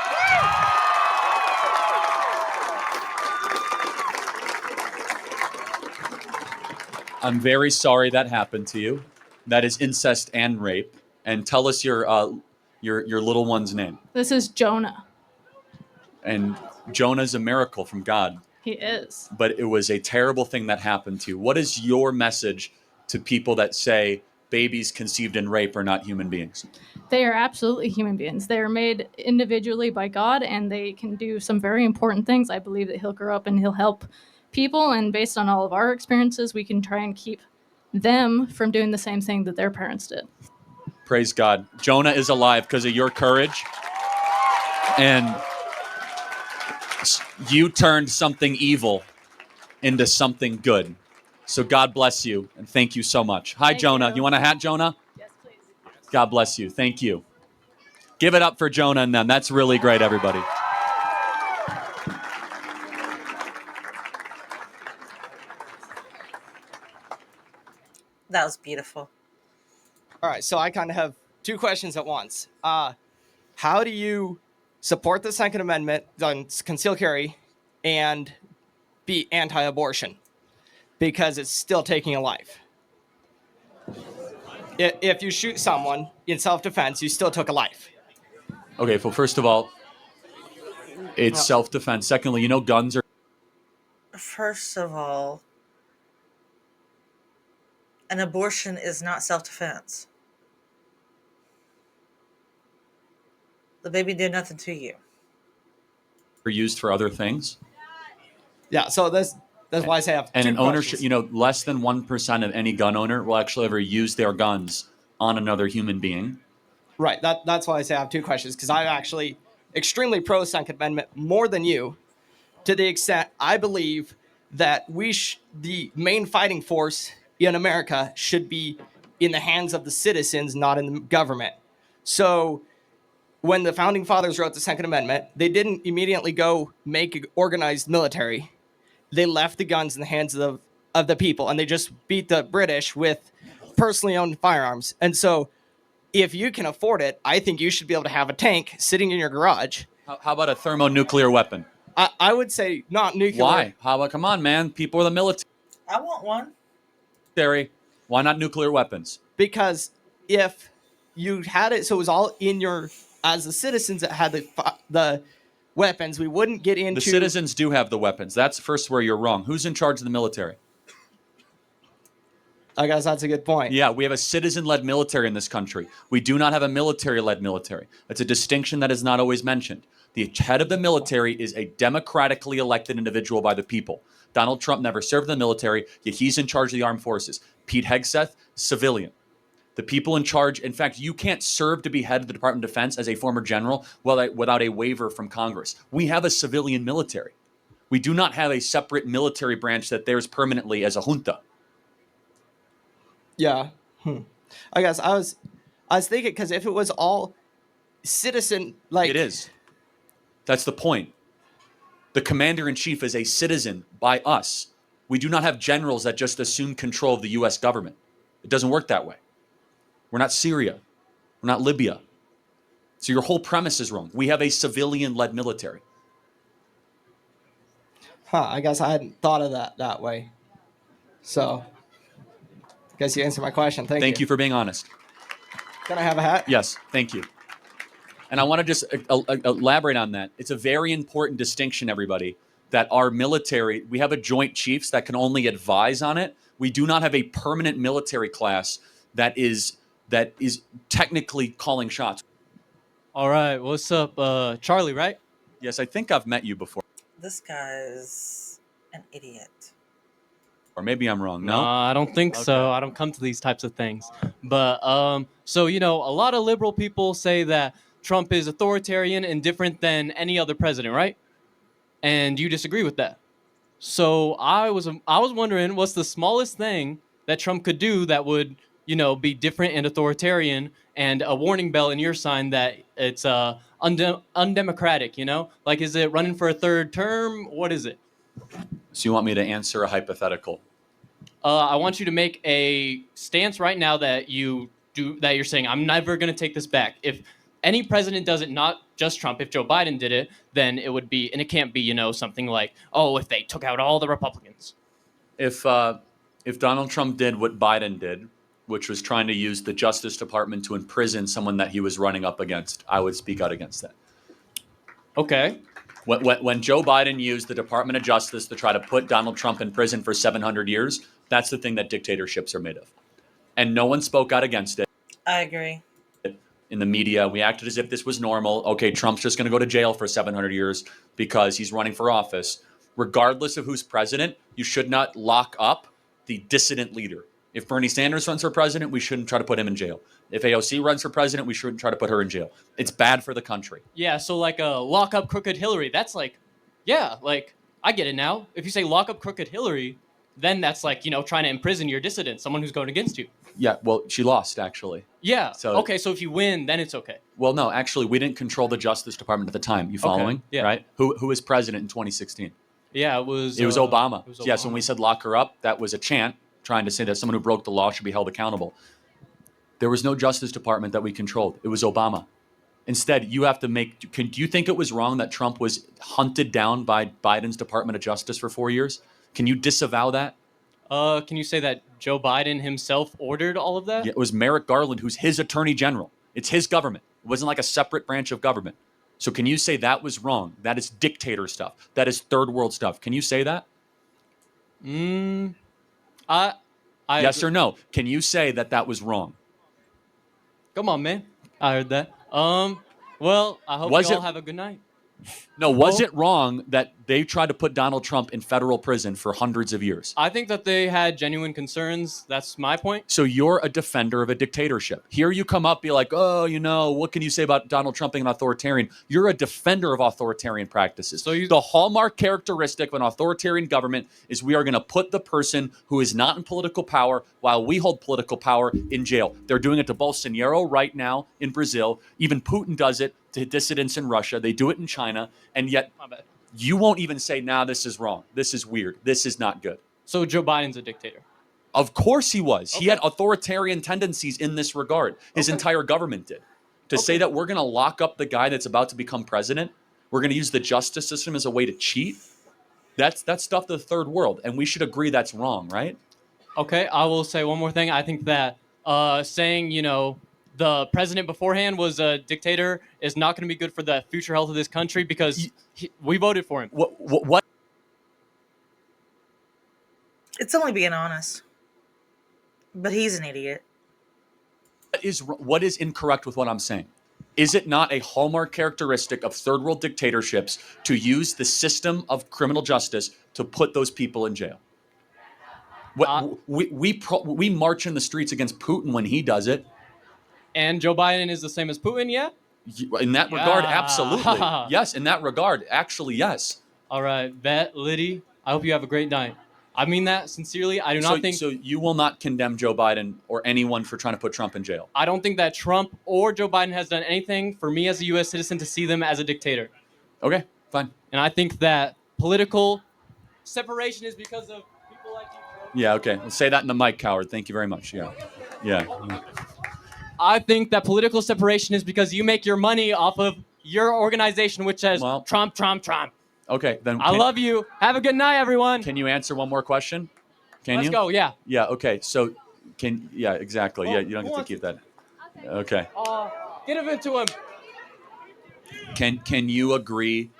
I'm very sorry that happened to you. That is incest and rape. And tell us your little one's name. This is Jonah. And Jonah's a miracle from God. He is. But it was a terrible thing that happened to you. What is your message to people that say babies conceived in rape are not human beings? They are absolutely human beings. They are made individually by God, and they can do some very important things. I believe that he'll grow up and he'll help people, and based on all of our experiences, we can try and keep them from doing the same thing that their parents did. Praise God. Jonah is alive because of your courage. And you turned something evil into something good. So God bless you, and thank you so much. Hi, Jonah. You want a hat, Jonah? Yes, please. God bless you. Thank you. Give it up for Jonah and them. That's really great, everybody. That was beautiful. All right, so I kind of have two questions at once. How do you support the Second Amendment on concealed carry and be anti-abortion? Because it's still taking a life. If you shoot someone in self-defense, you still took a life. Okay, well, first of all, it's self-defense. Secondly, you know guns are... First of all, an abortion is not self-defense. The baby did nothing to you. used for other things. Yeah, so that's why I say I have and two an ownership, questions. you know, less than 1% of any gun owner will actually ever use their guns on another human being. Right, that's why I say I have two questions, because I'm actually extremely pro Second Amendment, more than you, to the extent I believe that the main fighting force in America should be in the hands of the citizens, not in the government. So when the Founding Fathers wrote the Second Amendment, they didn't immediately go make an organized military. They left the guns in the hands of the people, and they just beat the British with personally owned firearms. And so if you can afford it, I think you should be able to have a tank sitting in your garage. How about a thermonuclear weapon? I would say not nuclear. Why? How about, come on, man. People are the military. I want one. Why not nuclear weapons? Because if you had it, so it was all in your, as the citizens that had the weapons, we wouldn't get into... The citizens do have the weapons. That's first where you're wrong. Who's in charge of the military? I guess that's a good point. Yeah, we have a citizen-led military in this country. We do not have a military-led military. It's a distinction that is not always mentioned. The head of the military is a democratically elected individual by the people. Donald Trump never served in the military, yet he's in charge of the armed forces. Pete Hegseth, civilian. The people in charge, in fact, you can't serve to be head of the Department of Defense as a former general without a waiver from Congress. We have a civilian military. We do not have a separate military branch that there's permanently as a junta. Yeah. I guess I was thinking, because if it was all citizen, like... It is. That's the point. The commander-in-chief is a citizen by us. We do not have generals that just assume control of the U.S. government. It doesn't work that way. We're not Syria. We're not Libya. So your whole premise is wrong. We have a civilian-led military. I guess I hadn't thought of that way. So, I guess you answered my question. Thank you for being honest. Can I have a hat? Yes, thank you. And I want to just elaborate on that. It's a very important distinction, everybody, that our military, we have a joint chiefs that can only advise on it. We do not have a permanent military class that is technically calling shots. All right, what's up, Charlie, right? Yes, I think I've met you before. This guy's an idiot. Or maybe I'm wrong. No? I don't think so. I don't come to these types of things. But, so, you know, a lot of liberal people say that Trump is authoritarian and different than any other president, right? And you disagree with that. So I was wondering, what's the smallest thing that Trump could do that would, you know, be different and authoritarian, and a warning bell in your sign that it's undemocratic, you know? Like, is it running for a third term? What is it? So you want me to answer a hypothetical? I want you to make a stance right now that you're saying, I'm never going to take this back. If any president does it, not just Trump, if Joe Biden did it, then it would be, and it can't be, you know, something like, oh, if they took out all the Republicans. If Donald Trump did what Biden did, which was trying to use the Justice Department to imprison someone that he was running up against, I would speak out against that. Okay. When Joe Biden used the Department of Justice to try to put Donald Trump in prison for 700 years, That's the thing that dictatorships are made of. And no one spoke out against it. I agree. In the media, we acted as if this was normal. Okay, Trump's just going to go to jail for 700 years because he's running for office. Regardless of who's president, you should not lock up the dissident leader. If Bernie Sanders runs for president, we shouldn't try to put him in jail. If AOC runs for president, we shouldn't try to put her in jail. It's bad for the country. Yeah, so like a lock up crooked Hillary, that's like, yeah, like I get it now. If you say lock up crooked Hillary, then that's like, trying to imprison your dissident, someone who's going against you. Yeah, well, she lost, actually. Yeah. So, okay, so if you win, then it's okay. Well, no, actually, we didn't control the Justice Department at the time. You following? Yeah. Right? Who was president in 2016? Yeah, it was Obama. It was Yes, when we said lock her up, that was a chant trying to say that someone who broke the law should be held accountable. There was no Justice Department that we controlled. It was Obama. Instead, you have to do you think it was wrong that Trump was hunted down by Biden's Department of Justice for 4 years? Can you disavow that? Can you say that Joe Biden himself ordered all of that? Yeah, it was Merrick Garland, who's his attorney general. It's his government. It wasn't like a separate branch of government. So can you say that was wrong? That is dictator stuff. That is third world stuff. Can you say that? Yes or no? Can you say that that was wrong? Come on, man. I heard that. Well, I hope you all have a good night. No, was it wrong that they tried to put Donald Trump in federal prison for hundreds of years? I think that they had genuine concerns. That's my point. So you're a defender of a dictatorship. Here you come up, be like, oh, what can you say about Donald Trump being an authoritarian? You're a defender of authoritarian practices. So the hallmark characteristic of an authoritarian government is we are going to put the person who is not in political power while we hold political power in jail. They're doing it to Bolsonaro right now in Brazil. Even Putin does it to dissidents in Russia. They do it in China. And yet you won't even say, nah, this is wrong. This is weird. This is not good. So Joe Biden's a dictator. Of course he was. Okay. He had authoritarian tendencies in this regard. His entire government did. To say that we're going to lock up the guy that's about to become president, we're going to use the justice system as a way to cheat, that's stuff of the third world. And we should agree that's wrong, right? Okay, I will say one more thing. I think that saying, the president beforehand was a dictator is not going to be good for the future health of this country because we voted for him. What? It's only being honest. But he's an idiot. What is incorrect with what I'm saying? Is it not a hallmark characteristic of third world dictatorships to use the system of criminal justice to put those people in jail? We march in the streets against Putin when he does it. And Joe Biden is the same as Putin, yeah? In that regard, absolutely. Yes, in that regard, actually, yes. All right, Liddy, I hope you have a great night. I mean that sincerely. I do not think... So you will not condemn Joe Biden or anyone for trying to put Trump in jail? I don't think that Trump or Joe Biden has done anything for me as a U.S. citizen to see them as a dictator. Okay, fine. And I think that political separation is because of people like you. Yeah, okay. Let's say that in the mic, coward. Thank you very much. Yeah. I think that political separation is because you make your money off of your organization, which says Trump, Trump, Trump. Okay, then I love you. Have a good night, everyone. Can you answer one more question? Let's go. Yeah. Yeah. Okay. So, exactly. Yeah, you don't get to keep that. Okay. Get it to him. Can you agree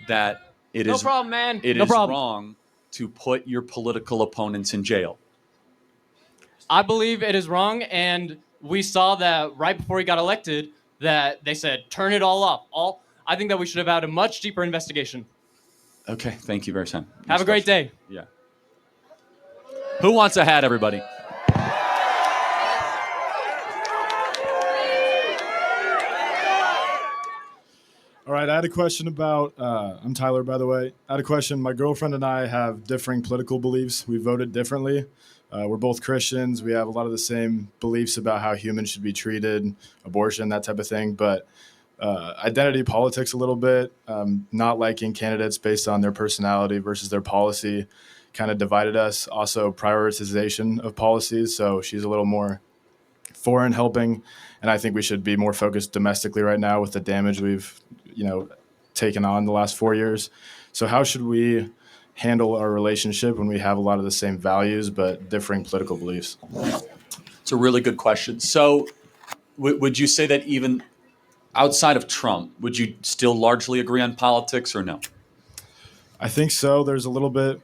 that it is no problem, man. It is wrong to put your political opponents in jail? I believe it is wrong, and we saw that right before he got elected that they said turn it all off. I think that we should have had a much deeper investigation. Okay, thank you very much. Have a great day. Yeah. Who wants a hat, everybody? All right, I had a question about, I'm Tyler, by the way. I had a question. My girlfriend and I have differing political beliefs. We voted differently. We're both Christians. We have a lot of the same beliefs about how humans should be treated, abortion, that type of thing. But identity politics a little bit, not liking candidates based on their personality versus their policy kind of divided us. Also prioritization of policies. So she's a little more foreign helping. And I think we should be more focused domestically right now with the damage we've, taken on the last 4 years. So how should we handle our relationship when we have a lot of the same values but differing political beliefs? It's a really good question. So would you say that even outside of Trump, would you still largely agree on politics or no? I think so. There's a little bit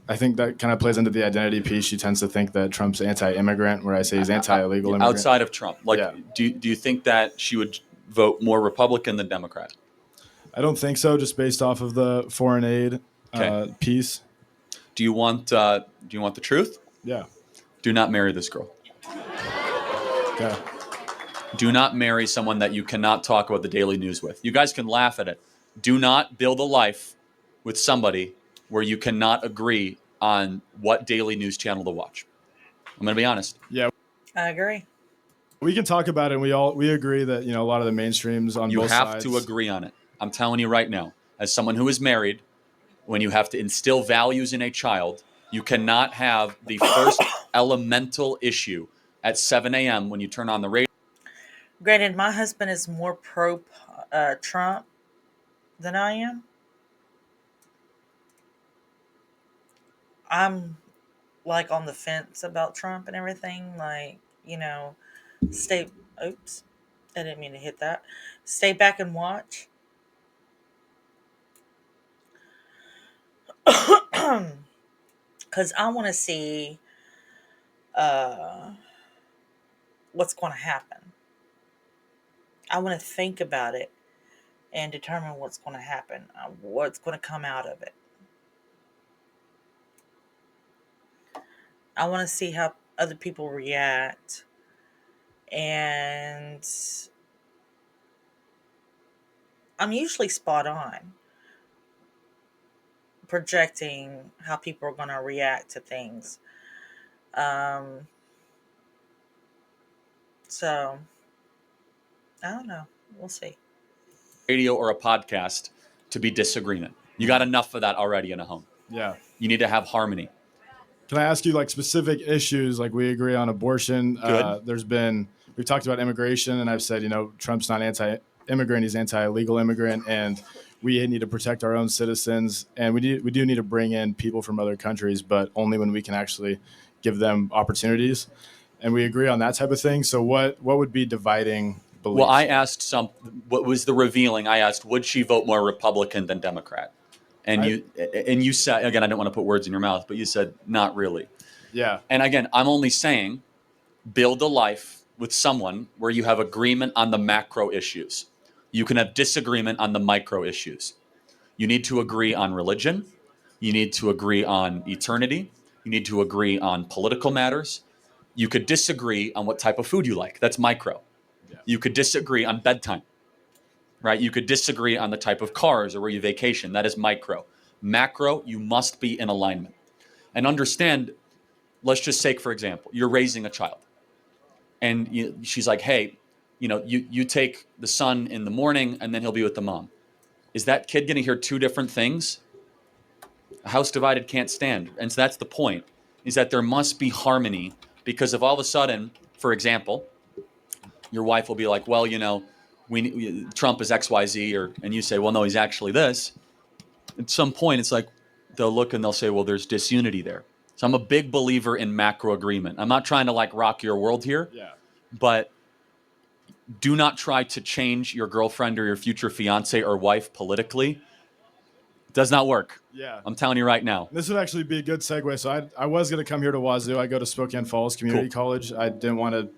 I think that kind of plays into the identity piece. She tends to think that Trump's anti-immigrant, where I say he's anti-illegal immigrant. Outside of Trump, like, Yeah. do you think that she would vote more Republican than Democrat? I don't think so, just based off of the foreign aid piece. Do you want the truth? Yeah. Do not marry this girl. Okay. Do not marry someone that you cannot talk about the daily news with. You guys can laugh at it. Do not build a life with somebody where you cannot agree on what daily news channel to watch. I'm going to be honest. Yeah. I agree. We can talk about it, and we agree that, a lot of the mainstreams on You both have sides. to agree on it. I'm telling you right now, as someone who is married, when you have to instill values in a child, you cannot have the first elemental issue at 7 a.m. when you turn on the radio. Granted, my husband is more pro Trump than I am. I'm like on the fence about Trump and everything. Like, stay. Oops. I didn't mean to hit that. Stay back and watch. Because I want to see what's going to happen. I want to think about it and determine what's going to happen, what's going to come out of it. I want to see how other people react. And I'm usually spot on projecting how people are going to react to things. So, I don't know. We'll see. Radio or a podcast to be disagreement. You got enough of that already in a home. Yeah. You need to have harmony. Can I ask you, like, specific issues? Like, we agree on abortion. Good. We've talked about immigration, and I've said, Trump's not anti-immigrant, he's anti-illegal immigrant, and we need to protect our own citizens. And we do need to bring in people from other countries, but only when we can actually give them opportunities. And we agree on that type of thing. So what would be dividing beliefs? Well, I asked what was the revealing? I asked, would she vote more Republican than Democrat? And you said, again, I don't want to put words in your mouth, but you said not really. Yeah. And again, I'm only saying build a life with someone where you have agreement on the macro issues. You can have disagreement on the micro issues. You need to agree on religion. You need to agree on eternity. You need to agree on political matters. You could disagree on what type of food you like. That's micro. Yeah. You could disagree on bedtime. Right? You could disagree on the type of cars or where you vacation. That is micro. Macro, you must be in alignment. And understand, let's just take, for example, you're raising a child. And she's like, hey, you take the son in the morning and then he'll be with the mom. Is that kid going to hear two different things? A house divided can't stand. And so that's the point, is that there must be harmony, because if all of a sudden, for example, your wife will be like, well, Trump is XYZ, and you say, well, no, he's actually this. At some point, it's like they'll look and they'll say, well, there's disunity there. So I'm a big believer in macro agreement. I'm not trying to rock your world here, but do not try to change your girlfriend or your future fiance or wife politically. It does not work. Yeah. I'm telling you right now. This would actually be a good segue. So I was going to come here to Wazoo. I go to Spokane Falls Community College. I didn't want to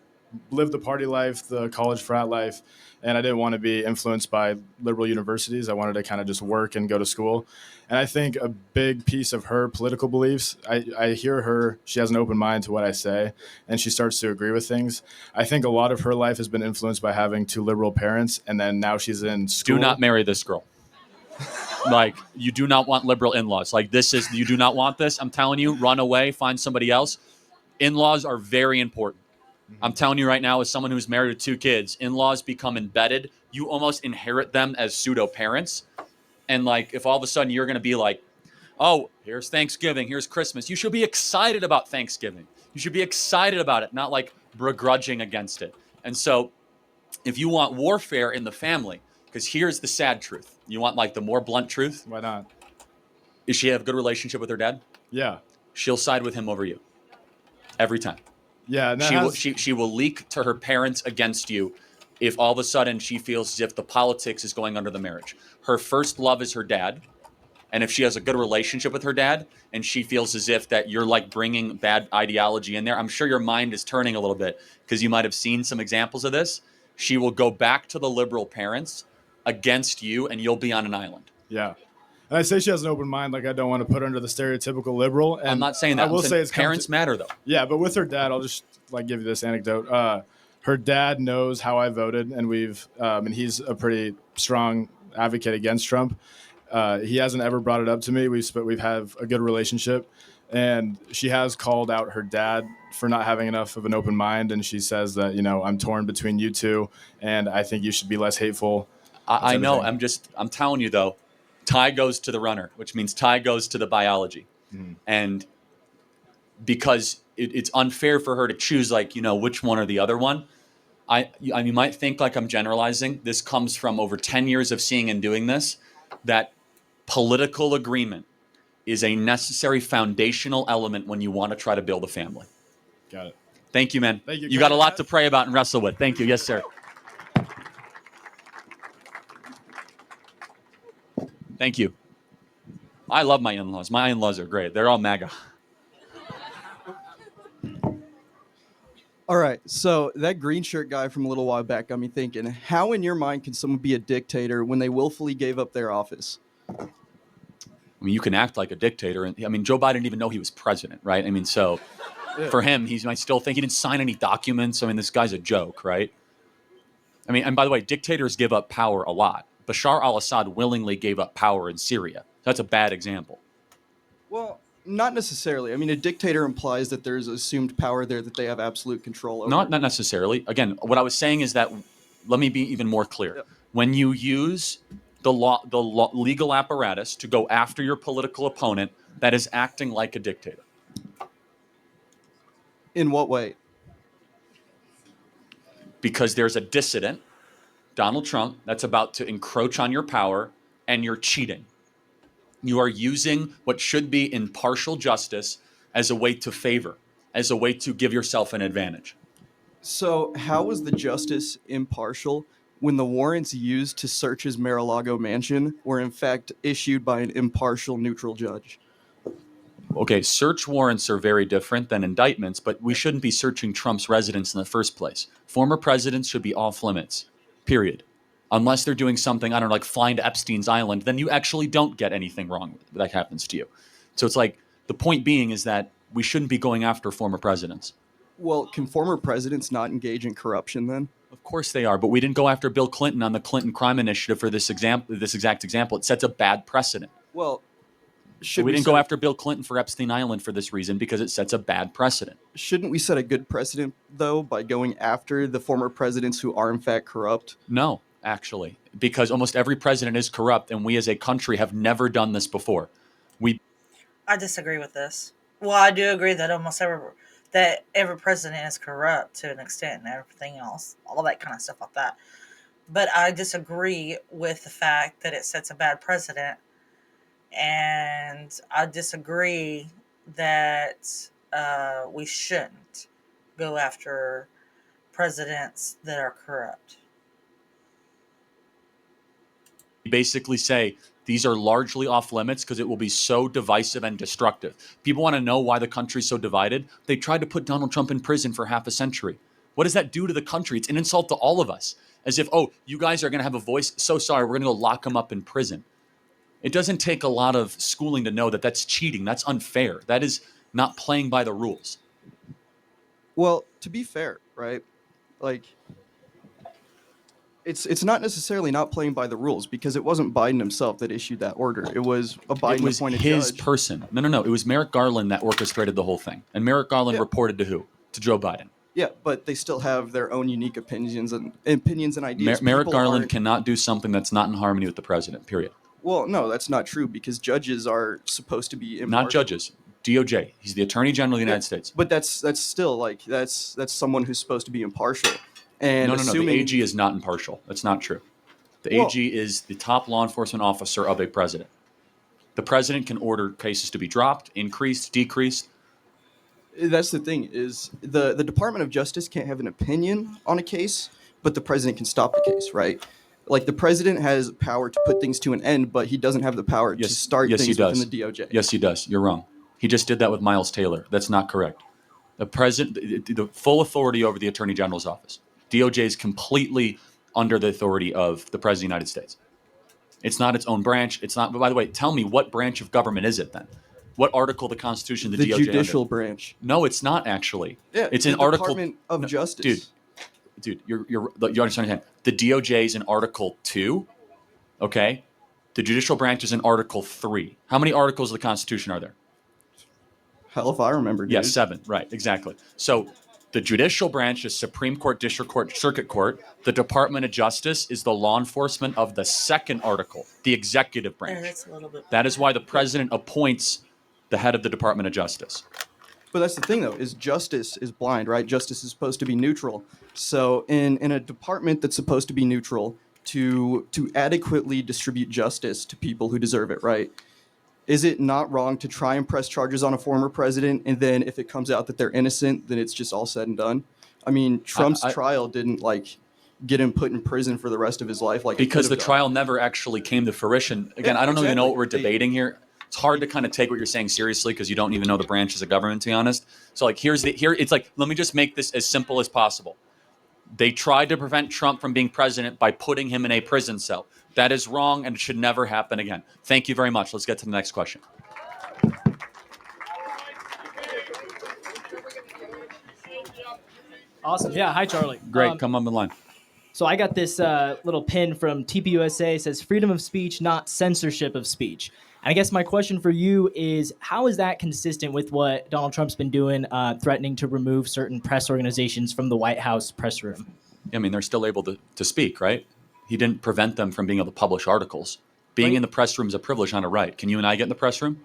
live the party life, the college frat life, and I didn't want to be influenced by liberal universities. I wanted to kind of just work and go to school. And I think a big piece of her political beliefs, I hear her, she has an open mind to what I say, and she starts to agree with things. I think a lot of her life has been influenced by having two liberal parents, and then now she's in school. Do not marry this girl. You do not want liberal in-laws. You do not want this. I'm telling you, run away, find somebody else. In-laws are very important. I'm telling you right now, as someone who's married with two kids, in-laws become embedded. You almost inherit them as pseudo-parents. And if all of a sudden you're going to be like, oh, here's Thanksgiving, here's Christmas. You should be excited about Thanksgiving. You should be excited about it, not begrudging against it. And so if you want warfare in the family, because here's the sad truth. You want the more blunt truth? Why not? Is she have a good relationship with her dad? Yeah. She'll side with him over you. Every time. Yeah. And she will leak to her parents against you if all of a sudden she feels as if the politics is going under the marriage. Her first love is her dad. And if she has a good relationship with her dad and she feels as if that you're like bringing bad ideology in there, I'm sure your mind is turning a little bit because you might have seen some examples of this. She will go back to the liberal parents against you and you'll be on an island. Yeah. And I say she has an open mind. Like, I don't want to put her under the stereotypical liberal. And I'm not saying that. I will I'm saying say it's parents matter, though. Yeah, but with her dad, I'll just like give you this anecdote. Her dad knows how I voted, and and he's a pretty strong advocate against Trump. He hasn't ever brought it up to me. We've had a good relationship, and she has called out her dad for not having enough of an open mind. And she says that, I'm torn between you two, and I think you should be less hateful. I know. I'm telling you, though, tie goes to the runner, which means tie goes to the biology. And because it's unfair for her to choose, which one or the other one. You might think like I'm generalizing. This comes from over 10 years of seeing and doing this, that political agreement is a necessary foundational element when you want to try to build a family. Got it. Thank you, man. Thank you. You got a lot to pray about and wrestle with. Thank you. Yes, sir. Thank you. I love my in-laws. My in-laws are great. They're all MAGA. All right, so that green shirt guy from a little while back got me thinking, how in your mind can someone be a dictator when they willfully gave up their office? I mean, you can act like a dictator. And I mean, Joe Biden didn't even know he was president, right? I mean, so for him, he might still think he didn't sign any documents. I mean, this guy's a joke, right? I mean, and by the way, dictators give up power a lot. Bashar al-Assad willingly gave up power in Syria. That's a bad example. Well, not necessarily. I mean, a dictator implies that there's assumed power there that they have absolute control over. Not necessarily. Again, what I was saying is that, let me be even more clear. Yep. When you use the legal apparatus to go after your political opponent, that is acting like a dictator. In what way? Because there's a dissident, Donald Trump, that's about to encroach on your power, and you're cheating. You are using what should be impartial justice as a way to favor, as a way to give yourself an advantage. So how was the justice impartial when the warrants used to search his Mar-a-Lago mansion were in fact issued by an impartial, neutral judge? Okay, search warrants are very different than indictments, but we shouldn't be searching Trump's residence in the first place. Former presidents should be off limits, period. Unless they're doing something, I don't know, like flying to Epstein's Island, then you actually don't get anything wrong that happens to you. So it's like, the point being is that we shouldn't be going after former presidents. Well, can former presidents not engage in corruption then? Of course they are, but we didn't go after Bill Clinton on the Clinton crime initiative for this exact example. It sets a bad precedent. Well, we didn't go after Bill Clinton for Epstein Island for this reason because it sets a bad precedent. Shouldn't we set a good precedent, though, by going after the former presidents who are in fact corrupt? No, actually, because almost every president is corrupt, and we as a country have never done this before. I disagree with this. Well, I do agree that every president is corrupt to an extent and everything else, all that kind of stuff like that. But I disagree with the fact that it sets a bad precedent, and I disagree that we shouldn't go after presidents that are corrupt. Basically say these are largely off limits because it will be so divisive and destructive. People want to know why the country's so divided. They tried to put Donald Trump in prison for half a century. What does that do to the country? It's an insult to all of us. As if, oh, you guys are going to have a voice. So sorry, we're going to go lock him up in prison. It doesn't take a lot of schooling to know that that's cheating. That's unfair. That is not playing by the rules. Well, to be fair, right? Like, it's not necessarily not playing by the rules because it wasn't Biden himself that issued that order. It was a Biden-appointed judge. It was his person. No. It was Merrick Garland that orchestrated the whole thing. And Merrick Garland reported to who? To Joe Biden. Yeah, but they still have their own unique opinions and ideas. Merrick Garland cannot do something that's not in harmony with the president, period. Well, no, that's not true because judges are supposed to be impartial. Not judges. DOJ. He's the Attorney General of the United States. But that's still like that's someone who's supposed to be impartial. And no. The AG is not impartial. That's not true. The AG is the top law enforcement officer of a president. The president can order cases to be dropped, increased, decreased. That's the thing is the Department of Justice can't have an opinion on a case, but the president can stop the case, right? Like the president has power to put things to an end, but he doesn't have the power to start yes, he things does. within the DOJ. Yes, he does. You're wrong. He just did that with Miles Taylor. That's not correct. The president, the full authority over the Attorney General's office. DOJ is completely under the authority of the President of the United States. It's not its own branch. It's not. But by the way, tell me what branch of government is it then? What article of the Constitution the DOJ judicial under? branch. No, it's not actually. Yeah, it's the an article. Department of Justice. Dude, you understand? The DOJ is in Article 2. Okay, the judicial branch is in Article 3. How many articles of the Constitution are there? Hell if I remember, dude. Yes, 7. Right, exactly. So the judicial branch is Supreme Court, District Court, Circuit Court. The Department of Justice is the law enforcement of the second article, the executive branch. that's a little bit. That is why the president appoints the head of the Department of Justice. But that's the thing, though, is justice is blind, right? Justice is supposed to be neutral. So in a department that's supposed to be neutral, to adequately distribute justice to people who deserve it, right? Is it not wrong to try and press charges on a former president, and then if it comes out that they're innocent, then it's just all said and done? I mean, Trump's trial didn't get him put in prison for the rest of his life, because the trial never actually came to fruition. Again, Yeah, I don't even know exactly. what we're debating here. It's hard to kind of take what you're saying seriously because you don't even know the branches of government, to be honest. So here it's like, let me just make this as simple as possible. They tried to prevent Trump from being president by putting him in a prison cell. That is wrong, and it should never happen again. Thank you very much. Let's get to the next question. Awesome. Yeah. Hi, Charlie. Great. Come on the line. So I got this little pin from TPUSA. It says freedom of speech, not censorship of speech. And I guess my question for you is, how is that consistent with what Donald Trump's been doing, threatening to remove certain press organizations from the White House press room? I mean, they're still able to speak, right? He didn't prevent them from being able to publish articles. Being in the press room is a privilege, not a right. Can you and I get in the press room?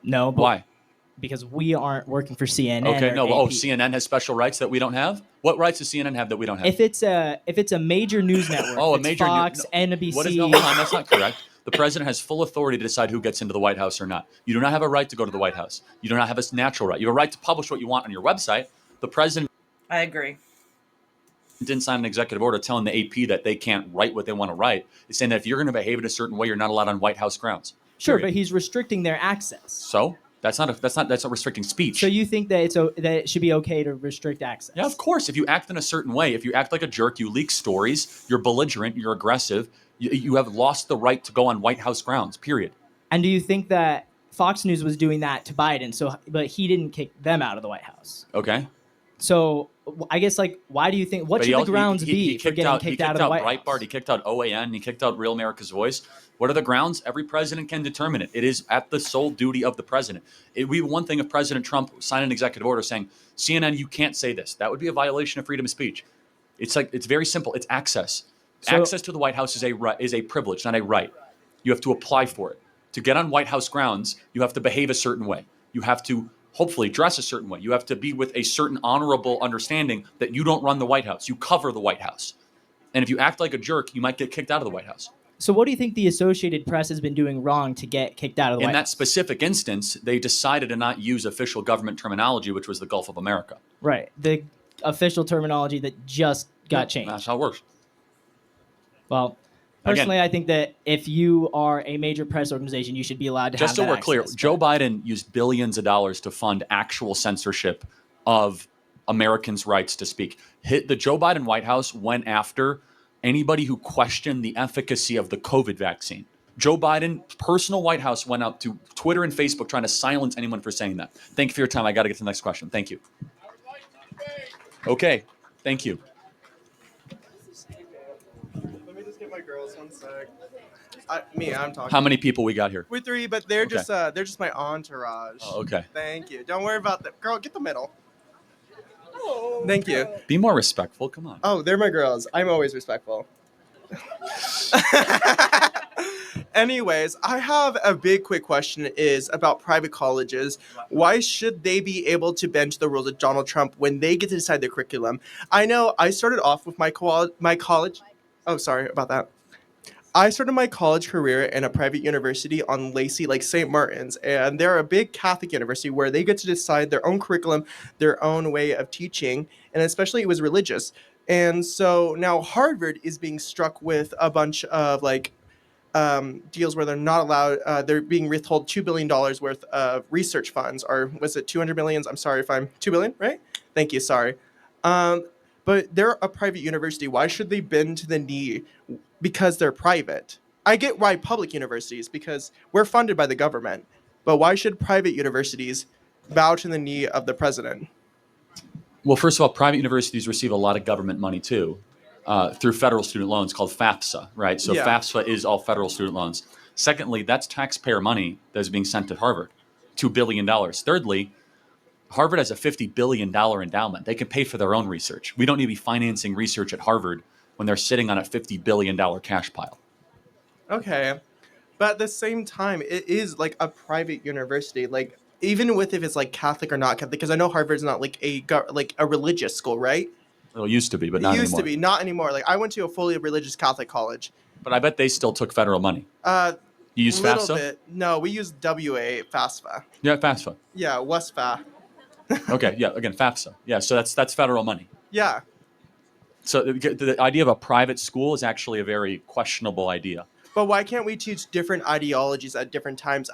No. But Why? Because we aren't working for CNN. Okay, or no. AP. Oh, CNN has special rights that we don't have? What rights does CNN have that we don't have? If it's a major news network, Oh, a it's major Fox, no, NBC. What is going on? That's not correct. The president has full authority to decide who gets into the White House or not. You do not have a right to go to the White House. You do not have a natural right. You have a right to publish what you want on your website. The president I agree. didn't sign an executive order telling the AP that they can't write what they want to write. It's saying that if you're going to behave in a certain way, you're not allowed on White House grounds. Sure, Period. but he's restricting their access. So that's not restricting speech. So you think that that it should be okay to restrict access? Yeah, of course. If you act in a certain way, if you act like a jerk, you leak stories, you're belligerent, you're aggressive, you have lost the right to go on White House grounds, period. And do you think that Fox News was doing that to Biden, but he didn't kick them out of the White House? Okay. So I guess, why do you think, what should the grounds be for getting kicked out of the White House? Breitbart, he kicked out OAN, he kicked out Real America's Voice. What are the grounds? Every president can determine it. It is at the sole duty of the president. It would be one thing if President Trump signed an executive order saying, CNN, you can't say this. That would be a violation of freedom of speech. It's very simple. It's access. Access to the White House is a privilege, not a right. You have to apply for it. To get on White House grounds, you have to behave a certain way. You have to hopefully dress a certain way. You have to be with a certain honorable understanding that you don't run the White House. You cover the White House. And if you act like a jerk, you might get kicked out of the White House. So what do you think the Associated Press has been doing wrong to get kicked out of the In White that House? specific instance, they decided to not use official government terminology, which was the Gulf of America. Right. The official terminology that just got changed. That's how it works. Well, personally, I think that if you are a major press organization, you should be allowed to Just so have that we're clear, access. Joe Biden used billions of dollars to fund actual censorship of Americans' rights to speak. The Joe Biden White House went after anybody who questioned the efficacy of the COVID vaccine. Joe Biden, personal White House, went out to Twitter and Facebook trying to silence anyone for saying that. Thank you for your time. I got to get to the next question. Thank you. Okay. Thank you. Let me just get my girls 1 sec. I'm talking. How many people we got here? We're 3, but they're Okay. they're just my entourage. Oh, okay. Thank you. Don't worry about that. Girl, get the middle. Thank you. Be more respectful. Come on. Oh, they're my girls. I'm always respectful. Anyways, I have a big quick question is about private colleges. Why should they be able to bend to the rules of Donald Trump when they get to decide their curriculum? I know I started off with my college. Oh, sorry about that. I started my college career in a private university on Lacey, like St. Martin's, and they're a big Catholic university where they get to decide their own curriculum, their own way of teaching, and especially it was religious. And so now Harvard is being struck with a bunch of like deals where they're not allowed, they're being withheld $2 billion worth of research funds, or was it 200 millions? I'm sorry if I'm 2 billion, right? Thank you, sorry. But they're a private university. Why should they bend to the knee because they're private? I get why public universities, because we're funded by the government, but why should private universities bow to the knee of the president? Well, first of all, private universities receive a lot of government money too, through federal student loans called FAFSA, right? So Yeah. FAFSA is all federal student loans. Secondly, that's taxpayer money that is being sent to Harvard, $2 billion. Thirdly, Harvard has a $50 billion endowment. They can pay for their own research. We don't need to be financing research at Harvard when they're sitting on a $50 billion cash pile. Okay. But at the same time, it is like a private university. Like, even with if it's like Catholic or not Catholic, because I know Harvard's not like a religious school, right? Well, it used to be, but It not used anymore. to be, not anymore. Like, I went to a fully religious Catholic college. But I bet they still took federal money. You use Little FAFSA? bit. No, we use WA FAFSA. Yeah, FAFSA. Yeah, WestFA. Okay, yeah, again, FAFSA. Yeah, so that's federal money. Yeah. So the idea of a private school is actually a very questionable idea. But why can't we teach different ideologies at different times?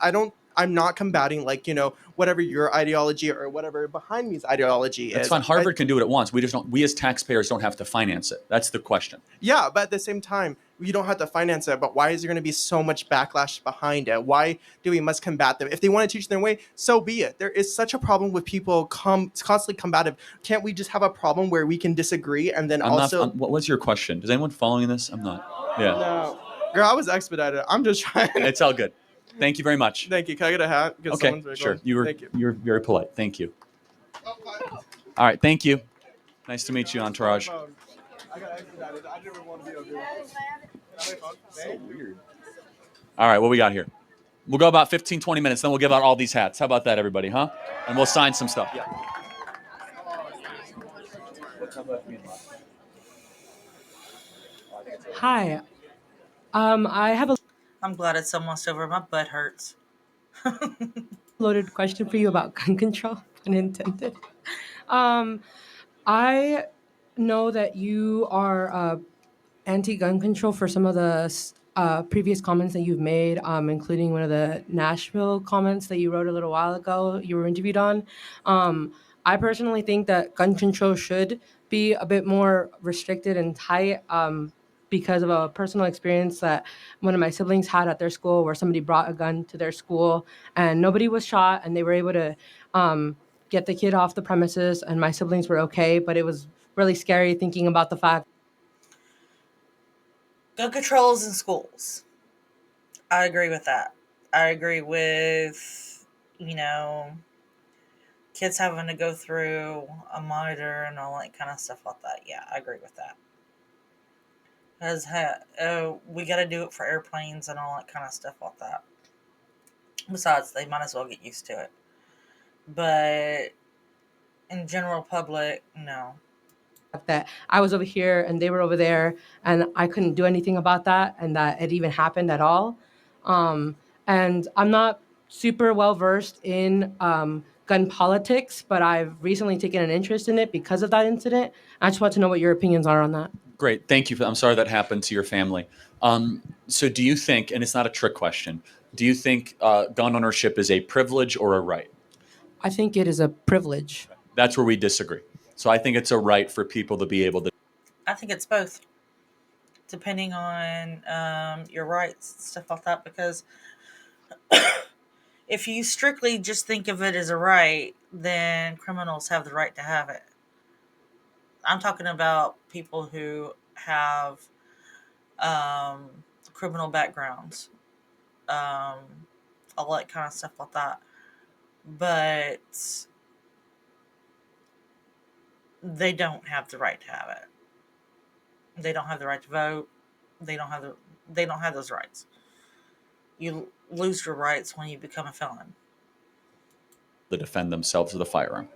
I'm not combating, like, whatever your ideology or whatever behind me's ideology That's is. fine. Harvard can do it at once. We as taxpayers don't have to finance it. That's the question. Yeah, but at the same time, you don't have to finance it. But why is there going to be so much backlash behind it? Why do we must combat them? If they want to teach their way, so be it. There is such a problem with people constantly combative. Can't we just have a problem where we can disagree and then What was your question? Is anyone following this? I'm not. Yeah. No. Girl, I was expedited. I'm just trying. It's all good. Thank you very much. Thank you. Can I get a hat? Because Okay, someone's very sure. close. Thank you. You're very polite. Thank you. All right, thank you. Nice to meet you, Entourage. I got expedited. I didn't want to be over here. So weird. All right, what we got here? We'll go about 15, 20 minutes, then we'll give out all these hats. How about that, everybody, huh? And we'll sign some stuff. Yeah. Hi. I have a I'm glad it's almost over. My butt hurts. loaded question for you about gun control, pun intended. I know that you are anti-gun control for some of the previous comments that you've made, including one of the Nashville comments that you wrote a little while ago. You were interviewed on. I personally think that gun control should be a bit more restricted and tight. Because of a personal experience that one of my siblings had at their school, where somebody brought a gun to their school and nobody was shot, and they were able to get the kid off the premises, and my siblings were okay. But it was really scary thinking about the fact. Gun controls in schools. I agree with that. I agree with, kids having to go through a monitor and all that kind of stuff like that. Yeah, I agree with that. Because we got to do it for airplanes and all that kind of stuff like that. Besides, they might as well get used to it. But in general public, no. That I was over here and they were over there, and I couldn't do anything about that, and that it even happened at all. And I'm not super well versed in gun politics, but I've recently taken an interest in it because of that incident. I just want to know what your opinions are on that. Great. Thank you. I'm sorry that happened to your family. So do you think, and it's not a trick question, do you think gun ownership is a privilege or a right? I think it is a privilege. That's where we disagree. So I think it's a right for people to be able to. I think it's both, depending on your rights and stuff like that. Because if you strictly just think of it as a right, then criminals have the right to have it. I'm talking about people who have criminal backgrounds, all that kind of stuff like that. But they don't have the right to have it. They don't have the right to vote. They don't have those rights. You lose your rights when you become a felon, To defend themselves with a firearm.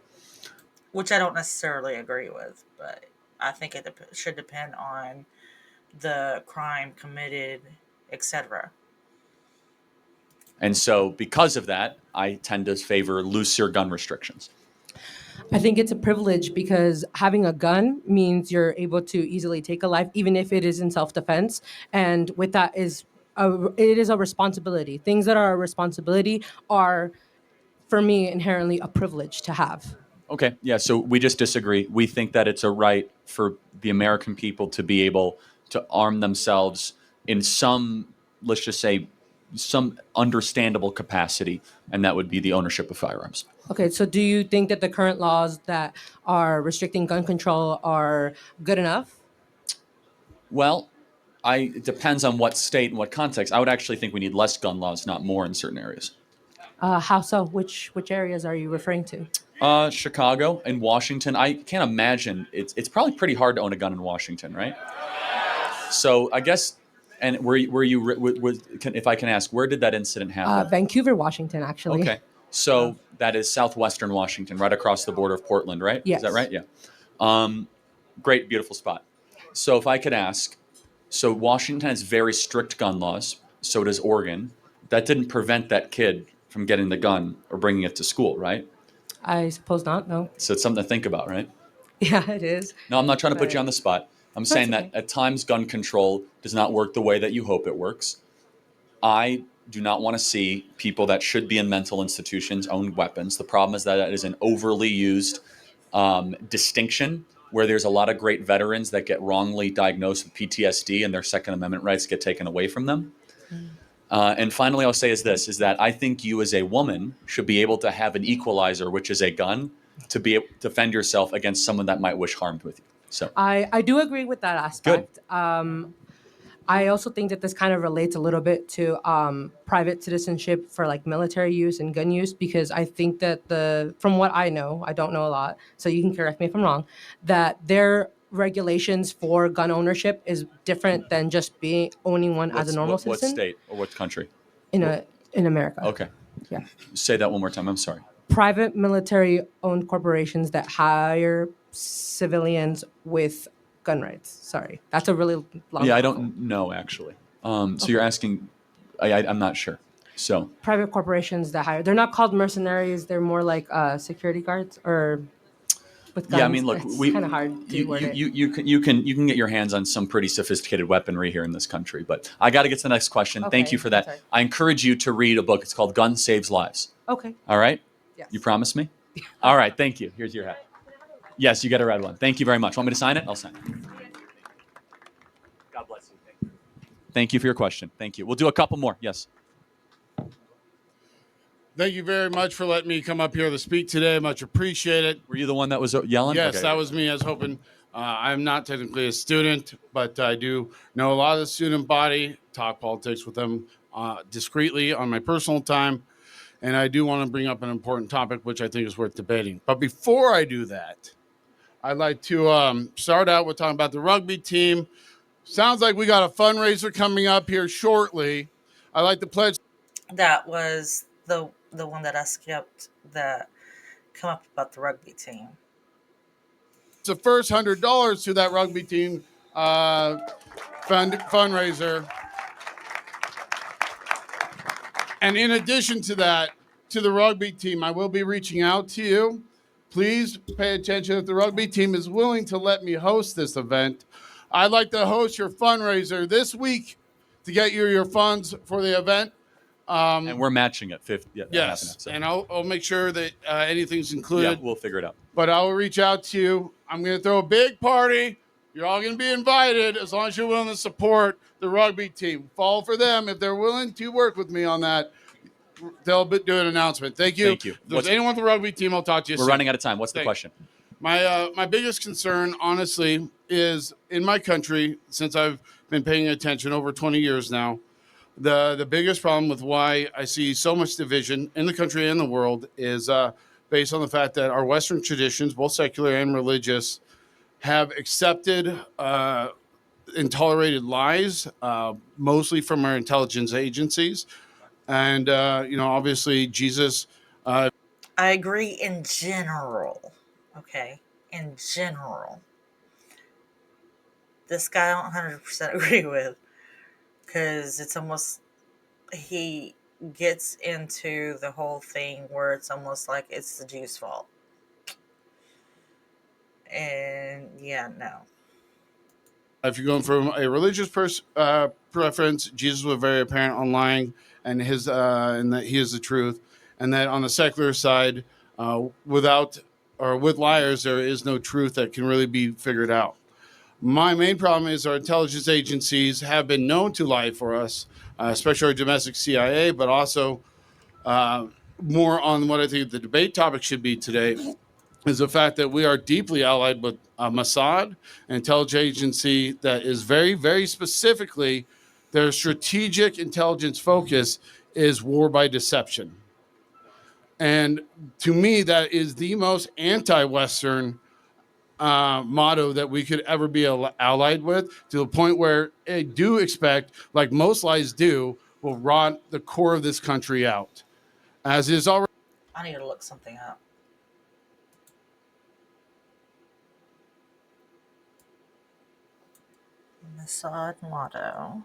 which I don't necessarily agree with, but I think it should depend on the crime committed, etc. And so because of that, I tend to favor looser gun restrictions. I think it's a privilege because having a gun means you're able to easily take a life, even if it is in self-defense. And with that it is a responsibility. Things that are a responsibility are, for me, inherently a privilege to have. Okay, yeah, so we just disagree. We think that it's a right for the American people to be able to arm themselves in some, let's just say, some understandable capacity, and that would be the ownership of firearms. Okay, so do you think that the current laws that are restricting gun control are good enough? Well, it depends on what state and what context. I would actually think we need less gun laws, not more in certain areas. How so? Which areas are you referring to? Chicago and Washington. I can't imagine. It's probably pretty hard to own a gun in Washington, right? So I guess, and if I can ask, where did that incident happen? Vancouver, Washington, actually. Okay, so that is southwestern Washington, right across the border of Portland, right? Yes. Is that right? Yeah. Great, beautiful spot. So if I could ask, so Washington has very strict gun laws. So does Oregon. That didn't prevent that kid from getting the gun or bringing it to school, right? I suppose not, no. So it's something to think about, right? Yeah, it is. No, I'm not trying to put But- you on the spot. I'm That's saying okay. that at times gun control does not work the way that you hope it works. I do not want to see people that should be in mental institutions own weapons. The problem is that it is an overly used distinction where there's a lot of great veterans that get wrongly diagnosed with PTSD and their Second Amendment rights get taken away from them. And finally, I'll say is that I think you as a woman should be able to have an equalizer, which is a gun, to be able to defend yourself against someone that might wish harm with you. So I do agree with that aspect. I also think that this kind of relates a little bit to private citizenship for like military use and gun use, because I think that from what I know, I don't know a lot, so you can correct me if I'm wrong, that their regulations for gun ownership is different than just owning one as a normal what citizen state or what country? in America. Okay. Yeah. Say that one more time. I'm sorry. Private military owned corporations that hire civilians with gun rights. Sorry, that's a really long. Yeah, I don't know actually. So you're asking, I'm not sure. So Private corporations that hire, they're not called mercenaries. They're more like security guards or with guns. yeah, I mean, look, it's kind of hard to word it. you can get your hands on some pretty sophisticated weaponry here in this country. But I got to get to the next question. Thank Okay, you for that. sorry. I encourage you to read a book. It's called Gun Saves Lives. Okay. All right. Yes. You promise me? All right. Thank you. Here's your hat. Yes, you get a red one. Thank you very much. Want me to sign it? I'll sign it. God bless you. Thank you. Thank you for your question. Thank you. We'll do a couple more. Yes. Thank you very much for letting me come up here to speak today. Much appreciated. Were you the one that was yelling? Yes, Okay. that was me. I was hoping. I'm not technically a student, but I do know a lot of the student body, talk politics with them discreetly on my personal time. And I do want to bring up an important topic, which I think is worth debating. But before I do that, I'd like to start out with talking about the rugby team. Sounds like we got a fundraiser coming up here shortly. I'd like to pledge. That was the one that I skipped that come up about the rugby team. The first $100 to that rugby team fundraiser. And in addition to that, to the rugby team, I will be reaching out to you. Please pay attention. If the rugby team is willing to let me host this event, I'd like to host your fundraiser this week to get you your funds for the event. And we're matching it. Yes, and I'll make sure that anything's included. Yeah, we'll figure it out. But I will reach out to you. I'm going to throw a big party. You're all going to be invited as long as you're willing to support the rugby team. Fall for them. If they're willing to work with me on that, they'll do an announcement. Thank you. Thank you. If there's anyone with the rugby team, I'll talk to you We're soon. running out of time. What's the question? My biggest concern, honestly, is in my country, since I've been paying attention over 20 years now, the biggest problem with why I see so much division in the country and the world is based on the fact that our Western traditions, both secular and religious, have accepted and tolerated lies, mostly from our intelligence agencies. And, obviously, Jesus. I agree in general. Okay. In general. This guy I don't 100% agree with. Because it's almost, he gets into the whole thing where it's almost like it's the Jews' fault. And yeah, no. If you're going from a religious preference, Jesus was very apparent on lying, and and that he is the truth, and that on the secular side, without or with liars, there is no truth that can really be figured out. My main problem is our intelligence agencies have been known to lie for us, especially our domestic CIA, but also more on what I think the debate topic should be today is the fact that we are deeply allied with Mossad, an intelligence agency that is very, very specifically, their strategic intelligence focus is war by deception. And to me, that is the most anti-Western motto that we could ever be allied with, to the point where I do expect, like most lies do, will rot the core of this country out. As is already. I need to look something up. Mossad motto.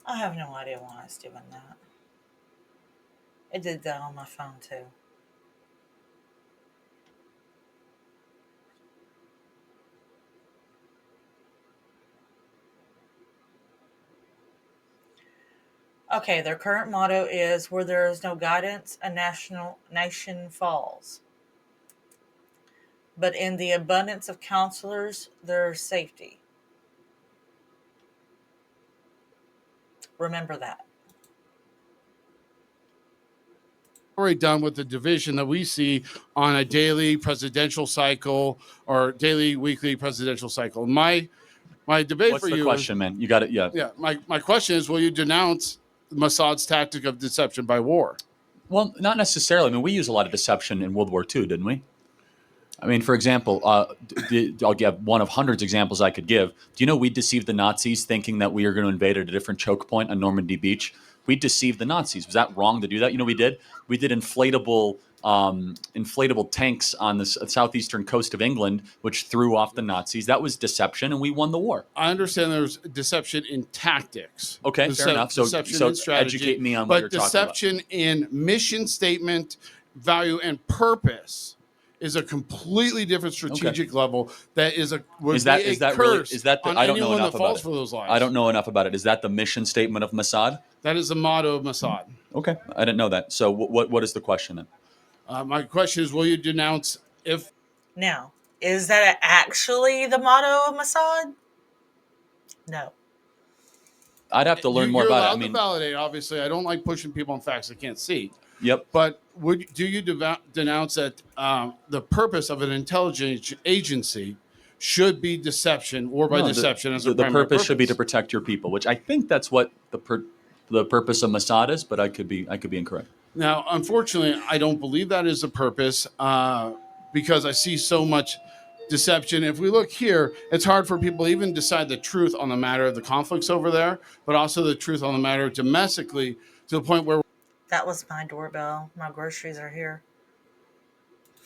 I have no idea why it's doing that. It did that on my phone too. Okay, their current motto is where there is no guidance, a nation falls. But in the abundance of counselors, there's safety. Remember that. Already done with the division that we see on a daily presidential cycle or daily, weekly presidential cycle. My debate What's for the you question, man? You got it. Yeah. Yeah. My question is, will you denounce Mossad's tactic of deception by war? Well, not necessarily. I mean, we use a lot of deception in World War II, didn't we? I mean, for example, I'll give one of hundreds of examples I could give. Do you know we deceived the Nazis thinking that we were going to invade at a different choke point on Normandy Beach? We deceived the Nazis. Was that wrong to do that? You know, we did inflatable tanks on the southeastern coast of England, which threw off the Nazis. That was deception, and we won the war. I understand there's deception in tactics. Okay, fair enough. So deception in strategy, educate me on what you're talking about. But deception in mission statement, value, and purpose is a completely different strategic level. That is that I don't know enough about it. For those lies. I don't know enough about it. Is that the mission statement of Mossad? That is the motto of Mossad. Okay, I didn't know that. So what is the question then? My question is, will you denounce if? Now, is that actually the motto of Mossad? No. I'd have to learn more about it. I mean, to validate. Obviously, I don't like pushing people on facts I can't see. Yep. But do you denounce that the purpose of an intelligence agency should be deception, or by deception as a the primary purpose should be to protect your people, which I think that's what the purpose of Mossad is, but I could be incorrect. Now, unfortunately, I don't believe that is the purpose because I see so much deception. If we look here, it's hard for people to even decide the truth on the matter of the conflicts over there, but also the truth on the matter domestically, to the point where That was my doorbell. My groceries are here.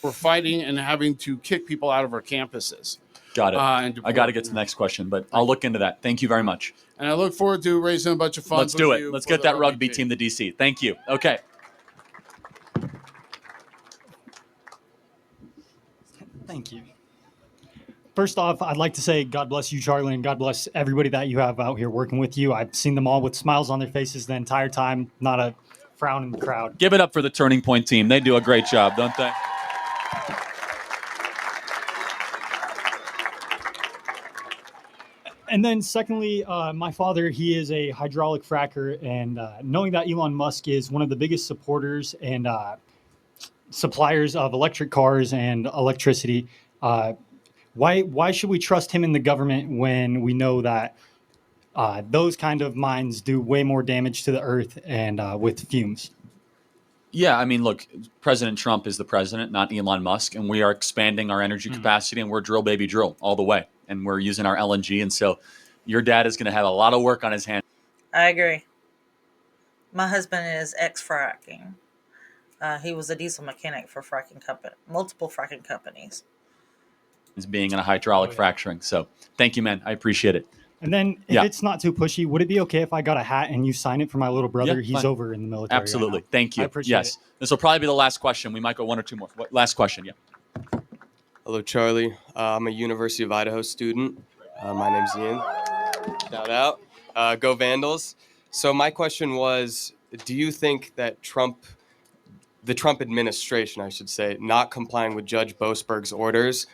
we're fighting and having to kick people out of our campuses. Got it. I got to get to the next question, but I'll look into that. Thank you very much. And I look forward to raising a bunch of funds. Let's do it. Let's get that rugby team to DC. Thank you. Okay. Thank you. First off, I'd like to say God bless you, Charlie, and God bless everybody that you have out here working with you. I've seen them all with smiles on their faces the entire time, not a frown in the crowd. Give it up for the Turning Point team. They do a great job, don't they? And then secondly, my father, he is a hydraulic fracker, and knowing that Elon Musk is one of the biggest supporters and suppliers of electric cars and electricity, why should we trust him in the government when we know that those kind of mines do way more damage to the earth and with fumes? Yeah, I mean, look, President Trump is the president, not Elon Musk, and we are expanding our energy capacity, and we're drill, baby, drill all the way. And we're using our LNG, and so your dad is going to have a lot of work on his hands. I agree. My husband is ex-fracking. He was a diesel mechanic for multiple fracking companies. as being in a hydraulic fracturing. So thank you, man. I appreciate it. And then if Yeah. it's not too pushy, would it be okay if I got a hat and you sign it for my little brother? Yeah, He's fine. over in the military. Absolutely. Right now. Thank you. I appreciate Yes. it. This will probably be the last question. We might go one or two more. Last question. Yeah. Hello, Charlie. I'm a University of Idaho student. My name's Ian. Shout out. Go Vandals. So my question was, do you think that the Trump administration, I should say, not complying with Judge Boasberg's orders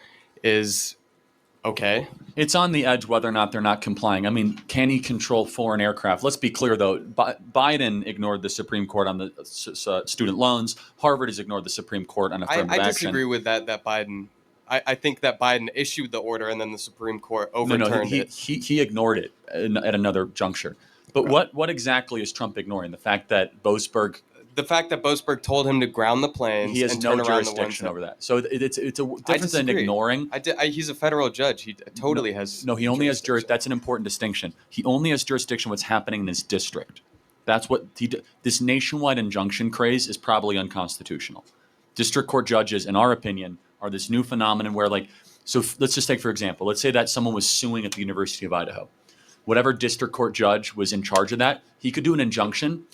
is okay? It's on the edge whether or not they're not complying. I mean, can he control foreign aircraft? Let's be clear, though. Biden ignored the Supreme Court on the student loans. Harvard has ignored the Supreme Court on affirmative I action. disagree with that Biden... I think that Biden issued the order and then the Supreme Court overturned it. He ignored it at another juncture. But what exactly is Trump ignoring? The fact that Boasberg... The fact that Boasberg told him to ground the planes. He has and no turn around jurisdiction over that. So it's a different than ignoring. He's a federal judge. He totally has. No, he only has jurisdiction. That's an important distinction. He only has jurisdiction what's happening in his district. That's what this nationwide injunction craze is probably unconstitutional. District court judges, in our opinion, are this new phenomenon where, so let's just take, for example, let's say that someone was suing at the University of Idaho. Whatever district court judge was in charge of that, he could do an injunction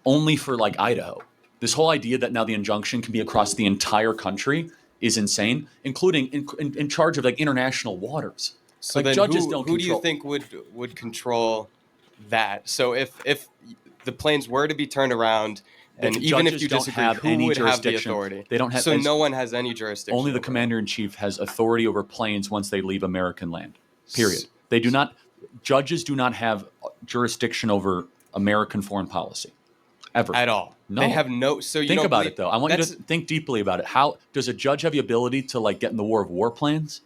only for Idaho. This whole idea that now the injunction can be across the entire country is insane, including in charge of international waters. So then judges who do you think would control that? So if the planes were to be turned around, and even if you disagree, who would have the authority? They don't have. So no one has any jurisdiction. Only the commander-in-chief has authority over planes once they leave American land. Period. They do not. Judges do not have jurisdiction over American foreign policy. Ever. At all. No. They have no. So you think don't about believe, it though. I want you to think deeply about it. How does a judge have the ability to get in the war of warplanes?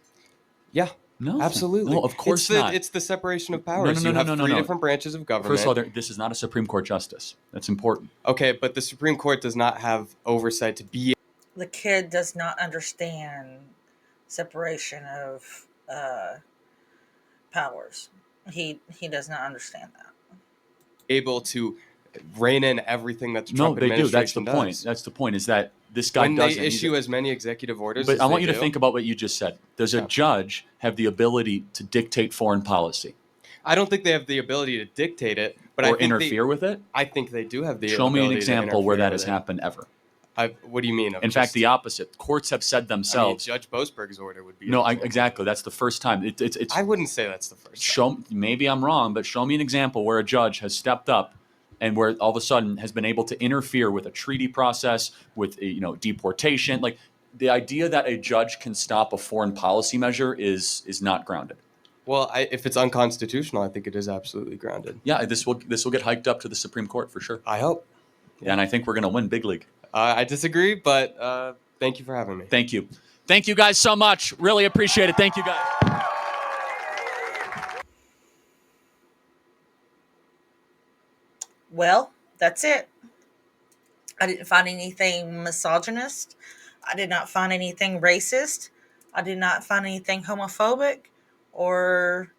Yeah. No. Absolutely. No, of course not. It's the separation of powers. No. You have three different branches of government. First of all, this is not a Supreme Court justice. That's important. Okay, but the Supreme Court does not have oversight to be. The kid does not understand separation of powers. He does not understand that. Able to rein in everything that the No, Trump they do. That's the administration point. does. That's the point. Is that this guy when doesn't they issue either. as many executive orders. But as I want they you to do, think about what you just said. Does a judge have the ability to dictate foreign policy? I don't think they have the ability to dictate it, but I Or think interfere with it? I think they do have the. Show me an ability to example where that interfere has with it. happened ever. What do you mean? In fact, the opposite. Courts have said themselves. Judge Boasberg's order would be. No, exactly. That's the first time. It's. I wouldn't say that's the first. Maybe I'm wrong, but show me an example where a judge has stepped up and where all of a sudden has been able to interfere with a treaty process, with deportation. The idea that a judge can stop a foreign policy measure is not grounded. Well, if it's unconstitutional, I think it is absolutely grounded. Yeah, this will get hiked up to the Supreme Court for sure. I hope. Yeah, and I think we're going to win big league. I disagree, but thank you for having me. Thank you. Thank you guys so much. Really appreciate it. Thank you guys. Well, that's it. I didn't find anything misogynist. I did not find anything racist. I did not find anything homophobic or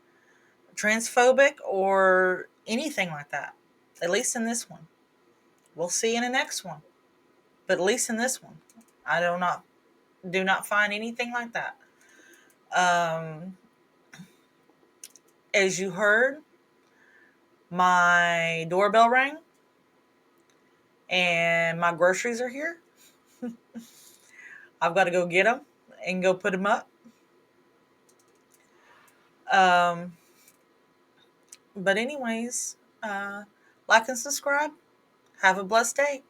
transphobic or anything like that. At least in this one. We'll see in the next one. But at least in this one, I do not find anything like that. As you heard, my doorbell rang and my groceries are here. I've got to go get them and go put them up. But anyways, like and subscribe. Have a blessed day.